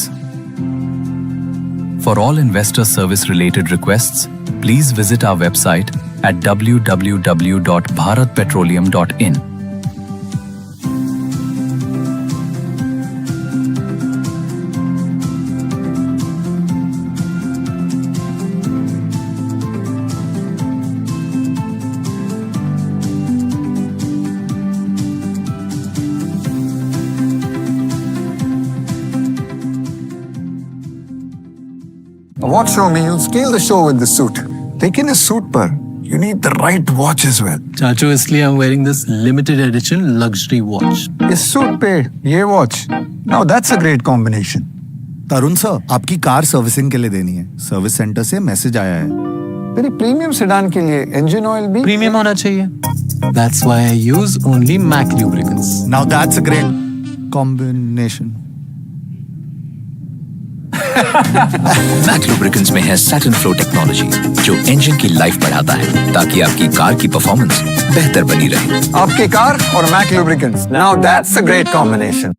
[SPEAKER 21] For all investor service related requests, please visit our website at www.bharatpetroleum.in.
[SPEAKER 2] Award show में you'll scale the show with the suit. लेकिन इस suit पर you need the right watch as well.
[SPEAKER 22] चाचू इसलिए I'm wearing this limited edition luxury watch.
[SPEAKER 2] इस suit पे ये watch. Now that's a great combination.
[SPEAKER 23] Tarun sir, आपकी car servicing के लिए देनी है. सर्विस सेंटर से मैसेज आया है.
[SPEAKER 2] मेरी प्रीमियम सेडान के लिए इंजन ऑयल भी
[SPEAKER 22] प्रीमियम होना चाहिए. That's why I use only MAC lubricants.
[SPEAKER 23] Now that's a great combination.
[SPEAKER 24] Mak lubricants में है सैटिन फ्लो टेक्नोलॉजी जो इंजन की लाइफ बढ़ाता है ताकि आपकी कार की परफॉर्मेंस बेहतर बनी रहे.
[SPEAKER 2] आपकी कार और Mak lubricants. Now that's a great combination.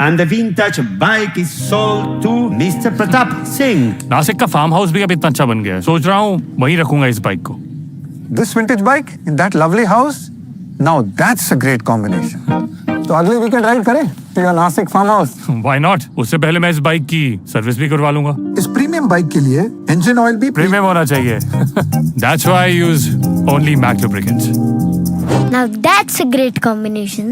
[SPEAKER 25] And the vintage bike is sold to Mr. Pratap Singh.
[SPEAKER 26] Nashik का फार्म हाउस भी अब इतना अच्छा बन गया है. सोच रहा हूँ वहीं रखूंगा इस बाइक को.
[SPEAKER 2] This vintage bike in that lovely house. Now that's a great combination. तो अगले वीकेंड राइड करें to your Nashik farm house.
[SPEAKER 26] Why not? उससे पहले मैं इस बाइक की सर्विस भी करवा लूंगा.
[SPEAKER 2] इस प्रीमियम बाइक के लिए इंजन ऑयल भी
[SPEAKER 26] प्रीमियम होना चाहिए. That's why I use only MAC lubricants.
[SPEAKER 27] Now that's a great combination.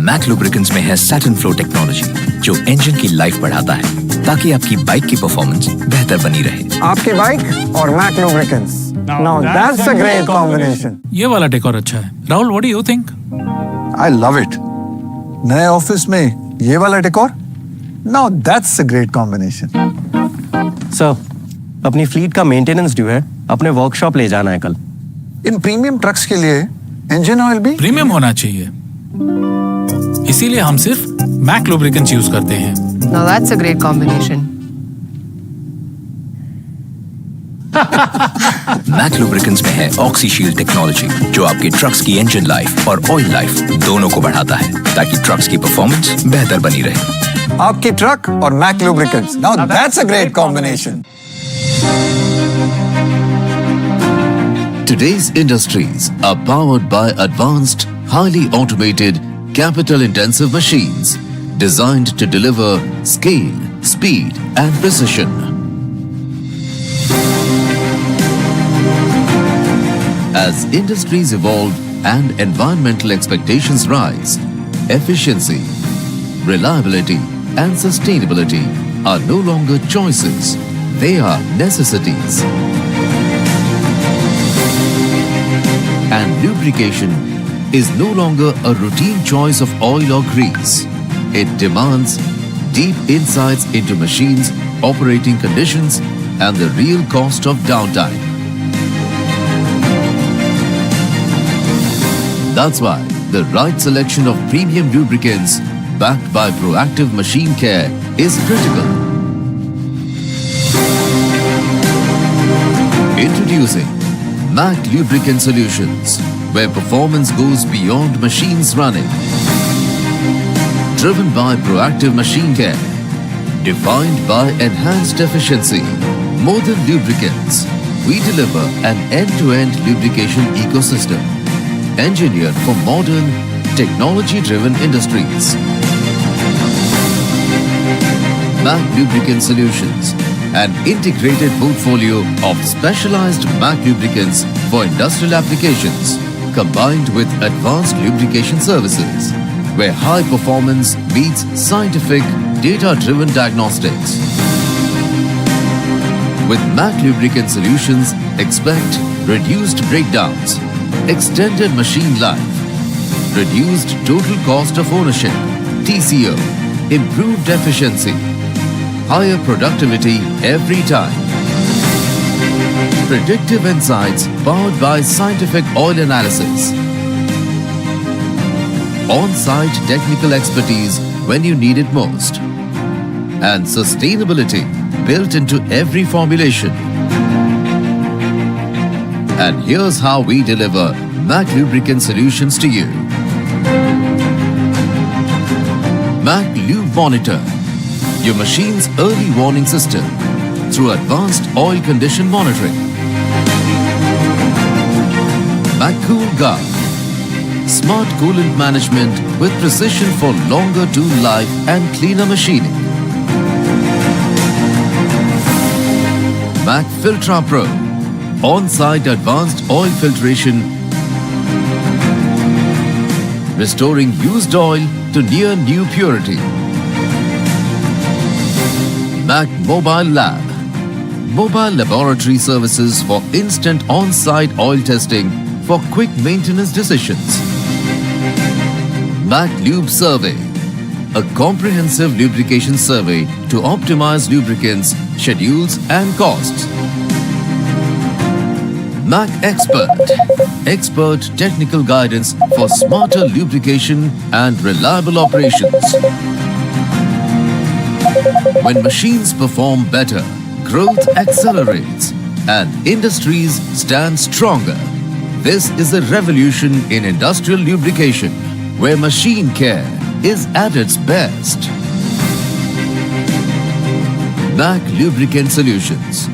[SPEAKER 24] Mak lubricants में है सैटिन फ्लो टेक्नोलॉजी जो इंजन की लाइफ बढ़ाता है ताकि आपकी बाइक की परफॉर्मेंस बेहतर बनी रहे.
[SPEAKER 2] आपकी बाइक और Mak lubricants. Now that's a great combination.
[SPEAKER 26] ये वाला डेकोर अच्छा है. Rahul, what do you think?
[SPEAKER 2] I love it. नए ऑफिस में ये वाला decor. Now that's a great combination.
[SPEAKER 22] Sir, अपनी फ्लीट का मेंटेनेंस ड्यू है. अपने वर्कशॉप ले जाना है कल.
[SPEAKER 2] इन प्रीमियम ट्रक्स के लिए इंजन ऑयल भी
[SPEAKER 26] प्रीमियम होना चाहिए. इसीलिए हम सिर्फ मैक लुब्रिकेंट्स यूज करते हैं.
[SPEAKER 28] Now that's a great combination.
[SPEAKER 24] Mak lubricants में है ऑक्सीशील्ड टेक्नोलॉजी जो आपके ट्रक्स की इंजन लाइफ और ऑयल लाइफ दोनों को बढ़ाता है ताकि ट्रक्स की परफॉर्मेंस बेहतर बनी रहे.
[SPEAKER 2] आपकी ट्रक और Mak lubricants. Now that's a great combination.
[SPEAKER 29] Today's industries are powered by advanced, highly automated, capital-intensive machines designed to deliver scale, speed, and precision. As industries evolve and environmental expectations rise, efficiency, reliability, and sustainability are no longer choices, they are necessities. And lubrication is no longer a routine choice of oil or grease. It demands deep insights into machines, operating conditions, and the real cost of downtime. That's why the right selection of premium lubricants backed by proactive machine care is critical. Introducing MAC Lubricant Solutions, where performance goes beyond machines running. Driven by proactive machine care, defined by enhanced efficiency. More than lubricants, we deliver an end-to-end lubrication ecosystem engineered for modern, technology-driven industries. MAC Lubricant Solutions, an integrated portfolio of specialized MAC lubricants for industrial applications, combined with advanced lubrication services, where high performance meets scientific, data-driven diagnostics. With MAC Lubricant Solutions, expect reduced breakdowns, extended machine life, reduced total cost of ownership, TCO, improved efficiency, higher productivity every time. Predictive insights powered by scientific oil analysis. On-site technical expertise when you need it most. And sustainability built into every formulation. And here's how we deliver MAC Lubricant Solutions to you. MAC Lube Monitor, your machine's early warning system through advanced oil condition monitoring. MAC Cool Guard, smart coolant management with precision for longer tool life and cleaner machining. MAC Filtra Pro, on-site advanced oil filtration, restoring used oil to near new purity. MAC Mobile Lab, mobile laboratory services for instant on-site oil testing for quick maintenance decisions. MAC Lube Survey, a comprehensive lubrication survey to optimize lubricants, schedules and costs. MAC Expert, expert technical guidance for smarter lubrication and reliable operations. When machines perform better, growth accelerates and industries stand stronger. This is a revolution in industrial lubrication, where machine care is at its best. MAC Lubricant Solutions.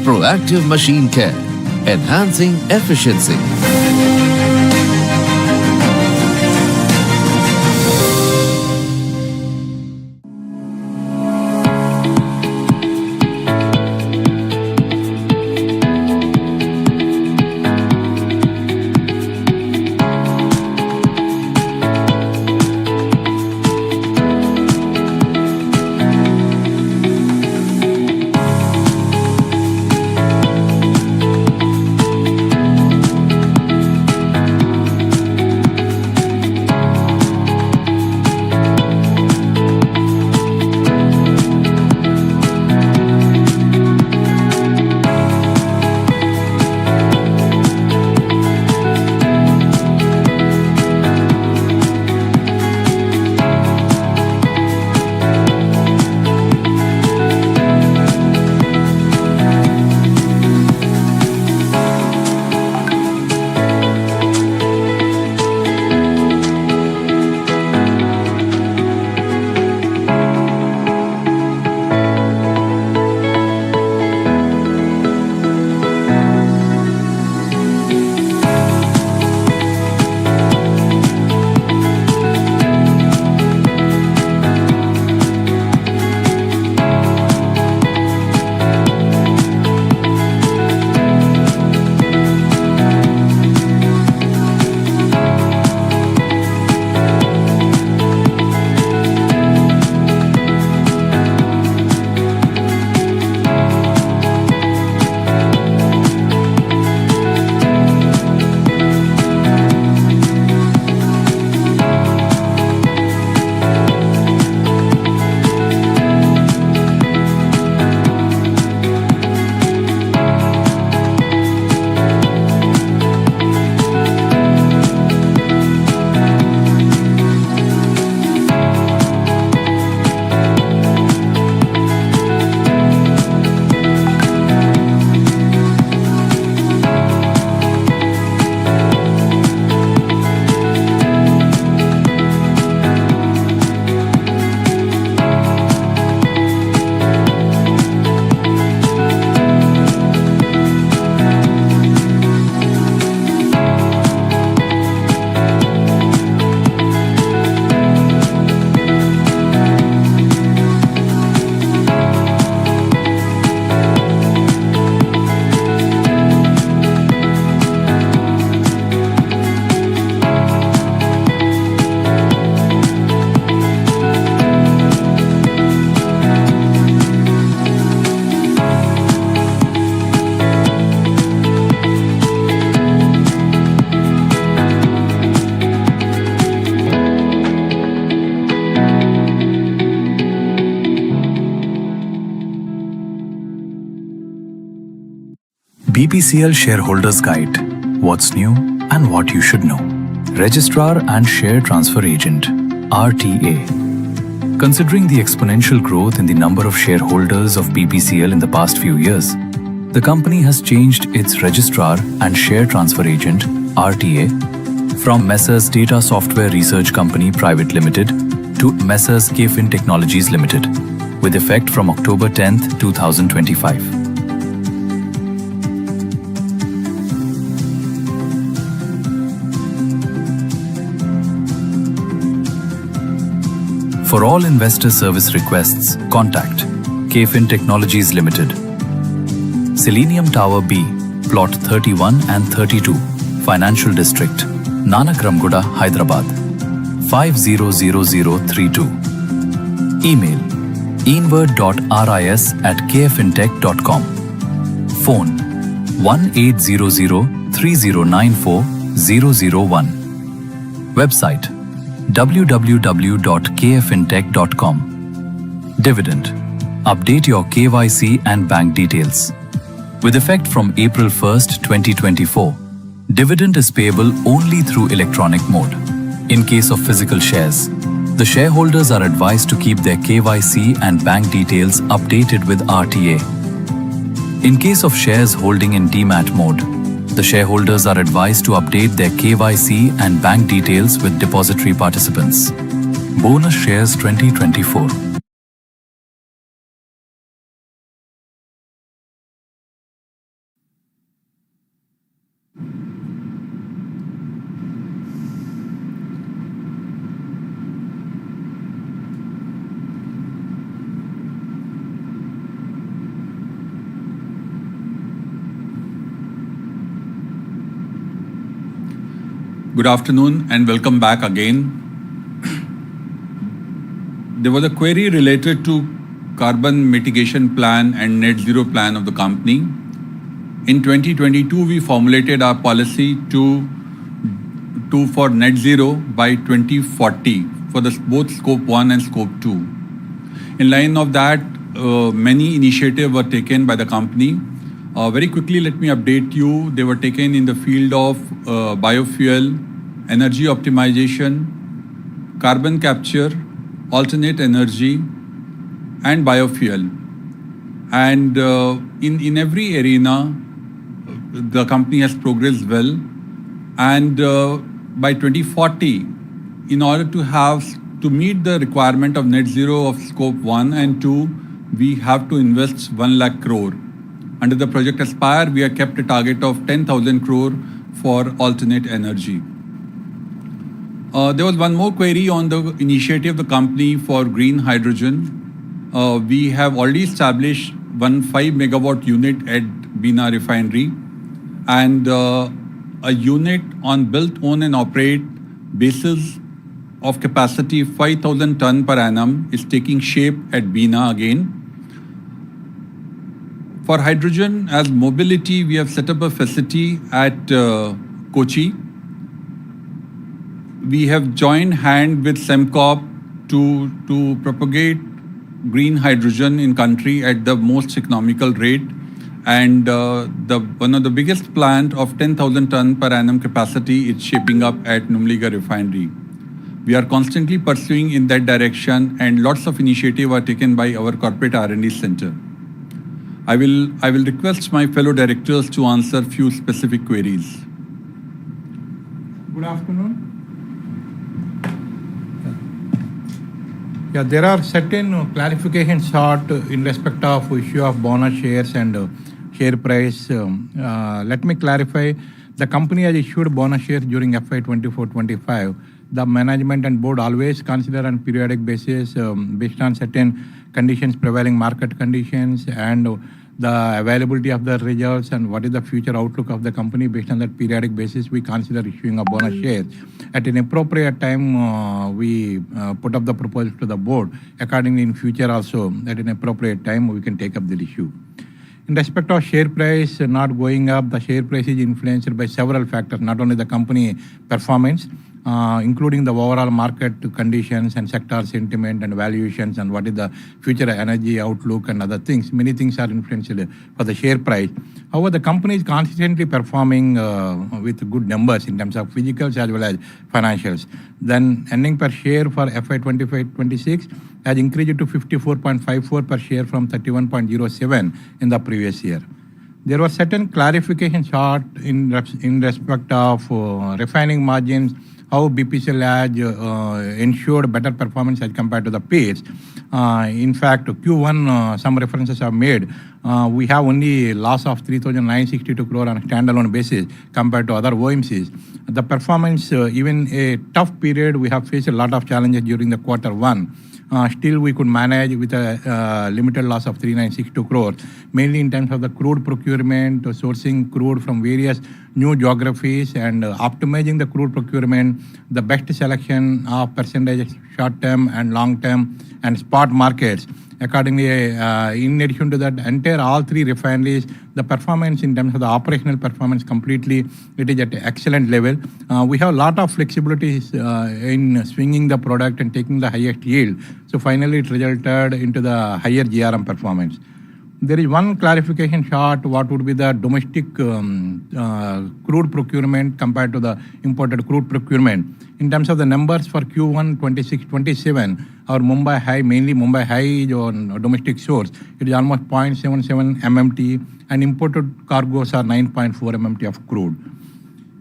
[SPEAKER 29] Proactive machine care, enhancing efficiency.
[SPEAKER 21] BPCL Shareholders Guide. What's new and what you should know. Registrar and Share Transfer Agent, RTA. Considering the exponential growth in the number of shareholders of BPCL in the past few years, the company has changed its Registrar and Share Transfer Agent, RTA, from Messrs Data Software Research Company Private Limited to Messrs KFin Technologies Limited, with effect from October 10th, 2025. For all investor service requests, contact KFin Technologies Limited, Selenium Tower B, Plot 31 and 32, Financial District, Nanak Ramguda, Hyderabad, 500032. Email enward.ris@kfintech.com. Phone 1800-3094-001. Website www.kfintech.com. Dividend. Update your KYC and bank details. With effect from April 1st, 2024, dividend is payable only through electronic mode. In case of physical shares, the shareholders are advised to keep their KYC and bank details updated with RTA. In case of shares holding in demat mode, the shareholders are advised to update their KYC and bank details with depository participants. Bonus Shares 2024.
[SPEAKER 1] Good afternoon and welcome back again. There was a query related to carbon mitigation plan and net zero plan of the company. In 2022, we formulated our policy for net zero by 2040 for both scope 1 and scope 2. In line of that, many initiatives were taken by the company. Very quickly, let me update you. They were taken in the field of biofuel, energy optimization, carbon capture, alternate energy, and biofuel. And in every arena, the company has progressed well. And by 2040, in order to meet the requirement of net zero of scope 1 and 2, we have to invest 1 lakh crore. Under the Project Aspire, we have kept a target of 10,000 crore for alternate energy. There was one more query on the initiative of the company for green hydrogen. We have already established 5 megawatt unit at Bina Refinery, and a unit on built, own and operate basis of capacity 5,000 ton per annum is taking shape at Bina again. For hydrogen as mobility, we have set up a facility at Kochi. We have joined hand with Sembcorp to propagate green hydrogen in country at the most economical rate. And one of the biggest plant of 10,000 ton per annum capacity is shaping up at Numaligarh Refinery. We are constantly pursuing in that direction, and lots of initiatives are taken by our corporate R&D center. I will request my fellow directors to answer few specific queries.
[SPEAKER 3] Good afternoon. Yeah, there are certain clarifications sought in respect of issue of bonus shares and share price. Let me clarify. The company has issued bonus shares during FY 24-25. The management and board always consider on periodic basis based on certain conditions, prevailing market conditions, and the availability of the results and what is the future outlook of the company. Based on that periodic basis, we consider issuing a bonus shares. At an appropriate time, we put up the proposal to the board. Accordingly, in future also, at an appropriate time, we can take up the issue. In respect of share price not going up, the share price is influenced by several factors, not only the company performance. including the overall market conditions and sector sentiment and valuations and what is the future energy outlook and other things. Many things are influential for the share price. However, the company is consistently performing with good numbers in terms of physicals as well as financials. Then earning per share for FY 25-26 has increased to 54.54 per share from 31.07 in the previous year. There was certain clarification sought in respect of refining margins, how BPCL has ensured better performance as compared to the peers. In fact, Q1, some references are made. We have only loss of 3,962 crore on a standalone basis compared to other OMCs. The performance, even a tough period, we have faced a lot of challenges during the Q1. Still, we could manage with a limited loss of 3,962 crore, mainly in terms of the crude procurement, sourcing crude from various new geographies, and optimizing the crude procurement, the best selection of percentage short-term and long-term and spot markets. Accordingly, in addition to that, entire all three refineries, the performance in terms of the operational performance completely, it is at an excellent level. We have a lot of flexibility in swinging the product and taking the highest yield. So finally, it resulted into the higher GRM performance. There is one clarification short, what would be the domestic crude procurement compared to the imported crude procurement. In terms of the numbers for Q1 26-27, our Mumbai High, mainly Mumbai High is on domestic source. It is almost 0.77 MMT, and imported cargoes are 9.4 MMT of crude.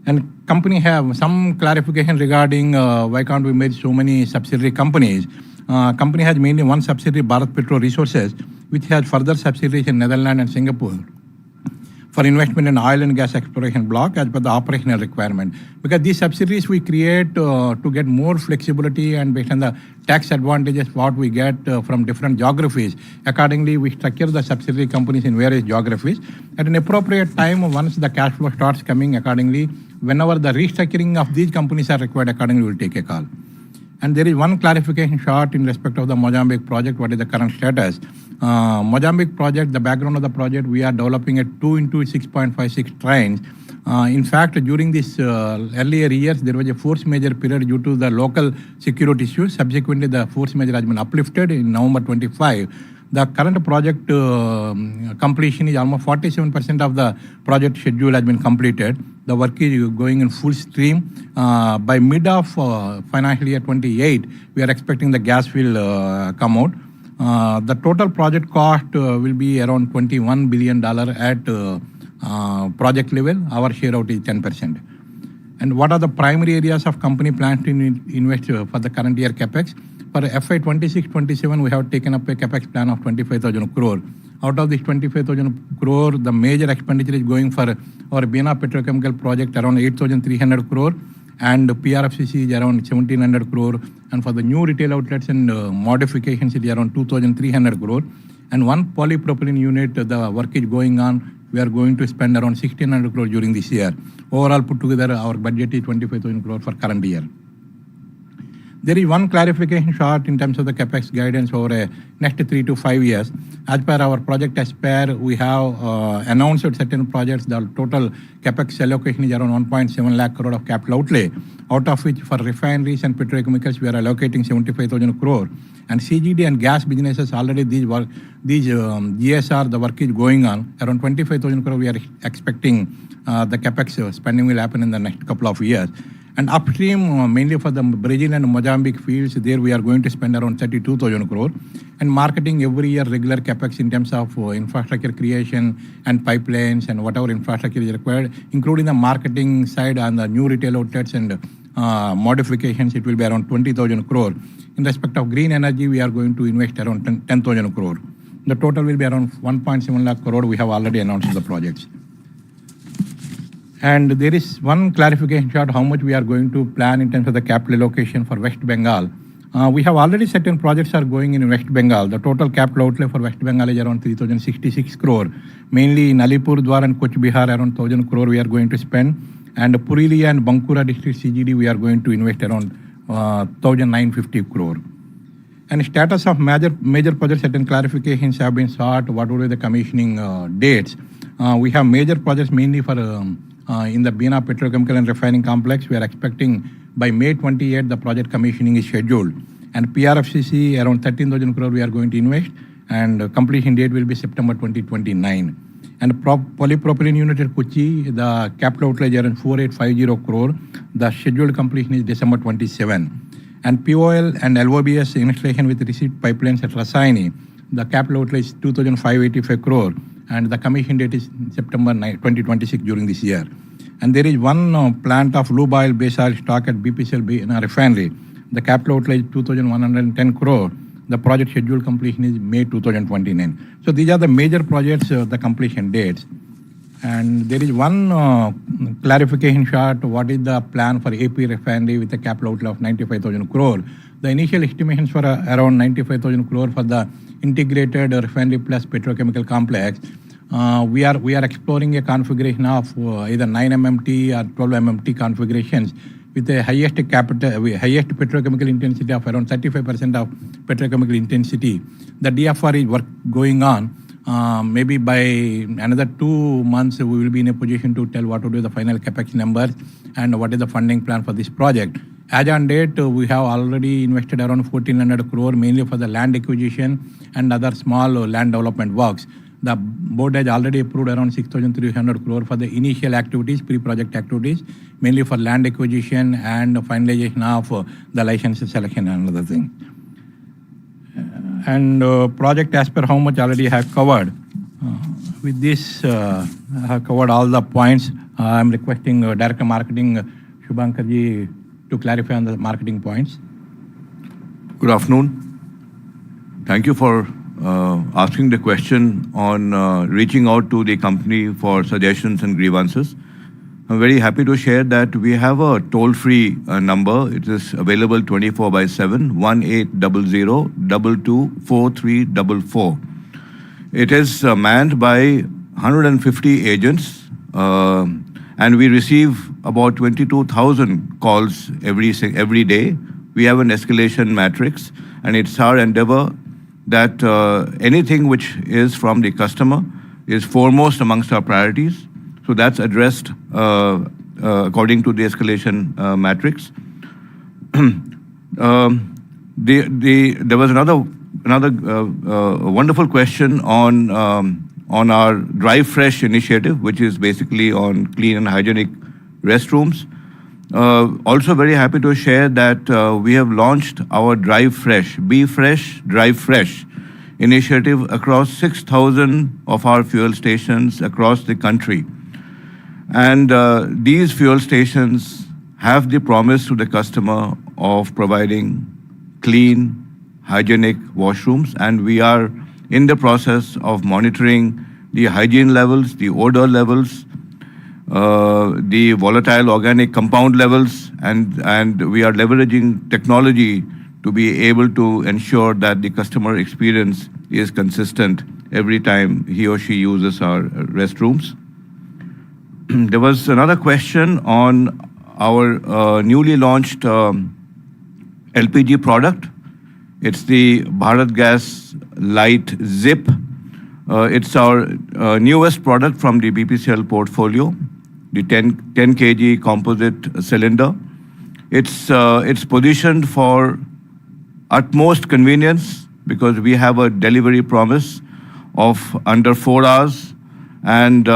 [SPEAKER 3] And company have some clarification regarding why can't we make so many subsidiary companies. Company has mainly one subsidiary, Bharat Petro Resources, which has further subsidiaries in Netherlands and Singapore for investment in oil and gas exploration block as per the operational requirement. Because these subsidiaries we create to get more flexibility and based on the tax advantages what we get from different geographies. Accordingly, we structure the subsidiary companies in various geographies. At an appropriate time, once the cash flow starts coming accordingly, whenever the restructuring of these companies are required, accordingly we will take a call. And there is one clarification short in respect of the Mozambique project, what is the current status. Mozambique project, the background of the project, we are developing a 2 into 6.56 trains. In fact, during this earlier years, there was a force majeure period due to the local security issues. Subsequently, the force majeure has been uplifted in November 25. The current project completion is almost 47% of the project schedule has been completed. The work is going in full stream. By mid of financial year 28, we are expecting the gas will come out. The total project cost will be around $21 billion at project level. Our share out is 10%. And what are the primary areas of company plans to invest for the current year capex? For FY 26-27, we have taken up a capex plan of 25,000 crore. Out of this 25,000 crore, the major expenditure is going for our Bina Petrochemical project around 8,300 crore, and PRFCC is around 1,700 crore, and for the new retail outlets and modifications it is around 2,300 crore, and one polypropylene unit, the work is going on. We are going to spend around 1,600 crore during this year. Overall put together, our budget is 25,000 crore for current year. There is one clarification short in terms of the capex guidance over a next 3 to 5 years. As per our project Aspire, we have announced certain projects. The total capex allocation is around 1.7 lakh crore of capital outlay, out of which for refineries and petrochemicals we are allocating 75,000 crore. And CGD and gas businesses already these GSR, the work is going on. Around 25,000 crore we are expecting the capex spending will happen in the next couple of years. And upstream, mainly for the Brazil and Mozambique fields, there we are going to spend around 32,000 crore. And marketing every year regular capex in terms of infrastructure creation and pipelines and whatever infrastructure is required, including the marketing side and the new retail outlets and modifications, it will be around 20,000 crore. In respect of green energy, we are going to invest around 10,000 crore. The total will be around 1.7 lakh crore. We have already announced the projects. And there is one clarification short how much we are going to plan in terms of the capital allocation for West Bengal. We have already certain projects are going in West Bengal. The total capital outlay for West Bengal is around 3,066 crore. Mainly in Alipurduar and Cooch Behar, around 1,000 crore we are going to spend. And Purulia and Bankura district CGD, we are going to invest around 1,950 crore. And status of major projects, certain clarifications have been sought. What would be the commissioning dates? We have major projects mainly for in the Bina Petrochemical and Refining Complex. We are expecting by May 28, the project commissioning is scheduled. And PRFCC, around 13,000 crore we are going to invest, and completion date will be September 2029. And polypropylene unit at Kochi, the capital outlay is around 4850 crore. The scheduled completion is December 27. And POL and LOBS installation with receipt pipelines at Rasayani, the capital outlay is 2,585 crore, and the commission date is September 2026 during this year. And there is one plant of lube oil base oil stock at BPCL refinery. The capital outlay is 2,110 crore. The project scheduled completion is May 2029. So these are the major projects, the completion dates. And there is one clarification short. What is the plan for AP refinery with a capital outlay of 95,000 crore? The initial estimations for around 95,000 crore for the integrated refinery plus petrochemical complex. We are exploring a configuration of either 9 MMT or 12 MMT configurations with the highest petrochemical intensity of around 35% of petrochemical intensity. The DFR is work going on. Maybe by another 2 months, we will be in a position to tell what would be the final capex numbers and what is the funding plan for this project. As on date, we have already invested around 1,400 crore, mainly for the land acquisition and other small land development works. The board has already approved around 6,300 crore for the initial activities, pre-project activities, mainly for land acquisition and finalization of the license selection and other things. And project as per how much already have covered. With this, I have covered all the points. I am requesting Director Marketing Shubhankar ji to clarify on the marketing points.
[SPEAKER 5] Good afternoon. Thank you for asking the question on reaching out to the company for suggestions and grievances. I'm very happy to share that we have a toll-free number. It is available 24/7, 1800-224344. It is manned by 150 agents, and we receive about 22,000 calls every day. We have an escalation matrix, and it's our endeavor that anything which is from the customer is foremost amongst our priorities. So that's addressed according to the escalation matrix. There was another wonderful question on our Drive Fresh initiative, which is basically on clean and hygienic restrooms. Also very happy to share that we have launched our Drive Fresh, Be Fresh, Drive Fresh initiative across 6,000 of our fuel stations across the country. And these fuel stations have the promise to the customer of providing clean, hygienic washrooms, and we are in the process of monitoring the hygiene levels, the odor levels, the volatile organic compound levels, and we are leveraging technology to be able to ensure that the customer experience is consistent every time he or she uses our restrooms. There was another question on our newly launched LPG product. It's the Bharat Gas Light Zip. It's our newest product from the BPCL portfolio, the 10 kg composite cylinder. It's positioned for utmost convenience because we have a delivery promise of under 4 hours, and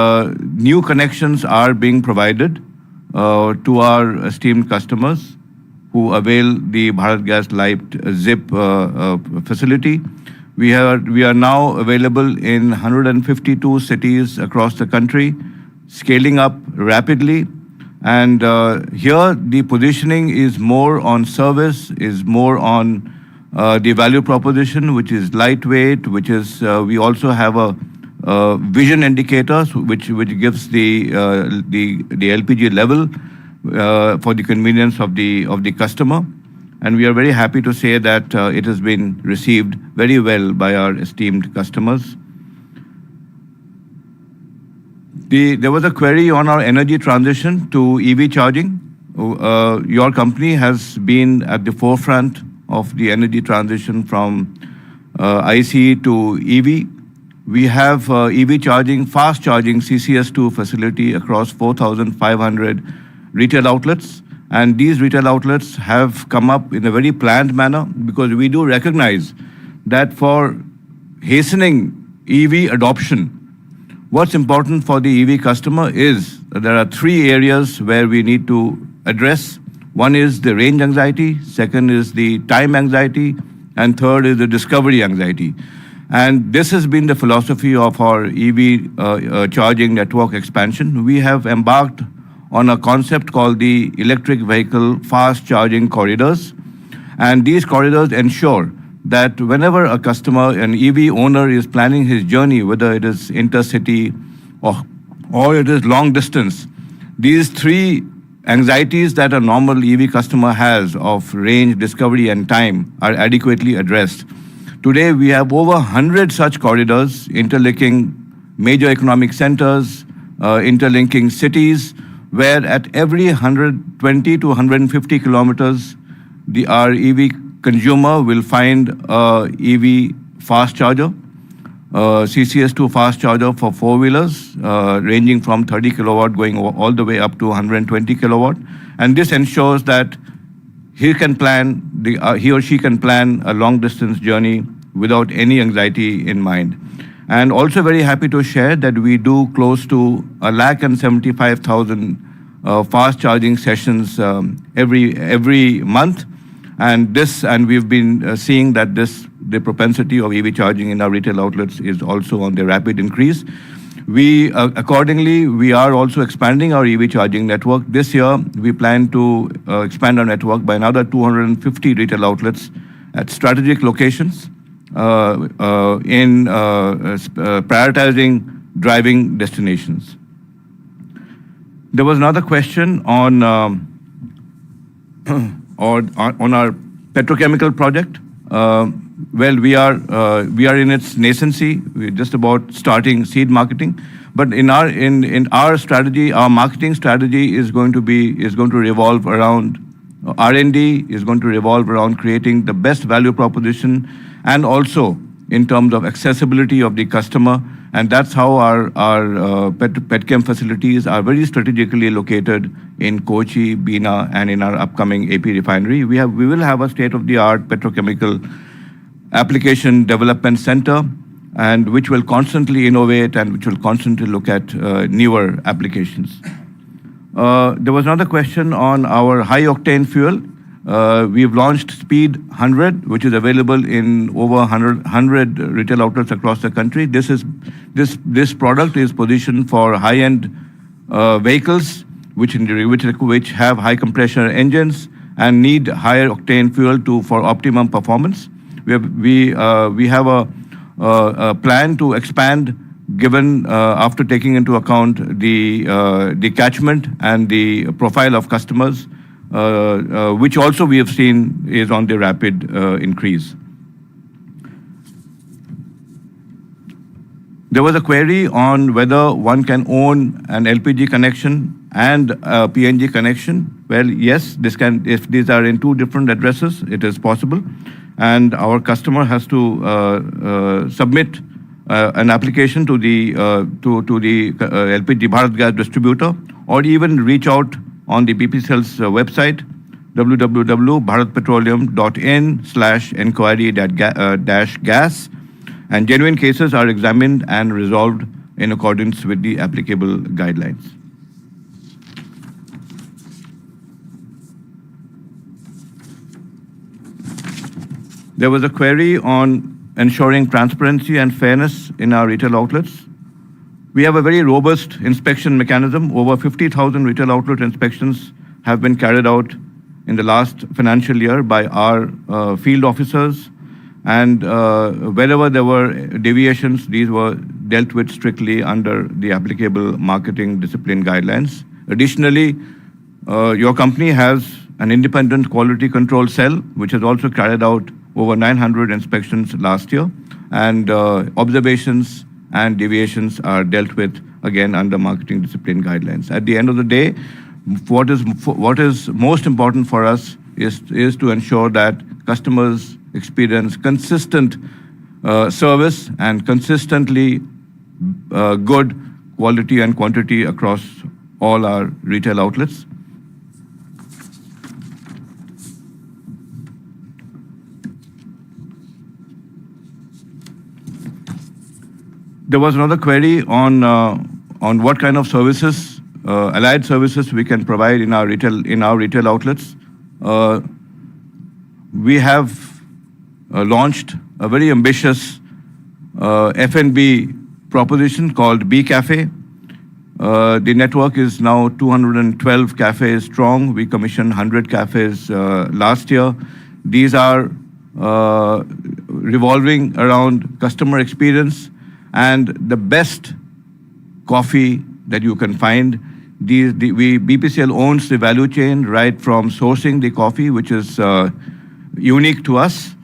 [SPEAKER 5] new connections are being provided to our esteemed customers who avail the Bharat Gas Light Zip facility. We are now available in 152 cities across the country, scaling up rapidly. And here the positioning is more on service, is more on the value proposition, which is lightweight, which is we also have a vision indicators which gives the LPG level for the convenience of the customer. And we are very happy to say that it has been received very well by our esteemed customers. There was a query on our energy transition to EV charging. Your company has been at the forefront of the energy transition from ICE to EV. We have EV charging, fast charging CCS2 facility across 4,500 retail outlets. And these retail outlets have come up in a very planned manner because we do recognize that for hastening EV adoption, what's important for the EV customer is that there are three areas where we need to address. One is the range anxiety, second is the time anxiety, and third is the discovery anxiety. And this has been the philosophy of our EV charging network expansion. We have embarked on a concept called the electric vehicle fast charging corridors. And these corridors ensure that whenever a customer, an EV owner, is planning his journey, whether it is intercity or it is long distance, these three anxieties that a normal EV customer has of range, discovery, and time are adequately addressed. Today, we have over 100 such corridors interlinking major economic centers, interlinking cities, where at every 120 to 150 kilometers, our EV consumer will find a EV fast charger, CCS2 fast charger for four-wheelers, ranging from 30 kilowatt going all the way up to 120 kilowatt. And this ensures that he or she can plan a long-distance journey without any anxiety in mind. And also very happy to share that we do close to 175,000 fast charging sessions every month. And we've been seeing that the propensity of EV charging in our retail outlets is also on the rapid increase. Accordingly, we are also expanding our EV charging network. This year, we plan to expand our network by another 250 retail outlets at strategic locations in prioritizing driving destinations. There was another question on our petrochemical project. Well, we are in its nascency. We're just about starting seed marketing. But in our strategy, our marketing strategy is going to revolve around R&D, is going to revolve around creating the best value proposition, and also in terms of accessibility of the customer. And that's how our petchem facilities are very strategically located in Kochi, Bina, and in our upcoming AP refinery. We will have a state-of-the-art petrochemical application development center, and which will constantly innovate and which will constantly look at newer applications. There was another question on our high-octane fuel. We've launched Speed 100, which is available in over 100 retail outlets across the country. This product is positioned for high-end vehicles, which have high compression engines and need higher octane fuel for optimum performance. We have a plan to expand, given after taking into account the catchment and the profile of customers, which also we have seen is on the rapid increase. There was a query on whether one can own an LPG connection and a PNG connection. Well, yes, if these are in two different addresses, it is possible. And our customer has to submit an application to the LPG Bharat Gas distributor, or even reach out on the BPCL's website, www.bharatpetroleum.in/enquiry-gas, and genuine cases are examined and resolved in accordance with the applicable guidelines. There was a query on ensuring transparency and fairness in our retail outlets. We have a very robust inspection mechanism. Over 50,000 retail outlet inspections have been carried out in the last financial year by our field officers. And wherever there were deviations, these were dealt with strictly under the applicable marketing discipline guidelines. Additionally, your company has an independent quality control cell, which has also carried out over 900 inspections last year. And observations and deviations are dealt with, again, under marketing discipline guidelines. At the end of the day, what is most important for us is to ensure that customers experience consistent service and consistently good quality and quantity across all our retail outlets. There was another query on what kind of services, allied services we can provide in our retail outlets. We have launched a very ambitious F&B proposition called B Cafe. The network is now 212 cafes strong. We commissioned 100 cafes last year. These are revolving around customer experience and the best coffee that you can find. BPCL owns the value chain right from sourcing the coffee, which is unique to us.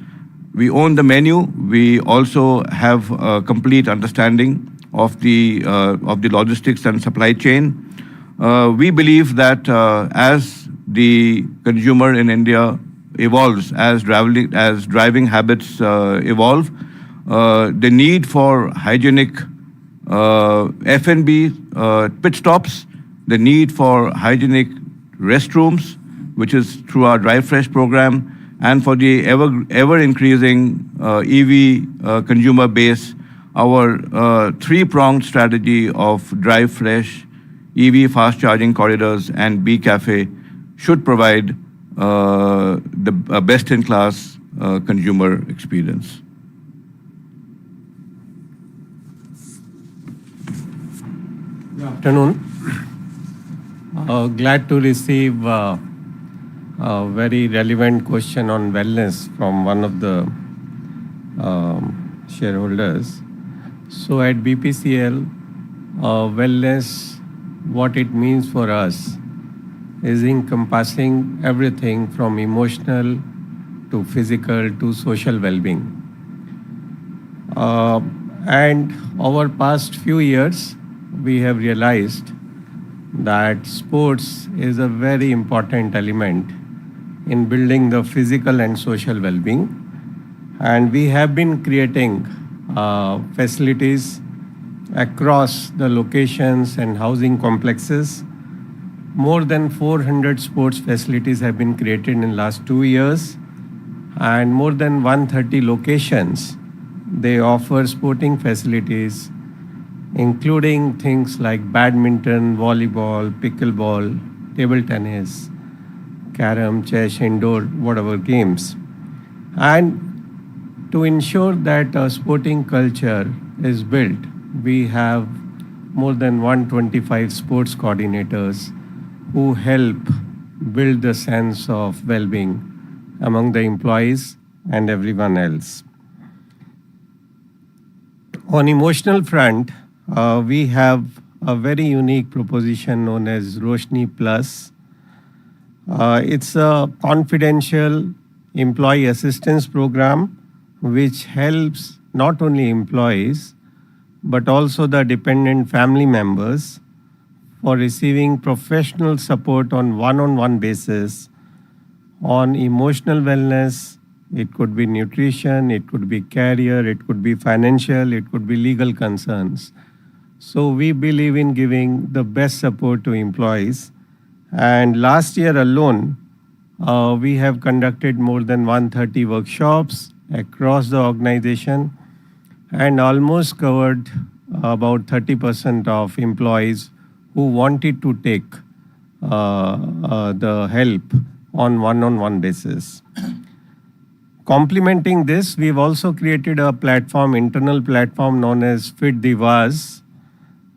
[SPEAKER 5] We own the menu. We also have a complete understanding of the logistics and supply chain. We believe that as the consumer in India evolves, as driving habits evolve, the need for hygienic F&B pit stops, the need for hygienic restrooms, which is through our Drive Fresh program, and for the ever increasing EV consumer base, our three-pronged strategy of Drive Fresh, EV fast charging corridors, and B Cafe should provide the best-in-class consumer experience.
[SPEAKER 6] Good afternoon. Glad to receive a very relevant question on wellness from one of the shareholders. So at BPCL, wellness, what it means for us is encompassing everything from emotional to physical to social well-being. And over past few years, we have realized that sports is a very important element in building the physical and social well-being. And we have been creating facilities across the locations and housing complexes. More than 400 sports facilities have been created in the last 2 years, and more than 130 locations, they offer sporting facilities, including things like badminton, volleyball, pickleball, table tennis, carom, chess, indoor, whatever games. And to ensure that a sporting culture is built, we have more than 125 sports coordinators who help build the sense of well-being among the employees and everyone else. On emotional front, we have a very unique proposition known as Roshni Plus. It's a confidential employee assistance program which helps not only employees but also the dependent family members for receiving professional support on one-on-one basis on emotional wellness. It could be nutrition, it could be career, it could be financial, it could be legal concerns. So we believe in giving the best support to employees. And last year alone, we have conducted more than 130 workshops across the organization and almost covered about 30% of employees who wanted to take the help on one-on-one basis. Complementing this, we've also created a platform, internal platform known as Fit Divas,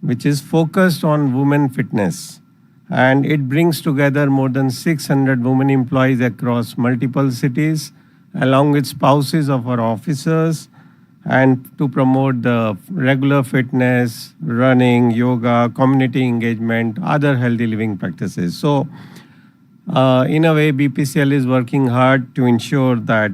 [SPEAKER 6] which is focused on women fitness. And it brings together more than 600 women employees across multiple cities, along with spouses of our officers, and to promote the regular fitness, running, yoga, community engagement, other healthy living practices. So in a way, BPCL is working hard to ensure that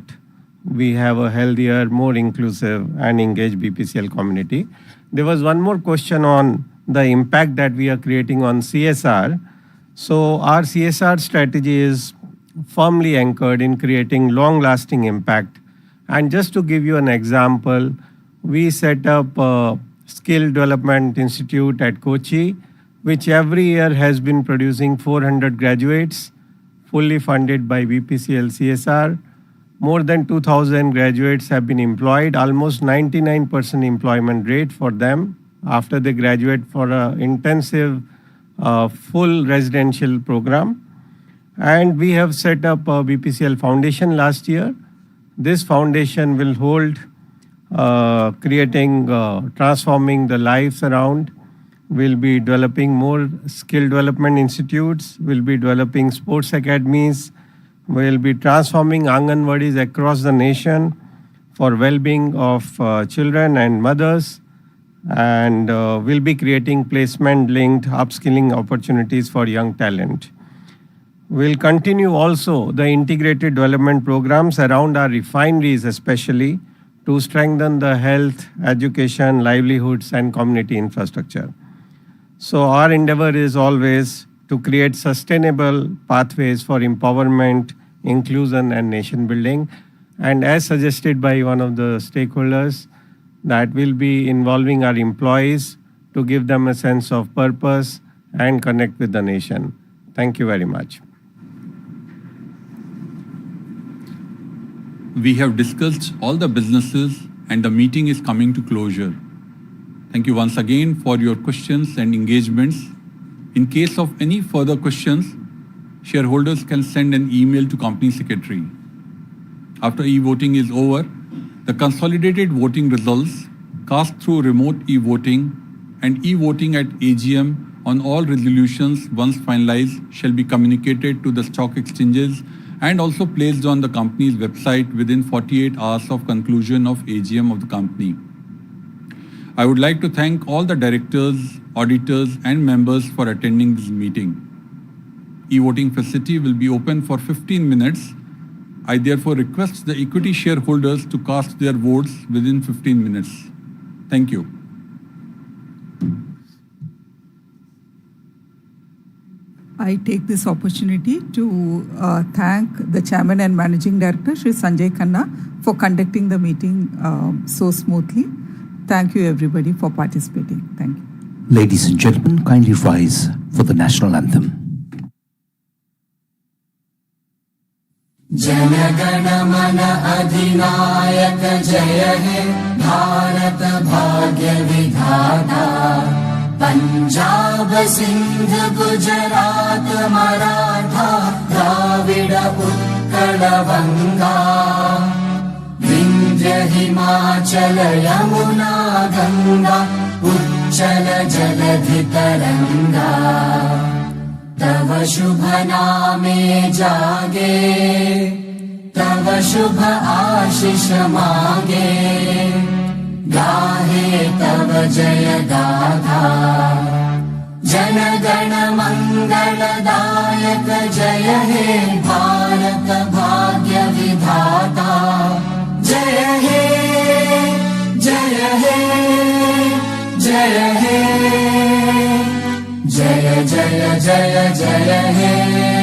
[SPEAKER 6] we have a healthier, more inclusive and engaged BPCL community. There was one more question on the impact that we are creating on CSR. So our CSR strategy is firmly anchored in creating long-lasting impact. And just to give you an example, we set up a skill development institute at Kochi, which every year has been producing 400 graduates, fully funded by BPCL CSR. More than 2,000 graduates have been employed, almost 99% employment rate for them after they graduate for an intensive full residential program. And we have set up a BPCL Foundation last year. This foundation will hold transforming the lives around. We'll be developing more skill development institutes. We'll be developing sports academies. We'll be transforming Anganwadis across the nation for well-being of children and mothers. And we'll be creating placement-linked upskilling opportunities for young talent. We'll continue also the integrated development programs around our refineries especially to strengthen the health, education, livelihoods and community infrastructure. So our endeavor is always to create sustainable pathways for empowerment, inclusion and nation building. And as suggested by one of the stakeholders, that will be involving our employees to give them a sense of purpose and connect with the nation. Thank you very much.
[SPEAKER 1] We have discussed all the businesses and the meeting is coming to closure. Thank you once again for your questions and engagements. In case of any further questions, shareholders can send an email to Company Secretary. After e-voting is over, the consolidated voting results cast through remote e-voting and e-voting at AGM on all resolutions once finalized shall be communicated to the stock exchanges and also placed on the company's website within 48 hours of conclusion of AGM of the company. I would like to thank all the directors, auditors and members for attending this meeting. E-voting facility will be open for 15 minutes. I therefore request the equity shareholders to cast their votes within 15 minutes. Thank you.
[SPEAKER 7] I take this opportunity to thank the Chairman and Managing Director, Shri Sanjay Khanna, for conducting the meeting so smoothly. Thank you everybody for participating. Thank you.
[SPEAKER 4] Ladies and gentlemen, kindly rise for the national anthem.
[SPEAKER 8] जनगण मन अधिनायक जय हे भारत भाग्य विधाता पंजाब सिंध गुजरात मराठा द्राविड उत्कल बंगा विंध्य हिमाचल यमुना गंगा उच्चल जलधि तरंगा तव शुभ नामे जागे तव शुभ आशीष मांगे गाहे तव जय गाथा जन गण मंगलदायक जय हे भारत भाग्य विधाता जय हे जय हे जय हे जय जय जय जय हे